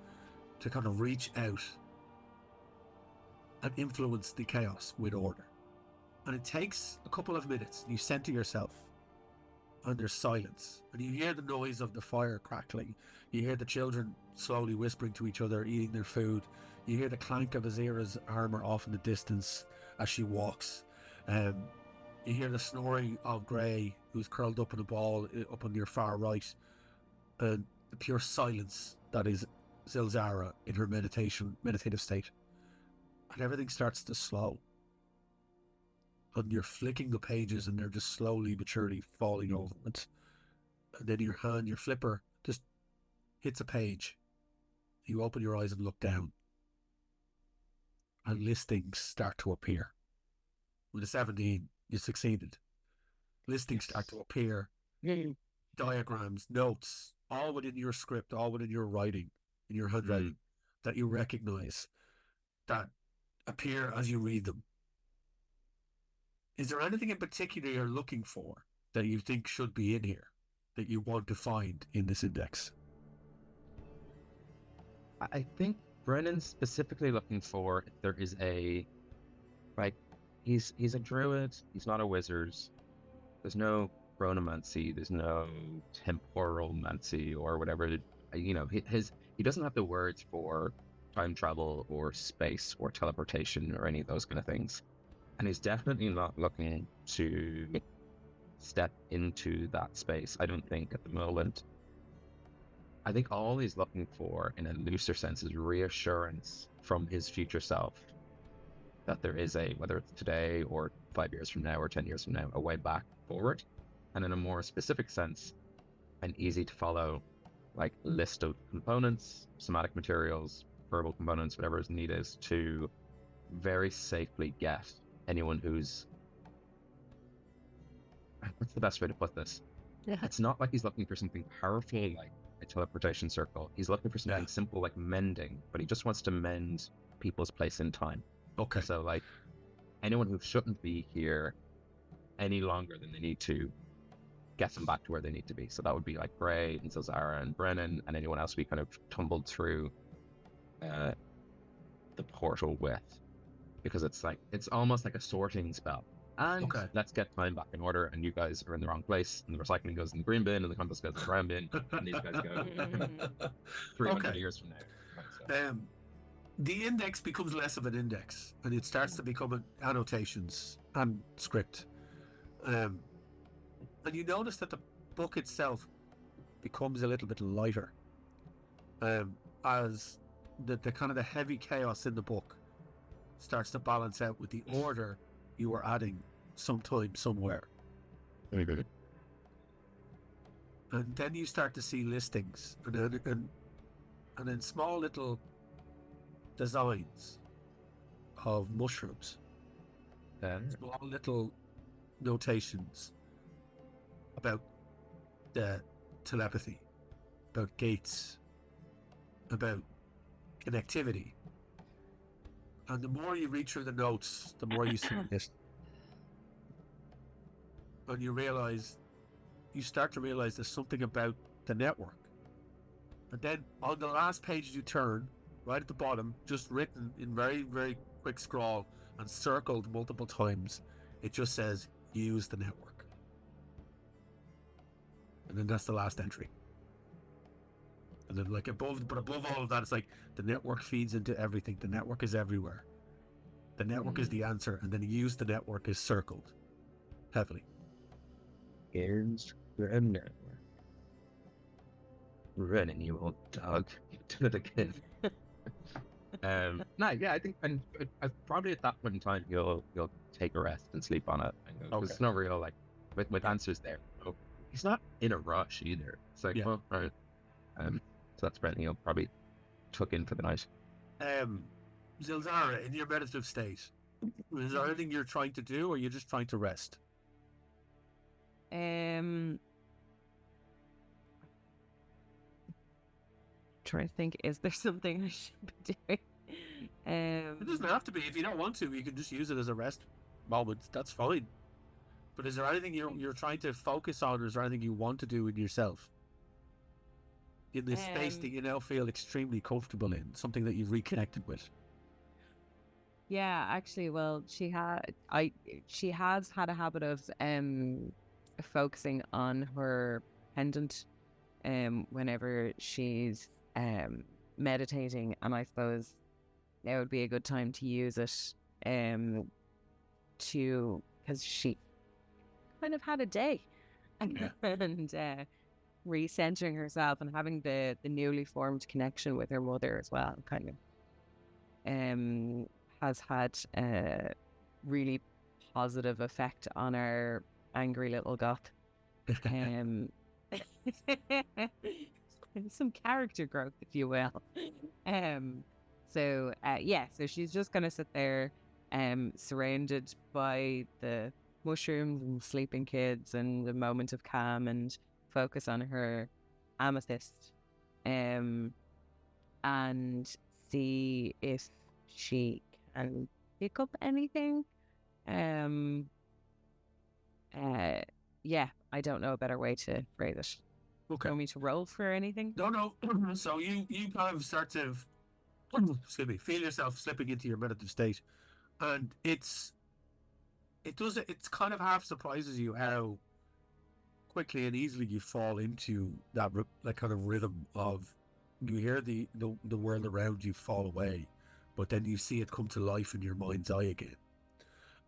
to kind of reach out and influence the chaos with order. And it takes a couple of minutes. You center yourself, and there's silence, and you hear the noise of the fire crackling. You hear the children slowly whispering to each other, eating their food. You hear the clank of Azira's armor off in the distance as she walks. You hear the snoring of Grey, who's curled up in a ball up on your far right, and the pure silence that is Zilzara in her meditative state. And everything starts to slow. And you're flicking the pages, and they're just slowly but surely falling over it. And then your flipper just hits a page. You open your eyes and look down. And listings start to appear. With a 17, you succeeded. Listings start to appear. Diagrams, notes, all within your script, all within your writing, in your handwriting, that you recognize, that appear as you read them. Is there anything in particular you're looking for that you think should be in here, that you want to find in this index? I think Brennan's specifically looking for if there is he's a druid, he's not a wizard. There's no chronomancy, there's no temporalmancy or whatever. He doesn't have the words for time travel or space or teleportation or any of those kind of things. And he's definitely not looking to step into that space, I don't think, at the moment. I think all he's looking for, in a looser sense, is reassurance from his future self that there is whether it's today or 5 years from now or 10 years from now, a way back forward. And in a more specific sense, an easy to follow list of components, somatic materials, verbal components, whatever is needed to very safely get anyone who's... What's the best way to put this? Yeah. It's not like he's looking for something powerful like a teleportation circle. He's looking for something simple like mending, but he just wants to mend people's place in time. Okay. So anyone who shouldn't be here any longer than they need to, get them back to where they need to be. So that would be Grey and Zilzara and Brennan and anyone else we kind of tumbled through the portal with, because it's almost like a sorting spell. And let's get time back in order, and you guys are in the wrong place, and the recycling goes in the green bin, and the compost goes in the brown bin, and these guys go 300 years from now. So. The index becomes less of an index, and it starts to become annotations and script. And you notice that the book itself becomes a little bit lighter, as the kind of the heavy chaos in the book starts to balance out with the order you were adding sometime somewhere. Very good. And then you start to see listings and then small little designs of mushrooms small little notations about the telepathy, about gates, about connectivity. And the more you read through the notes, the more you see this. And you start to realize there's something about the network. And then on the last page you turn, right at the bottom, just written in very, very quick scrawl and circled multiple times, it just says, use the network. And then that's the last entry. And then like above all of that, it's like the network feeds into everything. The network is everywhere. The network is the answer, and then use the network is circled heavily. Here's the network. Brennan, you old dog. You did it again. I think and probably at that point in time you'll take a rest and sleep on it. Okay. It's not real like with answers there. So he's not in a rush either. It's like, well, right. So that's Brennan. You'll probably tuck in for the night. Zilzara, in your meditative state, is there anything you're trying to do, or you're just trying to rest? Trying to think, is there something I should be doing? It doesn't have to be. If you don't want to, you can just use it as a rest moment. That's fine. But is there anything you're trying to focus on, or is there anything you want to do in yourself? In this space that you now feel extremely comfortable in, something that you've reconnected with. Yeah, actually, well, she has had a habit of focusing on her pendant whenever she's meditating, and I suppose now would be a good time to use it because she kind of had a day and recentering herself and having the newly formed connection with her mother as well kind of has had a really positive effect on our angry little goth. Some character growth, if you will. So she's just gonna sit there surrounded by the mushrooms and sleeping kids and the moment of calm and focus on her amethyst and see if she can pick up anything. I don't know a better way to phrase it. Okay. Want me to roll for anything? No. So you kind of start to feel yourself slipping into your meditative state, and it's kind of half surprises you how quickly and easily you fall into that kind of rhythm of you hear the world around you fall away, but then you see it come to life in your mind's eye again.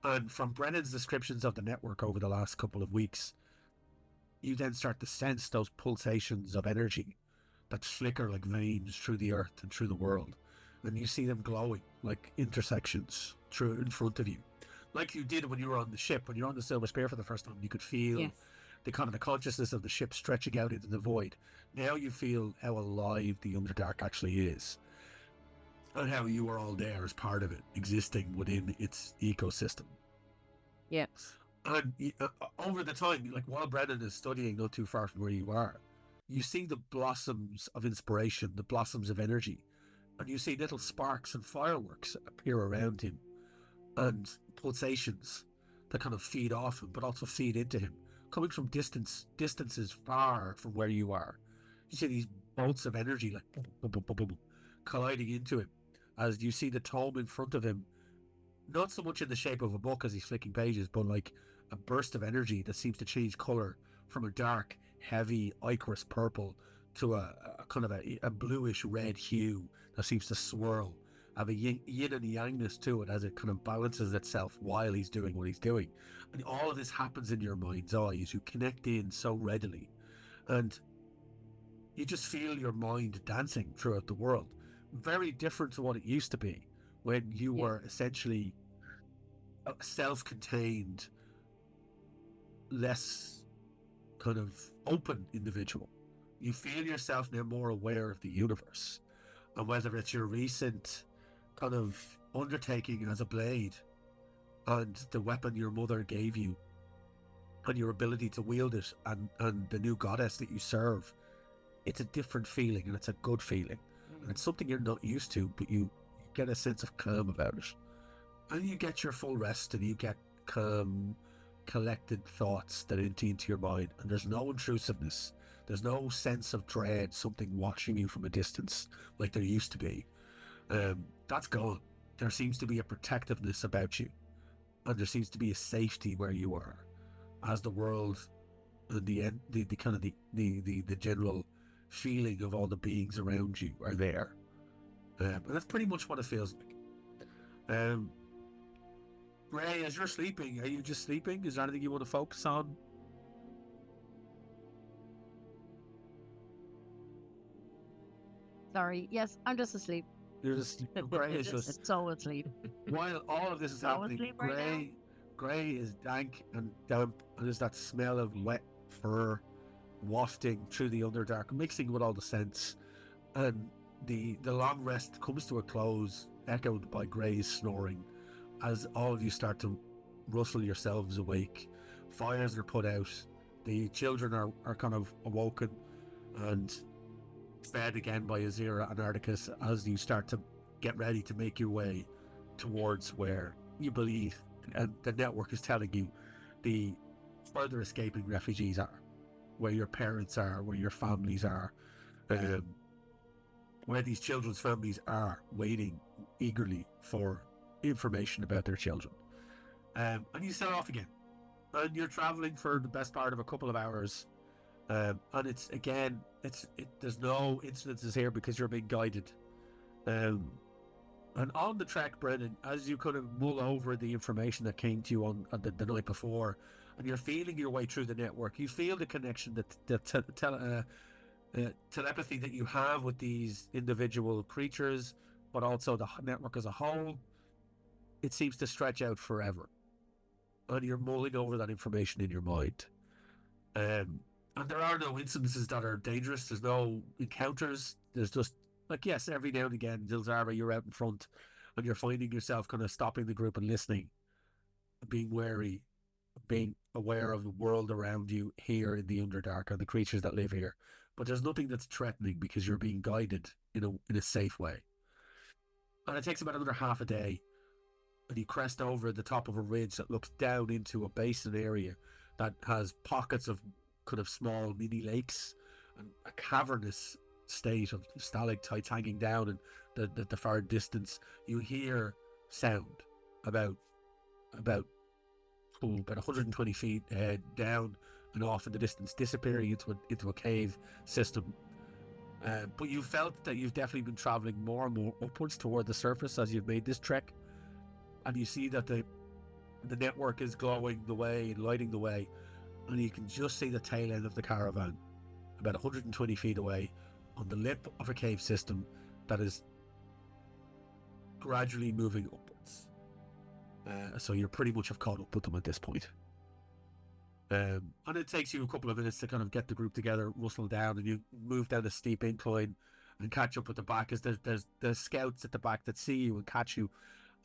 And from Brennan's descriptions of the network over the last couple of weeks, you then start to sense those pulsations of energy that flicker like veins through the earth and through the world. And you see them glowing like intersections through in front of you. Like you did when you were on the ship. When you were on the Silver Spear for the first time, you could feel the kind of the consciousness of the ship stretching out into the void. Now you feel how alive the Underdark actually is. And how you are all there as part of it, existing within its ecosystem. Yeah. And over the time, like while Brennan is studying not too far from where you are, you see the blossoms of inspiration, the blossoms of energy, and you see little sparks and fireworks appear around him, and pulsations that kind of feed off him, but also feed into him, coming from distances far from where you are. You see these bolts of energy like boom, boom, boom, boom, boom, colliding into him, as you see the tome in front of him, not so much in the shape of a book as he's flicking pages, but like a burst of energy that seems to change colour from a dark, heavy, ichorous purple to a kind of a bluish red hue that seems to swirl, have a yin and yangness to it as it kind of balances itself while he's doing what he's doing. And all of this happens in your mind's eye as you connect in so readily. And you just feel your mind dancing throughout the world. Very different to what it used to be when you were essentially a self-contained, less kind of open individual. You feel yourself now more aware of the universe, and whether it's your recent kind of undertaking as a blade and the weapon your mother gave you, and your ability to wield it, and the new goddess that you serve, it's a different feeling, and it's a good feeling. And it's something you're not used to, but you get a sense of calm about it. And you get your full rest, and you get calm, collected thoughts that empty into your mind. And there's no intrusiveness. There's no sense of dread, something watching you from a distance like there used to be. That's gone. There seems to be a protectiveness about you. And there seems to be a safety where you are. As the world, the kind of the general feeling of all the beings around you are there. And that's pretty much what it feels like. Ray, as you're sleeping, are you just sleeping? Is there anything you want to focus on? Sorry. Yes, I'm just asleep. You're just Gray is just so asleep. while all of this is So happening. asleep right Gray is dank and damp, and there's that smell of wet fur wafting through the Underdark, mixing with all the scents. And the long rest comes to a close, echoed by Gray's snoring, as all of you start to rustle yourselves awake. Fires are put out. The children are kind of awoken and fed again by Azira and Articus as you start to get ready to make your way towards where you believe, and the network is telling you, the further escaping refugees are, where your parents are, where your families are, where these children's families are waiting eagerly for information about their children. And you set off again, and you're traveling for the best part of a couple of hours. And it's again, there's no incidences here because you're being guided. And on the trek, Brennan, as you kind of mull over the information that came to you on the night before, and you're feeling your way through the network, you feel the connection, telepathy that you have with these individual creatures, but also the network as a whole. It seems to stretch out forever, and you're mulling over that information in your mind. And there are no incidences that are dangerous. There's no encounters. There's just, like, yes, every now and again, Dilzara, you're out in front and you're finding yourself kind of stopping the group and listening, being wary, being aware of the world around you here in the Underdark and the creatures that live here. But there's nothing that's threatening because you're being guided in a safe way. And it takes about another half a day, and you crest over the top of a ridge that looks down into a basin area that has pockets of kind of small mini lakes and a cavernous state of stalactites hanging down in the far distance. You hear sound about 120 feet down and off in the distance, disappearing into a cave system. But you felt that you've definitely been traveling more and more upwards toward the surface as you've made this trek, and you see that the network is glowing the way and lighting the way, and you can just see the tail end of the caravan about 120 feet away on the lip of a cave system that is gradually moving upwards. So you're pretty much have caught up with them at this point. And it takes you a couple of minutes to kind of get the group together, rustle down, and you move down a steep incline and catch up with the back, as there's scouts at the back that see you and catch you,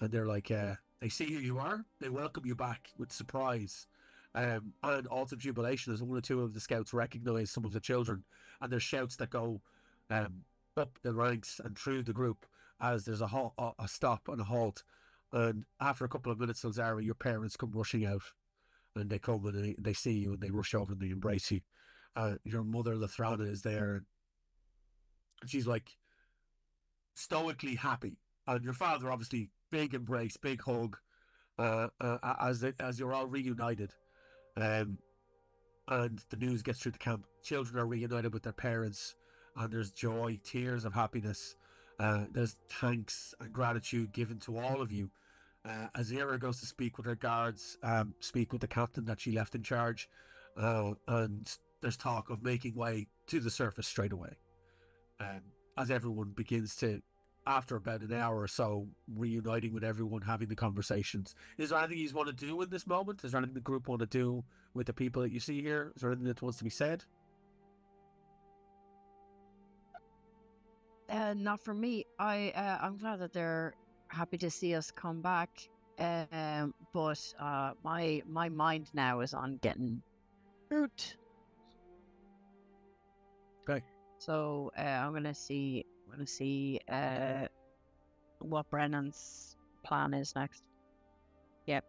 and they're like, they see who you are, they welcome you back with surprise, and also jubilation, as one or two of the scouts recognize some of the children, and there's shouts that go up the ranks and through the group as there's a stop and a halt. And after a couple of minutes, Elzara, your parents come rushing out, and they come and they see you and they rush over and they embrace you. Your mother, Lathrana, is there, and she's like stoically happy, and your father, obviously, big embrace, big hug, as you're all reunited. And the news gets through the camp. Children are reunited with their parents, and there's joy, tears of happiness. There's thanks and gratitude given to all of you. Azira goes to speak with her guards, speak with the captain that she left in charge, and there's talk of making way to the surface straight away. As everyone begins to, after about an hour or so, reuniting with everyone, having the conversations. Is there anything you want to do in this moment? Is there anything the group want to do with the people that you see here? Is there anything that wants to be said? Not for me. I'm glad that they're happy to see us come back. But my mind now is on getting fruit. Okay. So I'm gonna see what Brennan's plan is next. Yep.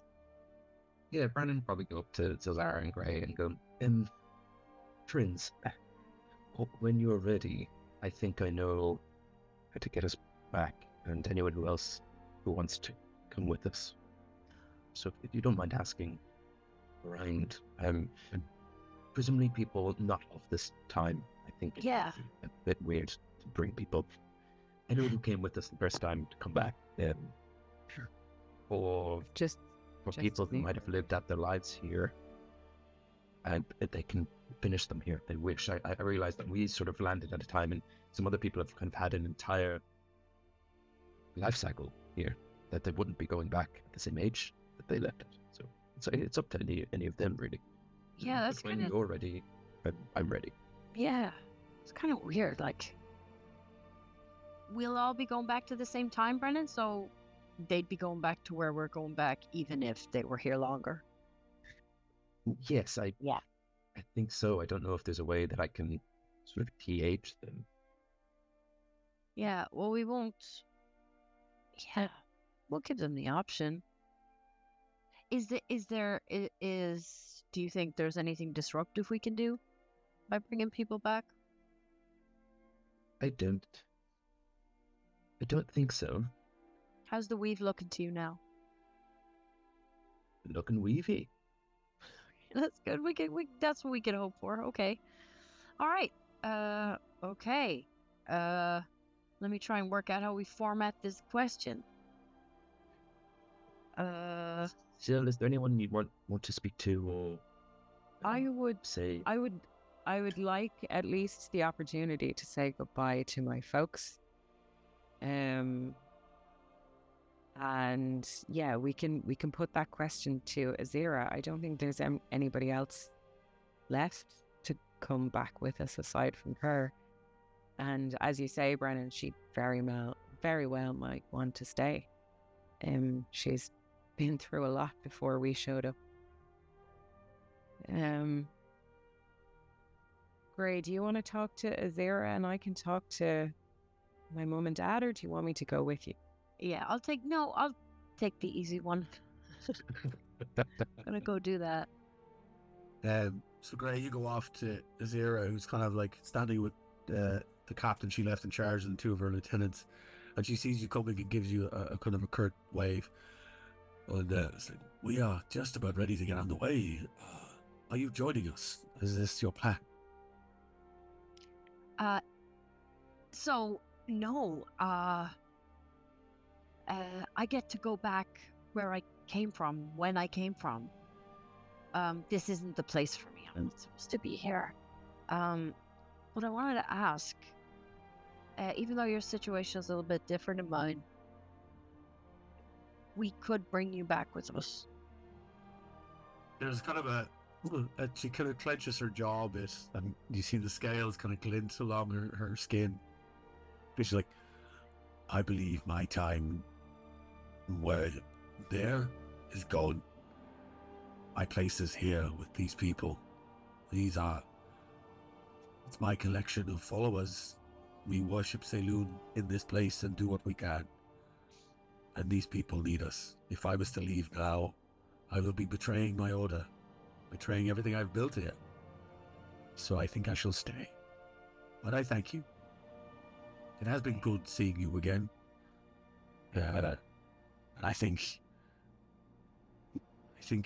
Yeah, Brennan probably go up to Zara and Gray and go, Trins, when you're ready, I think I know how to get us back, and anyone who else who wants to come with us. So if you don't mind asking around, and presumably people not of this time, I think Yeah. it'd be a bit weird to bring people. Anyone who came with us the first time to come back, Sure. or Just for people who might have lived out their lives here, and they can finish them here if they wish. I realize that we sort of landed at a time, and some other people have kind of had an entire life cycle here, that they wouldn't be going back at the same age that they left it. So it's up to any of them, really. Yeah, that's But when kind of, you're ready, I'm ready. yeah. It's kind of weird. Like, we'll all be going back to the same time, Brennan. So they'd be going back to where we're going back, even if they were here longer. Yes, I Yeah. think so. I don't know if there's a way that I can sort of TH them. Yeah. Well, we won't. Yeah. We'll give them the option. Do you think there's anything disruptive we can do by bringing people back? I don't think so. How's the weave looking to you now? Looking weavy. That's good. That's what we can hope for. Okay. All right. Okay. Let me try and work out how we format this question. Jill, is there anyone you want to speak to, or I would say? I would like at least the opportunity to say goodbye to my folks. And yeah, we can put that question to Azira. I don't think there's anybody else left to come back with us aside from her. And as you say, Brennan, she very well might want to stay. She's been through a lot before we showed up. Gray, do you want to talk to Azira and I can talk to my mum and dad, or do you want me to go with you? Yeah, I'll take the easy one. I'm gonna go do that. So Gray, you go off to Azira, who's kind of like standing with the captain she left in charge and two of her lieutenants, and she sees you coming and gives you a kind of a curt wave. And it's like, we are just about ready to get on the way. Are you joining us? Is this your plan? So no. I get to go back where I came from when I came from. This isn't the place for me. I'm not supposed to be here. But I wanted to ask, even though your situation is a little bit different than mine, we could bring you back with us. There's kind of she kind of clenches her jaw a bit, and you see the scales kind of glint along her skin. She's like, I believe my time where there is gone. My place is here with these people. It's my collection of followers. We worship Saloon in this place and do what we can. And these people need us. If I was to leave now, I will be betraying my order, betraying everything I've built here. So I think I shall stay. But I thank you. It has been good seeing you again. And I think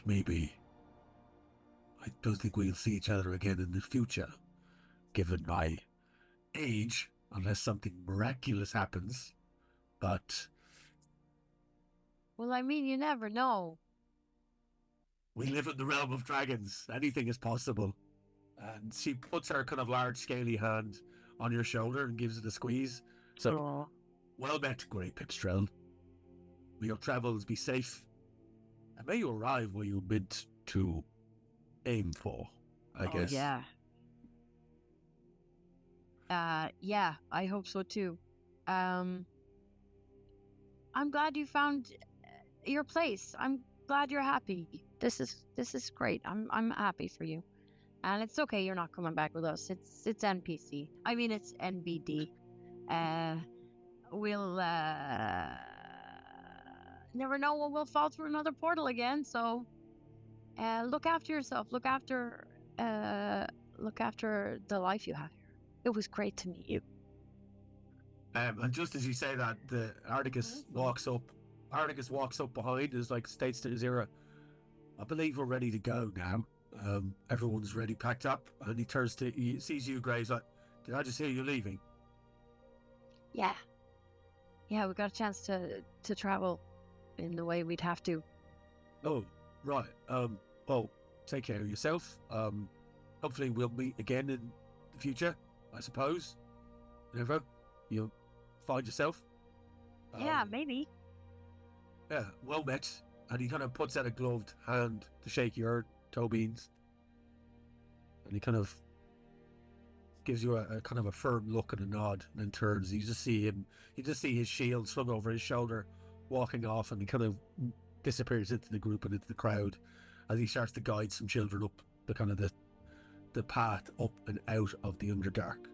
maybe I don't think we'll see each other again in the future, given my age, unless something miraculous happens. But Well, I mean, you never know. we live in the realm of dragons. Anything is possible. And she puts her kind of large, scaly hand on your shoulder and gives it a squeeze. So, Aw. well met, Grey Pipstrell. May your travels be safe. And may you arrive where you meant to aim for, I guess. Yeah. Yeah, I hope so too. I'm glad you found your place. I'm glad you're happy. This is great. I'm happy for you. And it's okay you're not coming back with us. It's NPC. I mean it's NBD. We'll never know when we'll fall through another portal again, so look after yourself. Look after the life you have here. It was great to meet you. And just as you say that, the Articus walks up. Articus walks up behind us, like states to Zira, I believe we're ready to go now. Everyone's ready, packed up. And he sees you, Grey. He's like, did I just hear you leaving? Yeah, we got a chance to travel in the way we'd have to. Oh, right. Well, take care of yourself. Hopefully we'll meet again in the future, I suppose. Whenever you'll find yourself. Yeah, maybe. Yeah, well met. And he kind of puts out a gloved hand to shake your toe beans. And he kind of gives you a kind of a firm look and a nod, and then turns. You just see his shield slung over his shoulder, walking off, and he kind of disappears into the group and into the crowd as he starts to guide some children up the kind of the path up and out of the Underdark,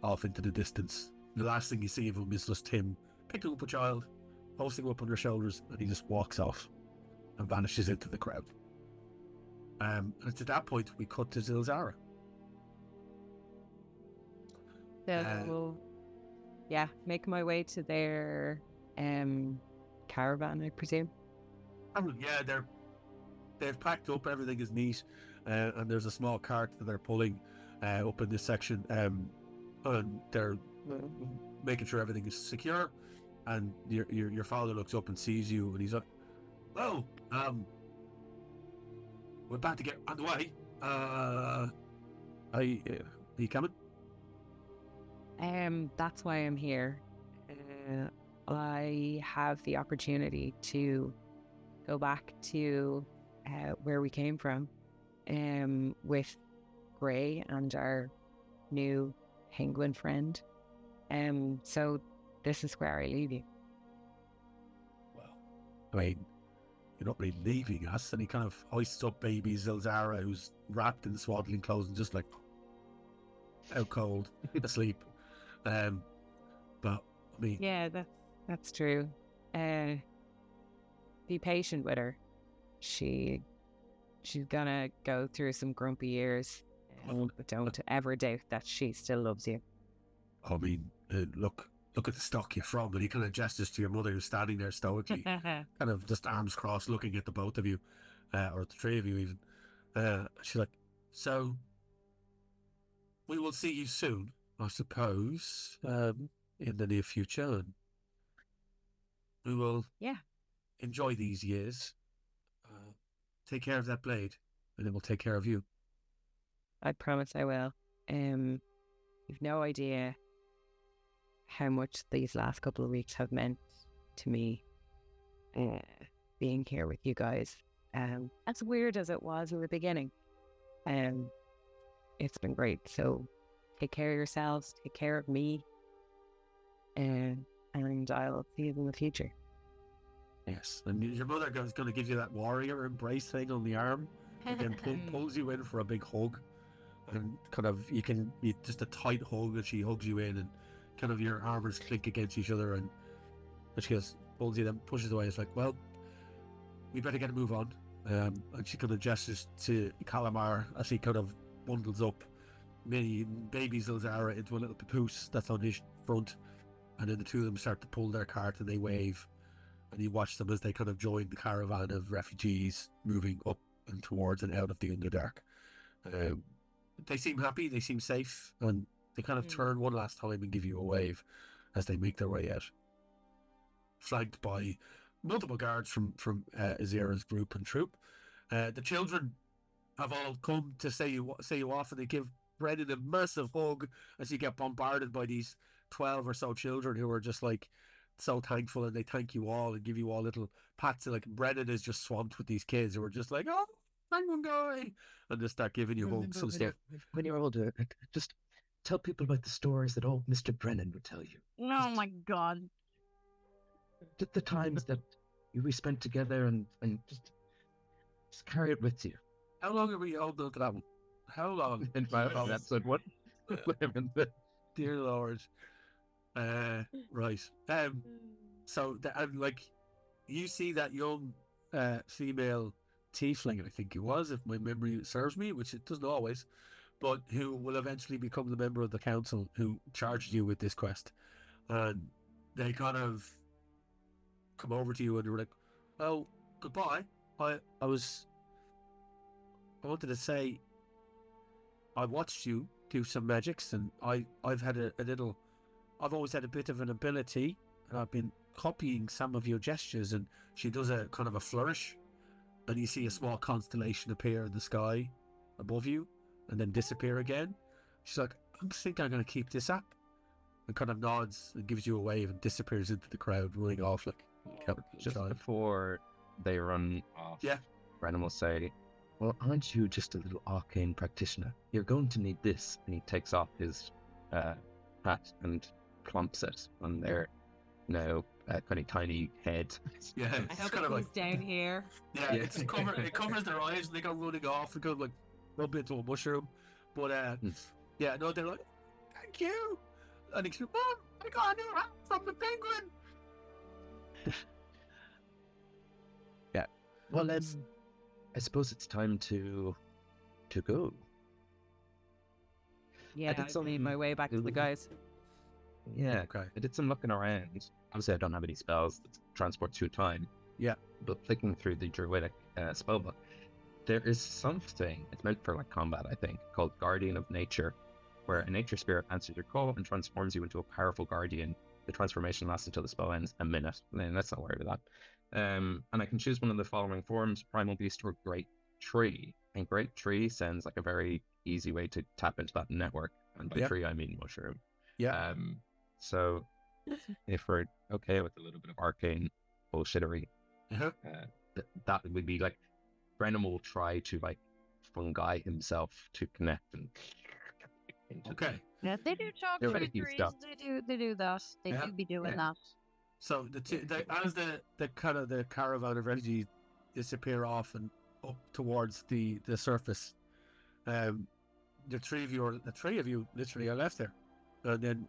off into the distance. The last thing you see of him is just him picking up a child, posting him up on their shoulders, and he just walks off and vanishes into the crowd. And it's at that point we cut to Zilzara. So, make my way to their caravan, I presume. Yeah, they've packed up. Everything is neat, and there's a small cart that they're pulling up in this section, and they're making sure everything is secure. And your father looks up and sees you, and he's like, "Oh, we're about to get on the way. Are you coming?" That's why I'm here. I have the opportunity to go back to where we came from, with Gray and our new penguin friend. So this is where I leave you. Well, I mean, you're not really leaving us. And he kind of hoists up baby Zilzara, who's wrapped in swaddling clothes and just like out cold, asleep. But I mean, yeah, that's true. Be patient with her. She's gonna go through some grumpy years, but don't ever doubt that she still loves you. I mean, look at the stock you're from. And he kind of gestures to your mother, who's standing there stoically, kind of just arms crossed, looking at the both of you, or the three of you even. She's like, so we will see you soon, I suppose, in the near future, and we will enjoy these years. Take care of that blade, and it will take care of you. I promise I will. You've no idea how much these last couple of weeks have meant to me, being here with you guys. As weird as it was in the beginning, it's been great. So take care of yourselves, take care of me, and I'll see you in the future. Yes, and your mother is going to give you that warrior embrace thing on the arm, and then pulls you in for a big hug, and kind of you just a tight hug, and she hugs you in, and kind of your armors clink against each other, and she goes, pulls you, then pushes away. It's like, well, we better get a move on. And she kind of gestures to Calamar as he kind of bundles up mini baby Zilzara into a little papoose that's on his front, and then the two of them start to pull their cart and they wave, and you watch them as they kind of join the caravan of refugees moving up and towards and out of the Underdark. They seem happy, they seem safe, and they kind of turn one last time and give you a wave as they make their way out, flanked by multiple guards from Azira's group and troop. The children have all come to say you off, and they give Brennan a massive hug as you get bombarded by these 12 or so children who are just like so thankful, and they thank you all and give you all little pats. Like Brennan is just swamped with these kids who are just like, oh, penguin guy, and just start giving you hugs and stuff. When you're older, just tell people about the stories that old Mr. Brennan would tell you. Oh my God. The times that we spent together, and just carry it with you. How long are we holding on to that one? How long? In my episode one. Dear Lord. Right. So like, you see that young female tiefling, I think it was, if my memory serves me, which it doesn't always, but who will eventually become the member of the council who charged you with this quest. And they kind of come over to you and they were like, "Oh, goodbye. I wanted to say I watched you do some magics, and I've had I've always had a bit of an ability, and I've been copying some of your gestures." And she does a kind of a flourish, and you see a small constellation appear in the sky above you and then disappear again. She's like, "I think I'm going to keep this up," and kind of nods and gives you a wave and disappears into the crowd, running off like just before they run off. Yeah. Brennan will say, "Well, aren't you just a little arcane practitioner? You're going to need this." And he takes off his hat and clumps it on their, kind of tiny head. Yeah, I it's hope kind it of goes like, down here. yeah, it covers their eyes, and they go running off and go like rub into a mushroom. But yeah, no, they're like, "Thank you," and he's like, "Mom, I got a new hat from the penguin." Yeah. Well, I suppose it's time to go. Yeah, I made my way back to the guys. Yeah, Okay. I did some looking around. Obviously, I don't have any spells that transport through time. Yeah. But flicking through the druidic spellbook, there is something, it's meant for like combat, I think, called Guardian of Nature, where a nature spirit answers your call and transforms you into a powerful guardian. The transformation lasts until the spell ends, a minute. Then let's not worry about that. And I can choose one of the following forms: Primal Beast or Great Tree. And Great Tree sounds like a very easy way to tap into that network. And by tree, I mean mushroom. Yeah. So if we're okay with a little bit of arcane bullshittery, that would be like, Brennan will try to like fungi himself to connect and Okay. Yeah, they do talk They're to the very trees. stuff. They do that. They do be doing that. So as the kind of the caravan of refugees disappear off and up towards the surface, the three of you literally are left there, and then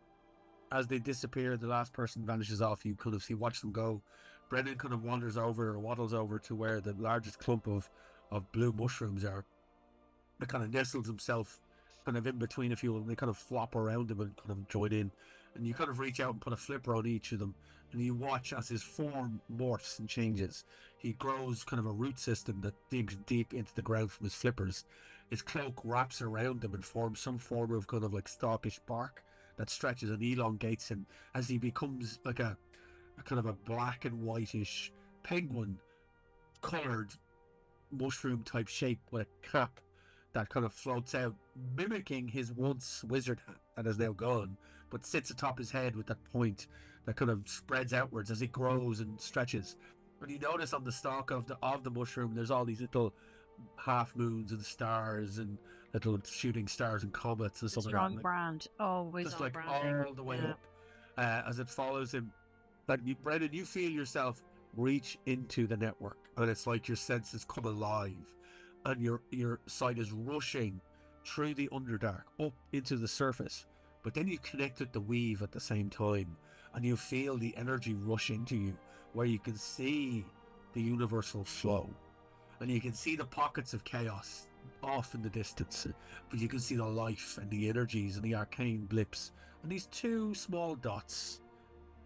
as they disappear, the last person vanishes off. You kind of watch them go. Brennan kind of waddles over to where the largest clump of blue mushrooms are. He kind of nestles himself kind of in between a few of them. They kind of flop around him and kind of join in. And you kind of reach out and put a flipper on each of them. And you watch as his form morphs and changes. He grows kind of a root system that digs deep into the ground from his flippers. His cloak wraps around him and forms some form of kind of like stalkish bark that stretches and elongates him as he becomes like a kind of a black and whitish penguin coloured mushroom type shape with a cap that kind of floats out, mimicking his once wizard hat that is now gone, but sits atop his head with that point that kind of spreads outwards as it grows and stretches. And you notice on the stalk of the mushroom, there's all these little half moons and stars and little shooting stars and comets and stuff like that. Strong brand, always Just on like branding. all the way up as it follows him. That Brennan, you feel yourself reach into the network, and it's like your senses come alive, and your sight is rushing through the Underdark up into the surface. But then you connect with the weave at the same time, and you feel the energy rush into you, where you can see the universal flow, and you can see the pockets of chaos off in the distance, but you can see the life and the energies and the arcane blips, and these two small dots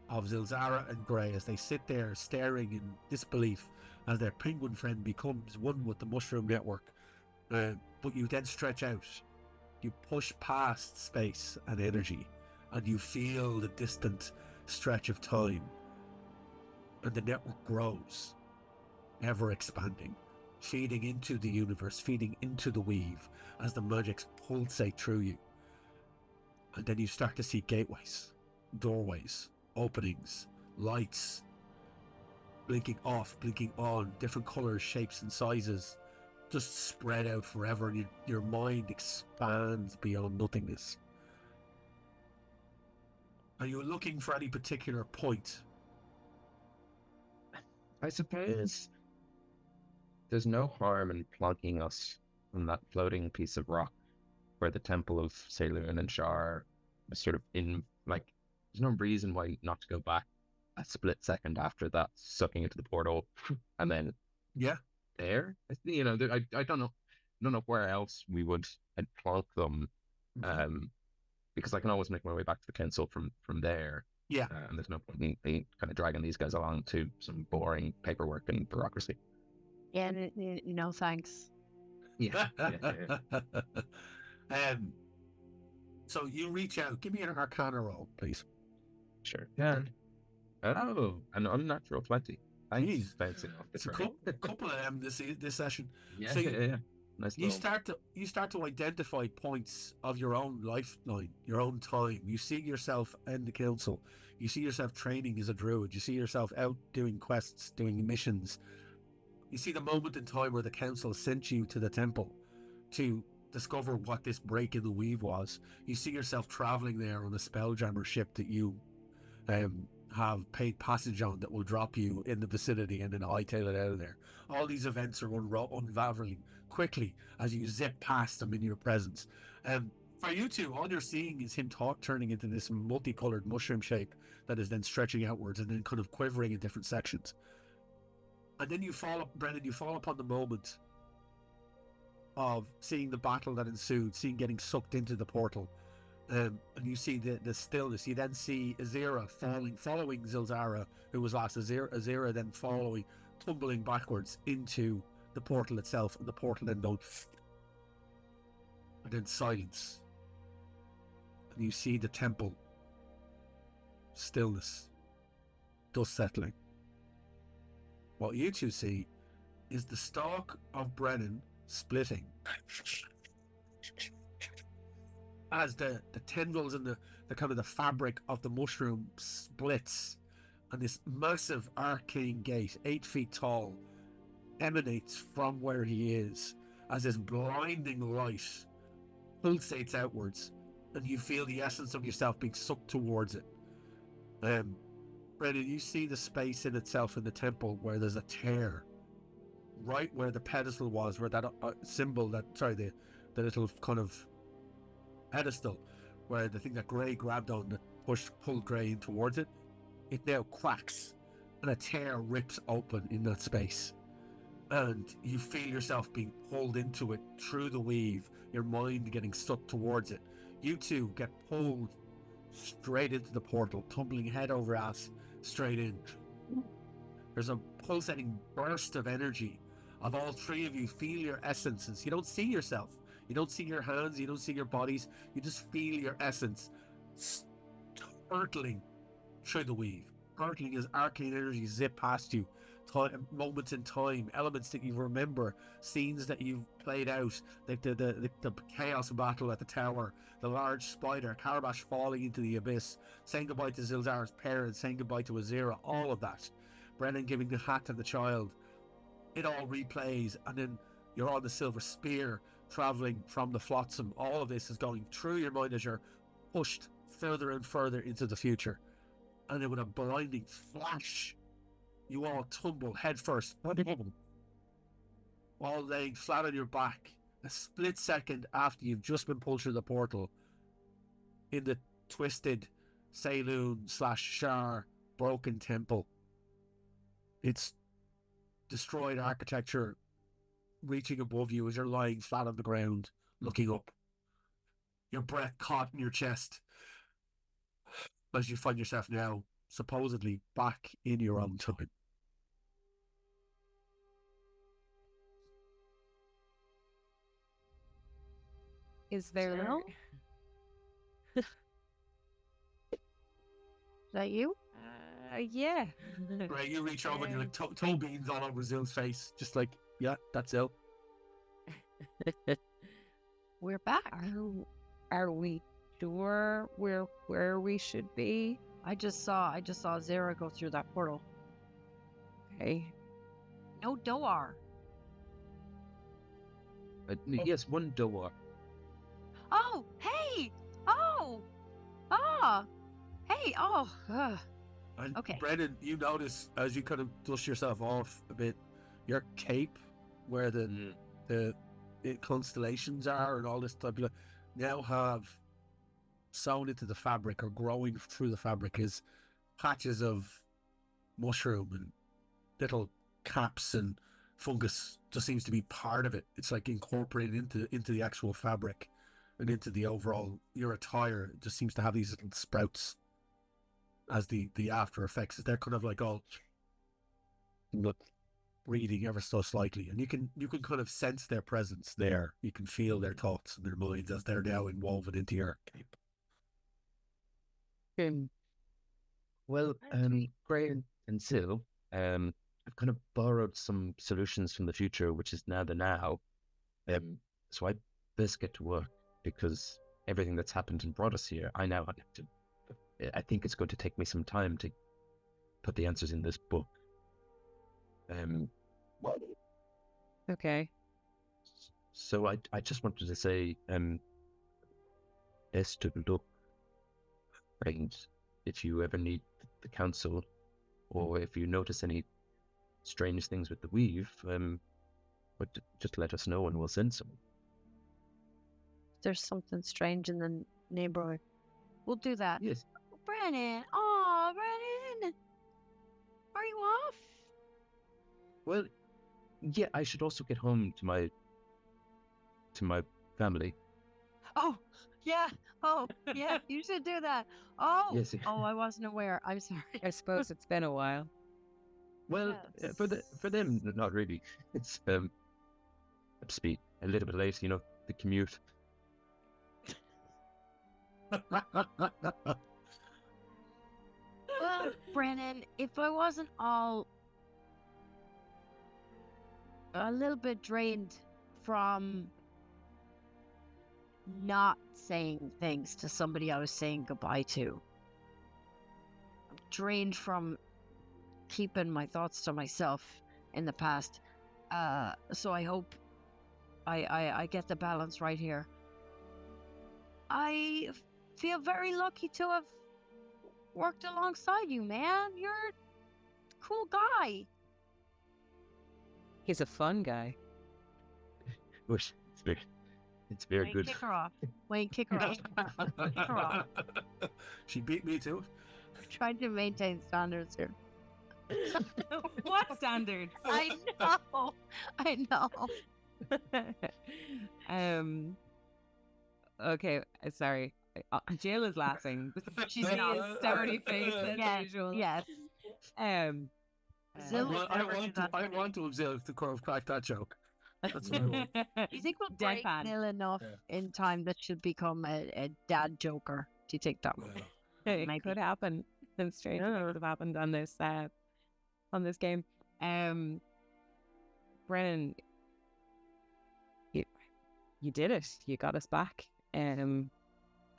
of Zilzara and Grey as they sit there staring in disbelief as their penguin friend becomes one with the mushroom network. But you then stretch out, you push past space and energy, and you feel the distant stretch of time, and the network grows, ever expanding, feeding into the universe, feeding into the weave as the magics pulsate through you. And then you start to see gateways, doorways, openings, lights, blinking off, blinking on, different colours, shapes and sizes, just spread out forever, and your mind expands beyond nothingness. Are you looking for any particular point? I suppose there's no harm in plonking us on that floating piece of rock where the temple of Saloon and Shar is sort of in, like, there's no reason why not to go back a split second after that, sucking into the portal, and then there. You know, I don't know where else we would plonk them, because I can always make my way back to the council from there. Yeah. And there's no point in me kind of dragging these guys along to some boring paperwork and bureaucracy. Yeah, no thanks. Yeah. So you reach out. Give me an Arcana roll, please. Sure. Yeah. Oh, an unnatural 20. Jeez. Bouncing off the It's a train. couple of them this session. Yeah, So yeah. Nice you little- start to identify points of your own lifeline, your own time. You see yourself in the council. You see yourself training as a druid. You see yourself out doing quests, doing missions. You see the moment in time where the council sent you to the temple to discover what this break in the weave was. You see yourself traveling there on a Spelljammer ship that you have paid passage on, that will drop you in the vicinity and then hightail it out of there. All these events are unraveling quickly as you zip past them in your presence. For you two, all you're seeing is him turning into this multicolored mushroom shape that is then stretching outwards and then kind of quivering in different sections. And then Brennan, you fall upon the moment of seeing the battle that ensued, seeing getting sucked into the portal. And you see the stillness. You then see Azira following Zilzara, who was last. Azira then tumbling backwards into the portal itself, and the portal then goes, and then silence. And you see the temple, stillness, dust settling. What you two see is the stalk of Brennan splitting as the tendrils and the kind of the fabric of the mushroom splits, and this massive arcane gate, 8 feet tall, emanates from where he is as this blinding light pulsates outwards, and you feel the essence of yourself being sucked towards it. Brennan, you see the space in itself in the temple where there's a tear right where the pedestal was, where that symbol, the little kind of pedestal where the thing that Grey grabbed on that pulled Grey in towards it now cracks and a tear rips open in that space, and you feel yourself being pulled into it through the weave, your mind getting sucked towards it. You two get pulled straight into the portal, tumbling head over ass straight in. There's a pulsating burst of energy of all three of you. Feel your essences. You don't see yourself. You don't see your hands. You don't see your bodies. You just feel your essence hurtling through the weave. Hurtling as arcane energy zip past you. Moments in time, elements that you remember, scenes that you've played out, like the chaos battle at the tower, the large spider, Carabash falling into the abyss, saying goodbye to Zilzara's parents, saying goodbye to Azira, all of that. Brennan giving the hat to the child. It all replays, and then you're on the silver spear, travelling from the flotsam. All of this is going through your mind as you're pushed further and further into the future. And then with a blinding flash, you all tumble headfirst, while laying flat on your back, a split second after you've just been pulled through the portal, in the twisted Saloon/Shar broken temple. It's destroyed architecture reaching above you as you're lying flat on the ground, looking up. Your breath caught in your chest as you find yourself now supposedly back in your own time. Is there... Hello? Is that you? Yeah. Right, you reach over and you're like toe beans all over Zill's face, just like, yeah, that's Zill. We're back. Are we sure we're where we should be? I just saw Zara go through that portal. Okay. No door. Yes, one door. Oh, hey! Oh! Ah! Hey! Oh! And Okay. Brennan, you notice as you kind of dust yourself off a bit, your cape, where the constellations are and all this type of now have sewn into the fabric or growing through the fabric is patches of mushroom and little caps and fungus. Just seems to be part of it. It's like incorporated into the actual fabric and into the overall your attire. It just seems to have these little sprouts as the after effects. They're kind of like all breathing ever so slightly, and you can kind of sense their presence there. You can feel their thoughts and their minds as they're now woven into your cape. Well, Gray and Sil, I've kind of borrowed some solutions from the future, which is now the now. So I best get to work, because everything that's happened and brought us here, I now have to. I think it's going to take me some time to put the answers in this book. Okay. So I just wanted to say, best of luck, and if you ever need the council, or if you notice any strange things with the weave, but just let us know and we'll send some. There's something strange in the neighborhood. We'll do that. Yes. Brennan! Oh, Brennan! Are you off? Well, yeah, I should also get home to my family. Oh, yeah. Oh, yeah. You should do that. Oh, Yes. oh, I wasn't aware. I'm sorry. I suppose it's been a while. Well, Yes. for them, not really. It's up to speed. A little bit late, the commute. Well, Brennan, if I wasn't all a little bit drained from not saying things to somebody I was saying goodbye to, I'm drained from keeping my thoughts to myself in the past. So I hope I get the balance right here. I feel very lucky to have worked alongside you, man. You're a cool guy. He's a fun guy. Which it's very Wayne, good. kick her off. Wayne, kick her off. Kick her off. She beat me to it. We're trying to maintain standards here. What standard? I know. I know. Okay, sorry. Jill is laughing. She sees stony face as Yes, usual. yes. Zil would I never do that. want to observe the curve crack that joke. That's what I want. Do you think we'll break Deadpan. Zil enough Yeah. in time that she'll become a dad joker? Do you think that will? It Maybe. could happen. And strange things have happened on this game. Brennan, you did it. You got us back.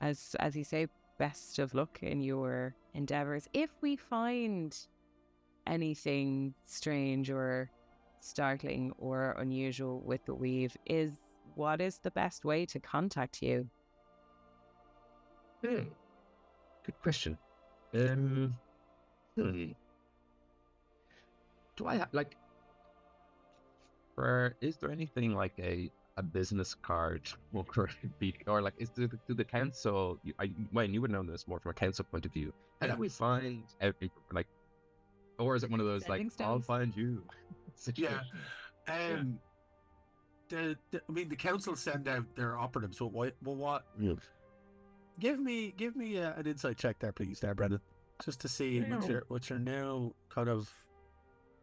As you say, best of luck in your endeavors. If we find anything strange or startling or unusual with the weave, what is the best way to contact you? Good question. Do I is there anything like a business card or like do the council? Wayne, you would know this more from a council point of view. How do we find everything or is it one of those Stepping I'll stones? find you? Yeah. The council send out their operatives. So what? Yeah. Give me an insight check there, please, there, Brennan, just to see what your now kind of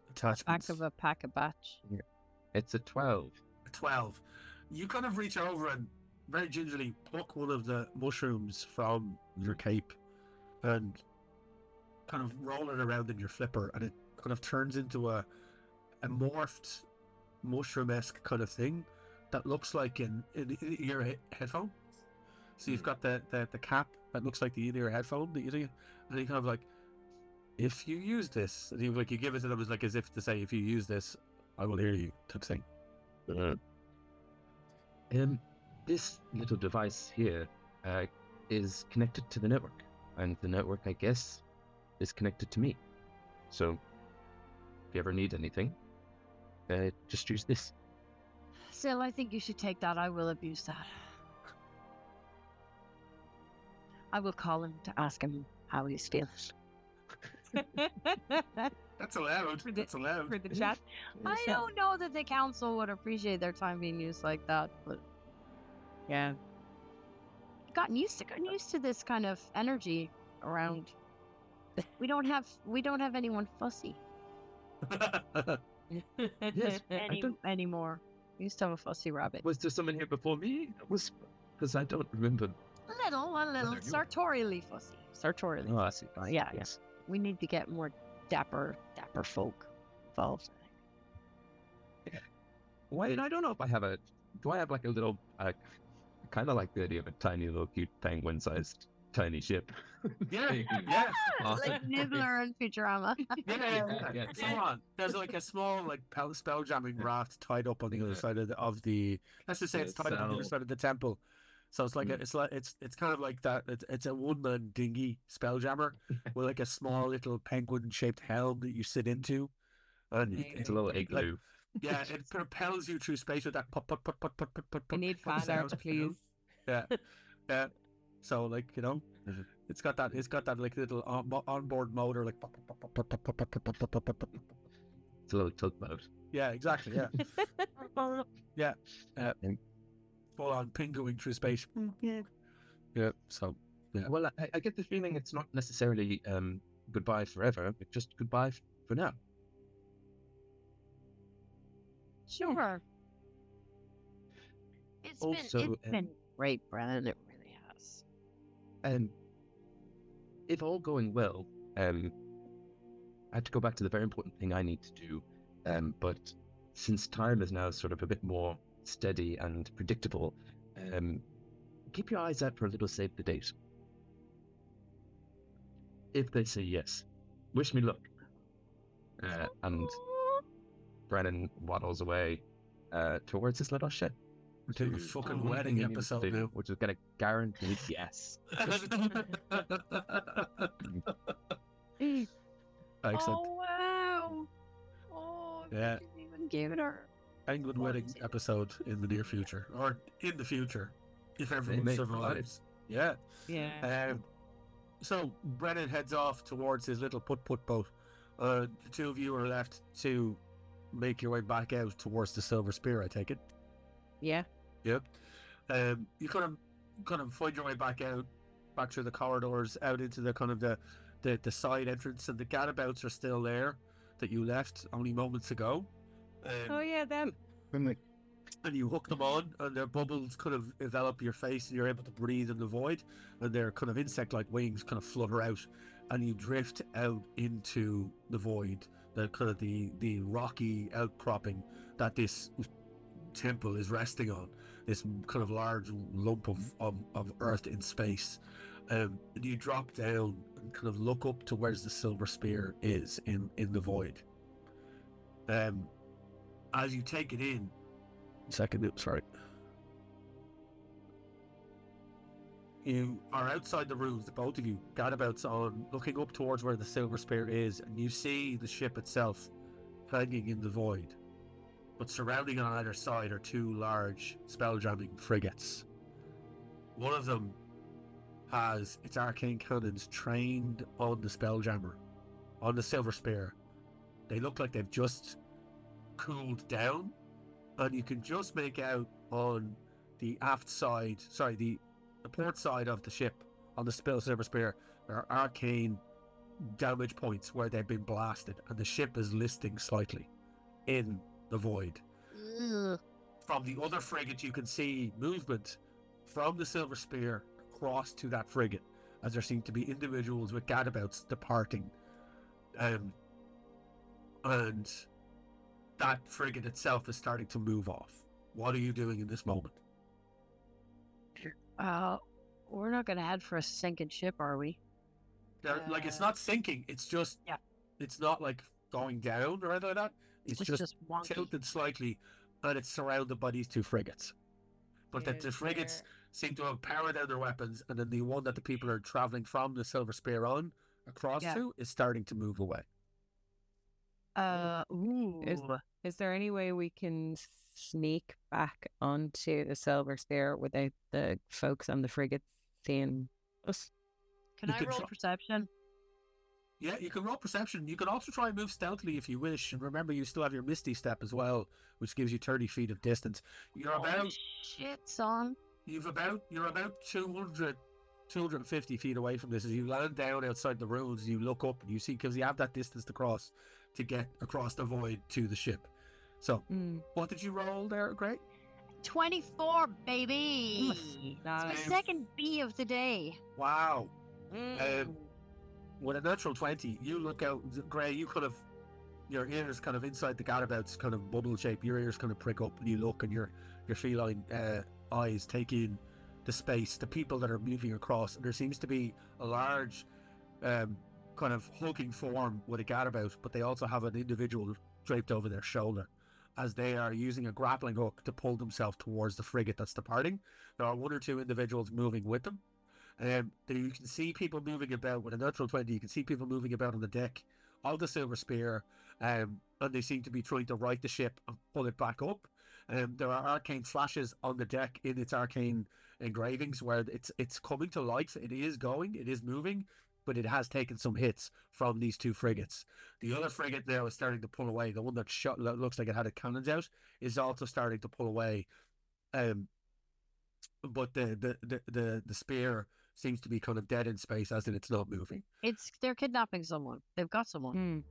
attachments. Back of a pack of batch. It's a 12. 12. You kind of reach over and very gingerly pluck one of the mushrooms from your cape and kind of roll it around in your flipper, and it kind of turns into a morphed mushroom-esque kind of thing that looks like an ear headphone. So you've got the cap that looks like the in-ear headphone that you're using, and you kind of like, if you use this, and you give it to them as if to say, if you use this, I will hear you, type thing. This little device here is connected to the network, and the network, I guess, is connected to me. So if you ever need anything, just use this. Still, I think you should take that. I will abuse that. I will call him to ask him how he's feeling. That's allowed. That's allowed. For the chat. I don't know that the council would appreciate their time being used like that, but Yeah. gotten used to this kind of energy around. We don't have anyone fussy Yes, anymore. We used to have a fussy rabbit. Was there someone here before me? Because I don't remember. A little sartorially fussy. Sartorially. Oh, I see. Yeah. We need to get more dapper folk involved. Wait, I don't know if I have do I have like a little, kind of like the idea of a tiny little cute penguin-sized tiny ship. Yeah. Like Nibbler and Futurama. Yeah. Come on. There's like a small like spelljamming raft tied up on the other side of the. Let's just say it's tied up on the other side of the temple. So it's like it's kind of like that. It's a one-man dinghy spelljammer with like a small little penguin-shaped helm that you sit into, and It's a little igloo. Yeah, it propels you through space with that put. I need fan art, please. Yeah. So like it's got that like little onboard motor like. It's a little tugboat. Yeah, exactly. Yeah. Full on pingoing through space. Yeah. So. Yeah. Well, I get the feeling it's not necessarily goodbye forever, but just goodbye for now. Sure. It's been great, Brennan. It really has. If all going well, I have to go back to the very important thing I need to do. But since time is now sort of a bit more steady and predictable, keep your eyes out for a little save the date. If they say yes, wish me luck. And Brennan waddles away towards his little ship. We're taking a fucking wedding episode now. Which is going to guarantee yes. Excellent. Oh, wow. Oh, Yeah. didn't even give it her. Penguin wedding episode in the near future, or in the future, if everyone may survives. Yeah. Yeah. So Brennan heads off towards his little put boat. The two of you are left to make your way back out towards the Silver Spear, I take it. Yeah. Yep. You kind of find your way back through the corridors, out into the kind of the side entrance, and the gadabouts are still there that you left only moments ago. Oh yeah, them. And you hook them on, and their bubbles kind of envelop your face, and you're able to breathe in the void, and their kind of insect-like wings kind of flutter out, and you drift out into the void, the kind of the rocky outcropping that this temple is resting on, this kind of large lump of earth in space. And you drop down and kind of look up to where the Silver Spear is in the void. As you take it in, you are outside the rooms, the both of you, gadabouts on, looking up towards where the Silver Spear is, and you see the ship itself hanging in the void. But surrounding on either side are two large spelljamming frigates. One of them has its arcane cannons trained on the Spelljammer, on the Silver Spear. They look like they've just cooled down, and you can just make out on the aft side, the port side of the ship, on the Silver Spear, there are arcane damage points where they've been blasted, and the ship is listing slightly in the void. From the other frigate, you can see movement from the Silver Spear across to that frigate, as there seem to be individuals with gadabouts departing. And that frigate itself is starting to move off. What are you doing in this moment? We're not going to head for a sinking ship, are we? Like, it's not sinking, it's just, it's not like going down or anything like that. It's just tilted slightly, and it's surrounded by these two frigates. But the frigates seem to have powered down their weapons, and then the one that the people are travelling from the Silver Spear on across Yeah. to is starting to move away. Ooh. Is there any way we can sneak back onto the Silver Spear without the folks on the frigate seeing us? Can You I could roll try- perception? Yeah, you can roll perception. You can also try and move stealthily if you wish. And remember, you still have your Misty Step as well, which gives you 30 feet of distance. You're about Shit, son. you're about 250 feet away from this. As you land down outside the ruins, you look up and you see, because you have that distance to cross to get across the void to the ship. So, what did you roll there, Greg? 24, baby. Nice. Second B of the day. Wow. With a natural 20, you look out, Gray, you kind of, your ears kind of inside the gadabouts kind of bubble shape, your ears kind of prick up and you look and your feline eyes take in the space, the people that are moving across, and there seems to be a large kind of hulking form with a gadabout, but they also have an individual draped over their shoulder as they are using a grappling hook to pull themselves towards the frigate that's departing. There are one or two individuals moving with them. You can see people moving about with a natural 20. You can see people moving about on the deck of the Silver Spear, and they seem to be trying to right the ship and pull it back up. There are arcane flashes on the deck in its arcane engravings where it's coming to life. It is moving, but it has taken some hits from these two frigates. The other frigate now is starting to pull away. The one that looks like it had its cannons out is also starting to pull away. But the spear seems to be kind of dead in space, as in it's not moving. They're kidnapping someone. They've got someone.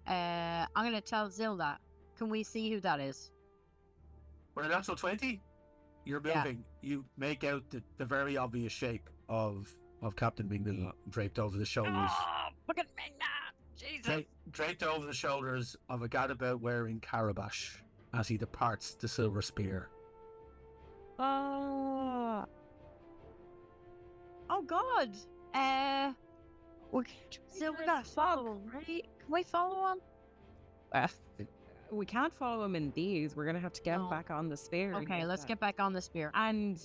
I'm gonna tell Zilda. Can we see who that is? With a natural 20, you're moving. You make out the very obvious shape of Captain Mingna draped over the shoulders. Oh, look at Mingna! Jesus! Draped over the shoulders of a gadabout wearing Carabash as he departs the Silver Spear. Oh God! So we gotta follow him, right? Can we follow him? We can't follow him in these. We're gonna have to get back on the spear. Okay, let's get back on the spear. And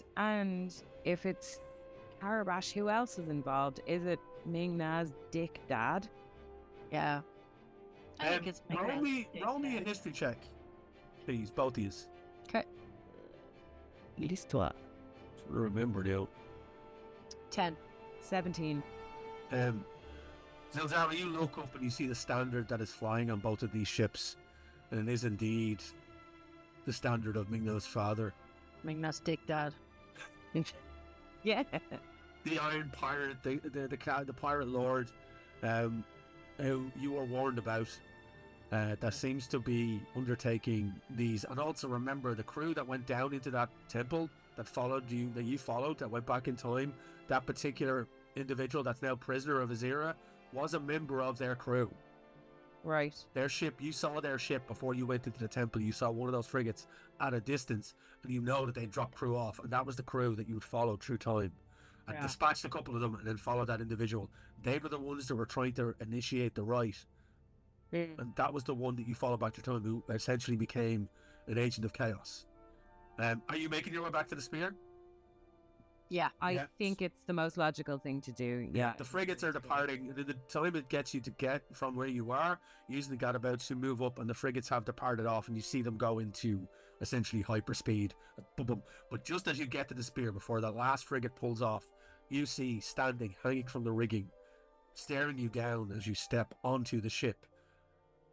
if it's Carabash, who else is involved? Is it Mingna's dick dad? Yeah. I think it's roll me a history check, please, both of you. Okay. L'histoire. Remember, though. 10. 17. Zilzara, you look up and you see the standard that is flying on both of these ships, and it is indeed the standard of Mingna's father. Mingna's dick dad. Yeah. The Iron Pirate, the Pirate Lord, who you were warned about, that seems to be undertaking these. And also remember, the crew that went down into that temple that followed you, that you followed, that went back in time, that particular individual that's now prisoner of Azira was a member of their crew. Right. Their ship, you saw their ship before you went into the temple. You saw one of those frigates at a distance, and you know that they dropped crew off, and that was the crew that you would follow through time. And dispatched a couple of them and then followed that individual. They were the ones that were trying to initiate the rite. And that was the one that you followed back to time, who essentially became an agent of chaos. Are you making your way back to the spear? Yeah. I think it's the most logical thing to do. Yeah. The frigates are departing. The time it gets you to get from where you are, usually got about to move up, and the frigates have departed off, and you see them go into essentially hyperspeed. But just as you get to the spear, before that last frigate pulls off, you see standing, hanging from the rigging, staring you down as you step onto the ship.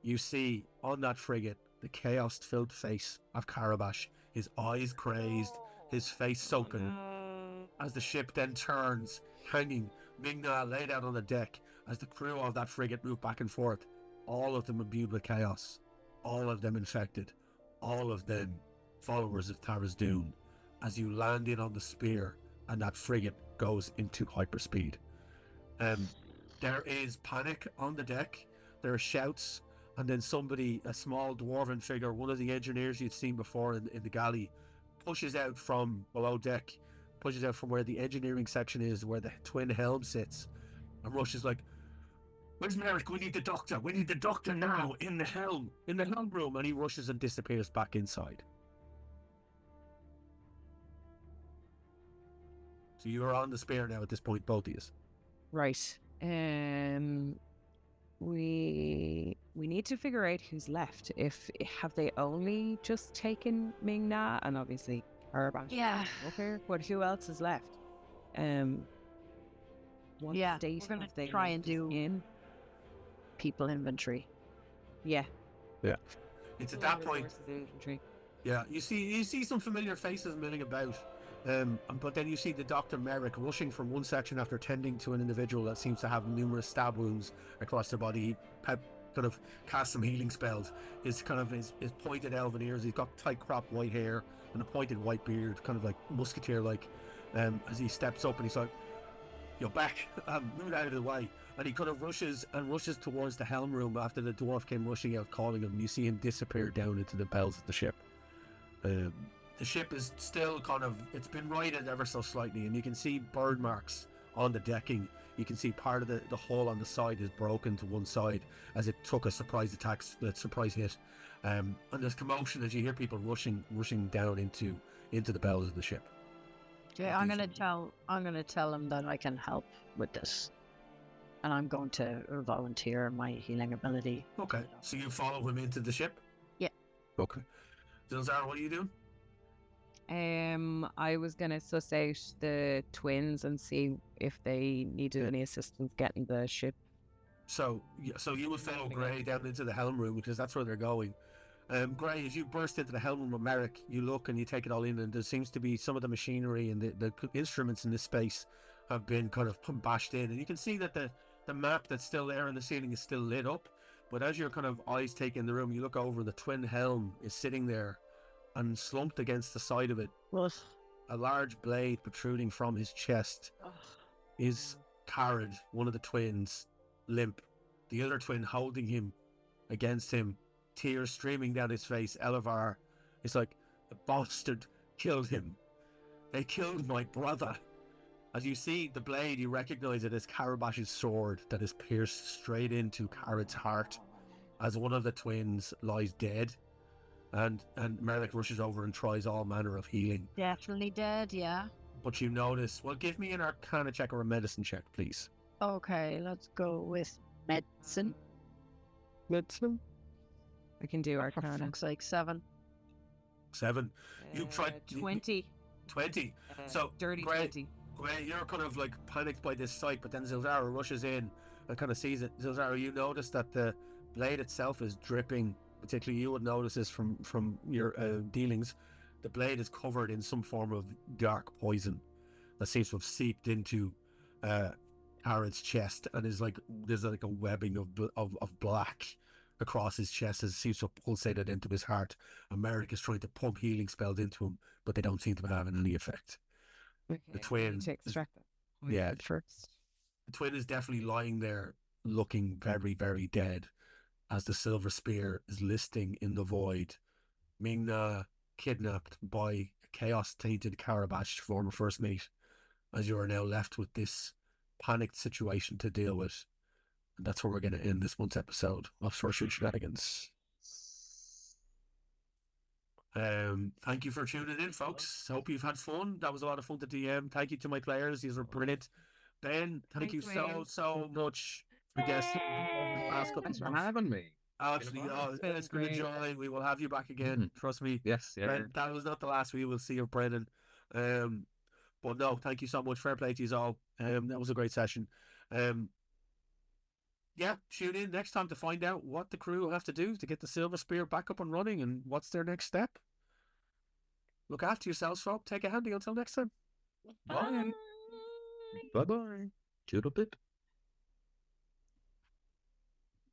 You see on that frigate the chaos-filled face of Carabash, his eyes crazed, his face sunken. As the ship then turns, hanging, Mingna laid out on the deck, as the crew of that frigate move back and forth, all of them imbued with chaos, all of them infected, all of them followers of Tharizdun, as you land in on the spear and that frigate goes into hyperspeed. There is panic on the deck, there are shouts, and then somebody, a small dwarven figure, one of the engineers you'd seen before in the galley, pushes out from below deck, pushes out from where the engineering section is, where the twin helm sits, and rushes like, "Where's Merrick? We need the doctor now, in the helm room," and he rushes and disappears back inside. So you are on the spear now at this point, both of you. Right. We need to figure out who's left. If have they only just taken Ming Na and obviously Carabash? Yeah. But who else is left? What Yeah, state we're gonna have they try left and us do in? people inventory. Yeah. It's at that point. Resources inventory. Yeah, you see some familiar faces milling about, but then you see the Dr. Merrick rushing from one section after tending to an individual that seems to have numerous stab wounds across their body. He kind of casts some healing spells. His pointed elven ears. He's got tight cropped white hair and a pointed white beard, kind of like musketeer-like. As he steps up and he's like, "You're back. Move out of the way." And he kind of rushes towards the helm room after the dwarf came rushing out, calling him. You see him disappear down into the bowels of the ship. The ship is still it's been righted ever so slightly, and you can see bird marks on the decking. You can see part of the hull on the side is broken to one side as it took a surprise hit. And there's commotion as you hear people rushing down into the bowels of the ship. Okay, I'm gonna tell him that I can help with this, and I'm going to volunteer my healing ability. Okay, so you follow him into the ship? Yeah. Okay. Zara, what are you doing? I was gonna suss out the twins and see if they needed any assistance getting the ship. So you would follow Gray down into the helm room because that's where they're going. Gray, as you burst into the helm room with Merrick, you look and you take it all in, and there seems to be some of the machinery and the instruments in this space have been kind of bashed in, and you can see that the map that's still there on the ceiling is still lit up. But as your kind of eyes take in the room, you look over, the twin helm is sitting there, and slumped against the side of it, a large blade protruding from his chest, is Carrad, one of the twins, limp. The other twin holding him against him, tears streaming down his face. Elevar is like, "The bastard killed him. They killed my brother." As you see the blade, you recognize it as Carabash's sword that is pierced straight into Carrad's heart as one of the twins lies dead. And Merrick rushes over and tries all manner of healing. Definitely dead, yeah. But you notice, well, give me an Arcana check or a Medicine check, please. Okay, let's go with medicine. Medicine? I can do Arcana. Looks like 7. 7. You tried 20. 20. So dirty Gray, 20. Gray, you're kind of like panicked by this sight, but then Zilzara rushes in and kind of sees it. Zilzara, you notice that the blade itself is dripping. Particularly, you would notice this from your dealings. The blade is covered in some form of dark poison that seems to have seeped into Carrad's chest, and there's like a webbing of black across his chest as it seems to have pulsated into his heart. Merrick is trying to pump healing spells into him, but they don't seem to be having any effect. Okay, The twin, to extract that. yeah, First. the twin is definitely lying there, looking very, very dead, as the silver spear is listing in the void. Ming-Na kidnapped by a chaos-tainted Carabash, former first mate, as you are now left with this panicked situation to deal with. And that's where we're going to end this month's episode of Sorcery Shenanigans. Thank you for tuning in, folks. Hope you've had fun. That was a lot of fun to DM. Thank you to my players. These were brilliant. Ben, thank you so much for guesting. Thanks for having me. Absolutely, it's been a joy. We will have you back again. Trust me. Yes, yeah. That was not the last we will see of Brennan. But no, thank you so much. Fair play to you all. That was a great session. Yeah, tune in next time to find out what the crew have to do to get the Silver Spear back up and running and what's their next step. Look after yourselves, folk. Take it handy until next time. Bye. Bye-bye. Toodle pip.